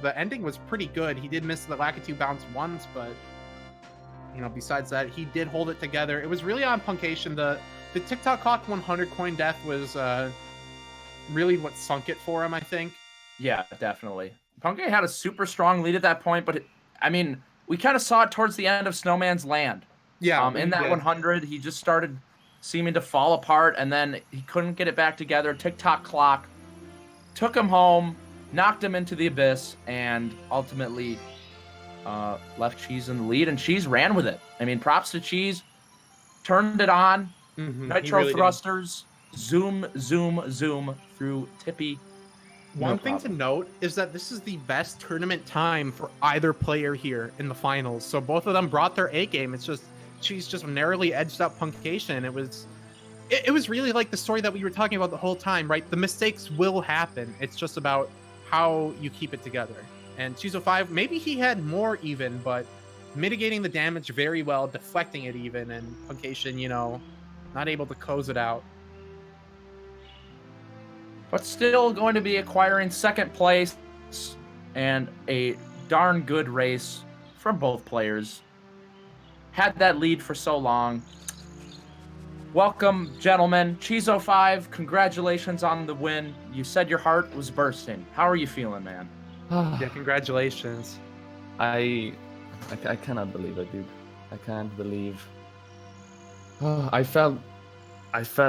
Speaker 1: the ending was pretty good. He did miss the Lakitu bounce once, but besides that, he did hold it together. It was really on Puncayshun. The TikTok clock 100 coin death was really what sunk it for him, I think.
Speaker 2: Yeah, definitely. Punkay had a super strong lead at that point, but we kind of saw it towards the end of Snowman's land.
Speaker 1: Yeah.
Speaker 2: In that 100, he just started seeming to fall apart, and then he couldn't get it back together. TikTok clock took him home, knocked him into the abyss, and ultimately left Cheese in the lead, and Cheese ran with it. Props to Cheese. Turned it on. Nitro
Speaker 1: really
Speaker 2: thrusters. Zoom through Tippy.
Speaker 1: One thing to note is that this is the best tournament time for either player here in the finals. So both of them brought their A game. It's just Cheese just narrowly edged out Puncayshun. It was really like the story that we were talking about the whole time, right? The mistakes will happen. It's just about how you keep it together. And Cheese05, maybe he had more even, but mitigating the damage very well, deflecting it even, and Puncayshun, not able to close it out.
Speaker 2: But still going to be acquiring second place and a darn good race from both players. Had that lead for so long. Welcome, gentlemen. Cheese05, congratulations on the win. You said your heart was bursting. How are you feeling, man?
Speaker 1: Yeah, congratulations.
Speaker 6: I cannot believe it, dude. I can't believe. I felt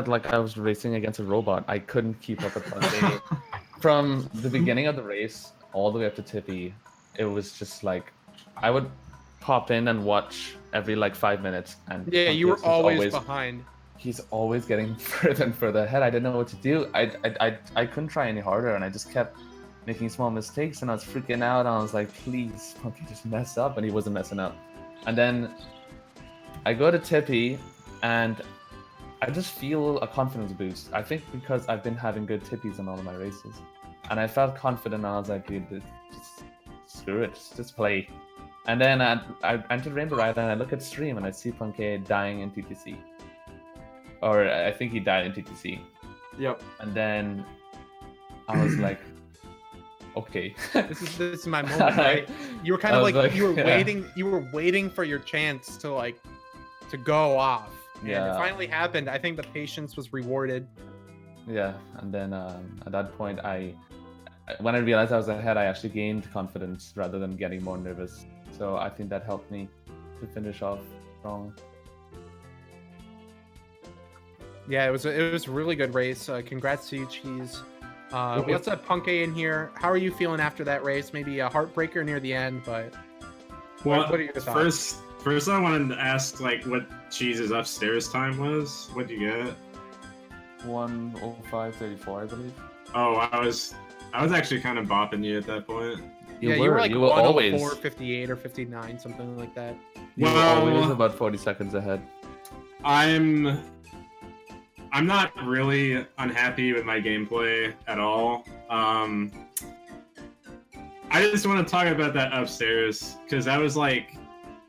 Speaker 6: like I was racing against a robot. I couldn't keep up with Puncay. From the beginning of the race all the way up to Tippy, it was just like I would pop in and watch every 5 minutes, and
Speaker 1: yeah,
Speaker 6: Puncay
Speaker 1: you were
Speaker 6: was
Speaker 1: always behind.
Speaker 6: He's always getting further and further ahead. I didn't know what to do. I couldn't try any harder, and I just kept making small mistakes, and I was freaking out. And I was like, please, Puncay, just mess up, and he wasn't messing up. And then I go to Tippy, and I just feel a confidence boost. I think because I've been having good tippies in all of my races. And I felt confident, and I was like, dude, just screw it, just play. And then I entered Rainbow Ride, and I look at stream, and I see Puncay dying in TTC. Or I think he died in TTC.
Speaker 2: Yep.
Speaker 6: And then I was like, okay.
Speaker 1: This is my moment, right? You were kind of you were waiting for your chance to go off.
Speaker 6: Yeah.
Speaker 1: And it finally happened. I think the patience was rewarded.
Speaker 6: Yeah, and then at that point, when I realized I was ahead, I actually gained confidence rather than getting more nervous. So I think that helped me to finish off strong.
Speaker 1: Yeah, it was a really good race. Congrats to you, Cheese. Let's have Puncay in here. How are you feeling after that race? Maybe a heartbreaker near the end, but what are your thoughts?
Speaker 5: First, I wanted to ask what Cheese's upstairs time was. What did you get?
Speaker 6: 1:05:34, I believe.
Speaker 5: Oh, I was actually kind of bopping you at that point.
Speaker 1: You were like 1:04:58 or 59, something like that.
Speaker 6: You were always about 40 seconds ahead.
Speaker 5: I'm not really unhappy with my gameplay at all. I just want to talk about that upstairs because that was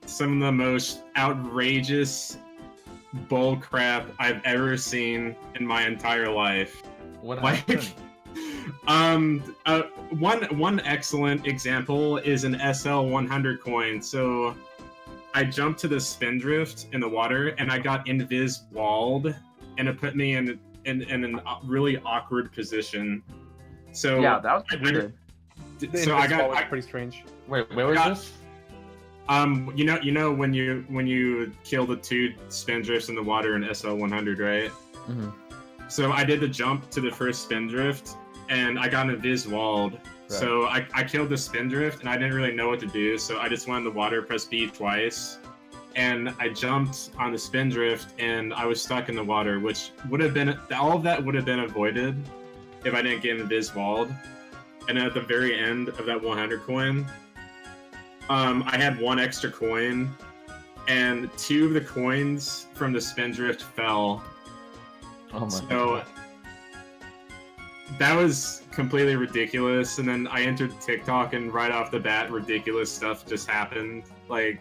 Speaker 5: some of the most outrageous bull crap I've ever seen in my entire life.
Speaker 6: What happened?
Speaker 5: One excellent example is an SL 100 coin. So I jumped to the spindrift in the water and I got invis walled, and it put me in a really awkward position. So
Speaker 2: yeah, that was weird.
Speaker 1: So I got pretty strange.
Speaker 6: Wait, where was this?
Speaker 5: You know when you kill the 2 spindrifts in the water in SL 100, right?
Speaker 6: Mm-hmm.
Speaker 5: So I did the jump to the first spindrift, and I got invis walled. Right. So I killed the spindrift, and I didn't really know what to do. So I just went in the water, pressed B twice, and I jumped on the spindrift, and I was stuck in the water, which would have been all of that would have been avoided if I didn't get invis walled. And at the very end of that 100 coin, I had 1 extra coin, and 2 of the coins from the spindrift fell.
Speaker 6: Oh my
Speaker 5: God. That was completely ridiculous. And then I entered TikTok, and right off the bat, ridiculous stuff just happened. Like,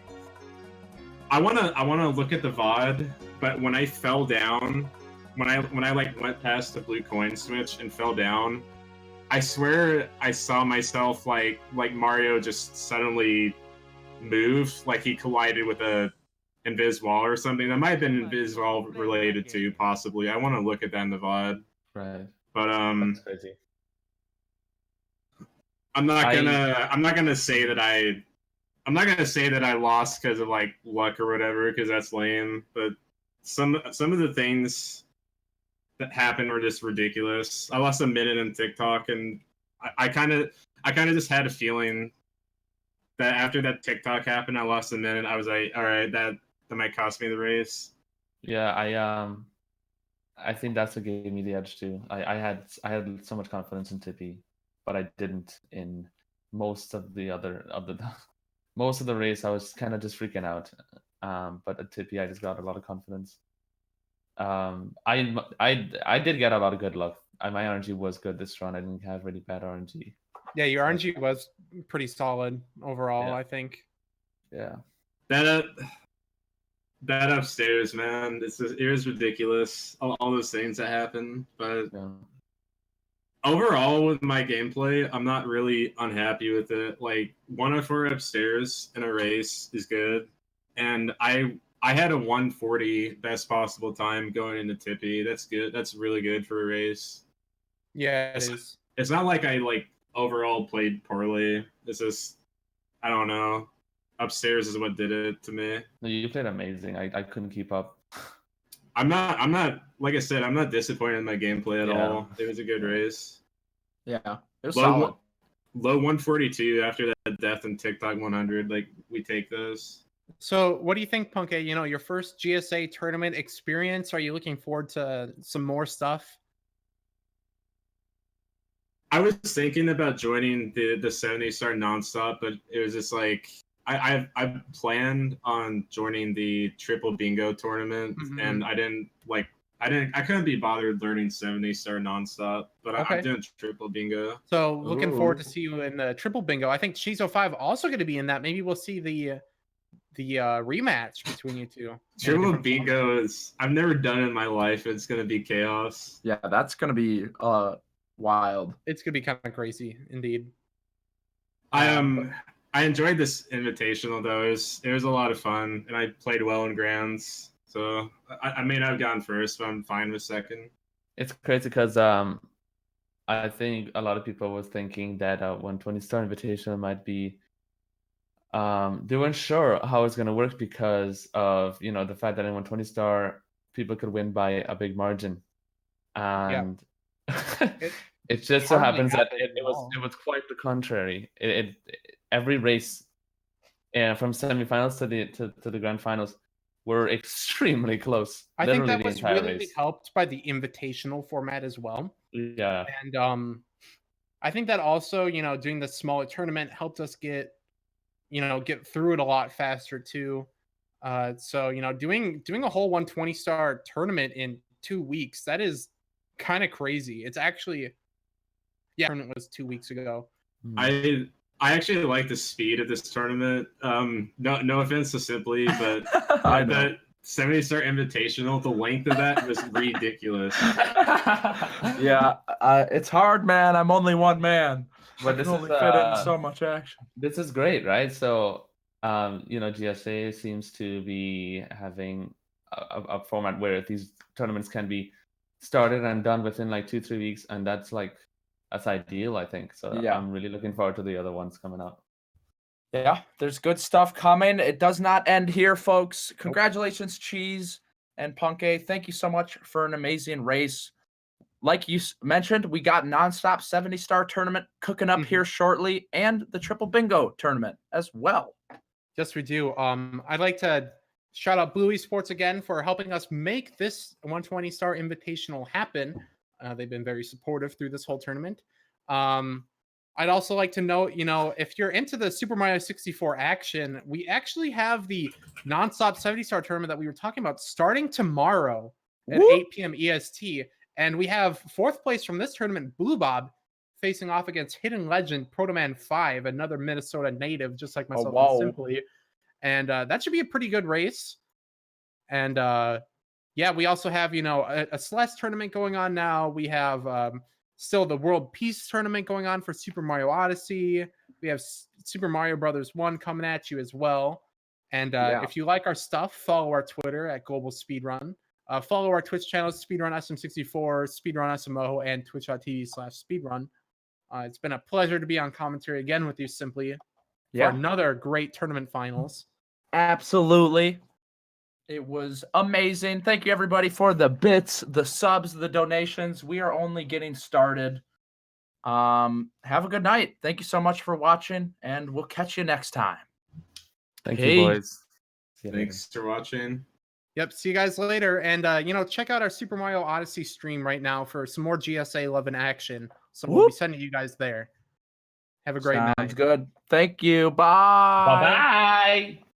Speaker 5: I wanna look at the VOD, but when I fell down, when I like went past the blue coin switch and fell down, I swear I saw myself like Mario just suddenly move, like he collided with a invis wall or something. That might have been invis wall related to, possibly. I want to look at that in the VOD.
Speaker 6: Right.
Speaker 5: But
Speaker 6: That's crazy.
Speaker 5: I'm not gonna say that I lost because of like luck or whatever, because that's lame. But some of the things that happened were just ridiculous. I lost a minute in TikTok, and I kind of just had a feeling that after that TikTok happened, I lost a minute. I was like, all right, that might cost me the race.
Speaker 6: Yeah, I think that's what gave me the edge too. I had so much confidence in Tippy, but I didn't in most of the most of the race. I was kind of just freaking out. But at Tippy, I just got a lot of confidence. I did get a lot of good luck. My RNG was good this run. I didn't have really bad RNG.
Speaker 1: Yeah, your RNG was pretty solid overall,
Speaker 6: Yeah.
Speaker 1: I think.
Speaker 6: Yeah.
Speaker 5: That upstairs, man, it was ridiculous. All those things that happened, but overall with my gameplay, I'm not really unhappy with it. Like 104 upstairs in a race is good, and I had a 140 best possible time going into Tippy. That's good. That's really good for a race.
Speaker 1: Yeah, it is.
Speaker 5: It's not like I overall played poorly. It's just, I don't know. Upstairs is what did it to me.
Speaker 6: No, you played amazing. I couldn't keep up.
Speaker 5: I'm not like I said, I'm not disappointed in my gameplay at all. It was a good race.
Speaker 2: Yeah, it was solid.
Speaker 5: Low 142 after that death in TikTok 100. Like, we take those.
Speaker 1: So what do you think, Punkay? You know, your first GSA tournament experience, are you looking forward to some more stuff?
Speaker 5: I was thinking about joining the 70-star nonstop, but it was just like I planned on joining the triple bingo tournament, and I couldn't be bothered learning 70-star nonstop, but I'm doing triple bingo.
Speaker 1: So looking forward to see you in the triple bingo. I think Cheese05 also going to be in that. Maybe we'll see the rematch between you two.
Speaker 5: Triple bingo is, I've never done it in my life. It's going to be chaos.
Speaker 2: Yeah, that's going to be wild.
Speaker 1: It's going to be kind of crazy, indeed.
Speaker 5: I enjoyed this invitational though. It was a lot of fun, and I played well in grands. So I may not have gotten first, but I'm fine with second.
Speaker 6: It's crazy because I think a lot of people were thinking that 120-star invitational might be. They weren't sure how it's gonna work because of the fact that in 120-star people could win by a big margin, and it just so happens that it was quite the contrary. Every race, from semifinals to the grand finals, were extremely close.
Speaker 1: I think that was really helped by the invitational format as well.
Speaker 6: Yeah,
Speaker 1: and I think that also doing the smaller tournament helped us get through it a lot faster too. So doing a whole 120-star tournament in 2 weeks, that is kind of crazy. It's actually tournament was 2 weeks ago.
Speaker 5: I actually like the speed of this tournament. No offense to Simply, but that 70-star invitational, the length of that was ridiculous.
Speaker 2: Yeah, it's hard, man. I'm only one man.
Speaker 6: But this
Speaker 2: only fit in so much action.
Speaker 6: This is great, right? So, GSA seems to be having a format where these tournaments can be started and done within like 2-3 weeks, and that's ideal, I think. So yeah. I'm really looking forward to the other ones coming up.
Speaker 2: Yeah, there's good stuff coming. It does not end here, folks. Congratulations, Cheese and Punkay. Thank you so much for an amazing race. Like you mentioned, we got nonstop 70-star tournament cooking up here shortly, and the triple bingo tournament as well.
Speaker 1: Yes, we do. I'd like to shout out Blue Esports again for helping us make this 120-star invitational happen. They've been very supportive through this whole tournament. I'd also like to note, if you're into the Super Mario 64 action, we actually have the nonstop 70-star tournament that we were talking about starting tomorrow at 8 p.m. EST. And we have fourth place from this tournament, Blue Bob, facing off against Hidden Legend, Protoman 5, another Minnesota native, just like myself and Simply. And that should be a pretty good race. And yeah, we also have, a Celeste tournament going on now. We have still the World Peace tournament going on for Super Mario Odyssey. We have Super Mario Brothers 1 coming at you as well. And if you like our stuff, follow our Twitter at Global Speedrun. Follow our Twitch channels, Speedrun SM64, Speedrun SMO, and twitch.tv/speedrun. It's been a pleasure to be on commentary again with you, Simply, for another great tournament finals.
Speaker 2: Absolutely. It was amazing. Thank you, everybody, for the bits, the subs, the donations. We are only getting started. Have a good night. Thank you so much for watching, and we'll catch you next time.
Speaker 6: Thank you, boys.
Speaker 5: Thanks for watching.
Speaker 1: Yep, see you guys later. And, check out our Super Mario Odyssey stream right now for some more GSA love in action. So we'll be sending you guys there. Have a great night.
Speaker 2: Sounds good. Thank you. Bye.
Speaker 6: Bye-bye.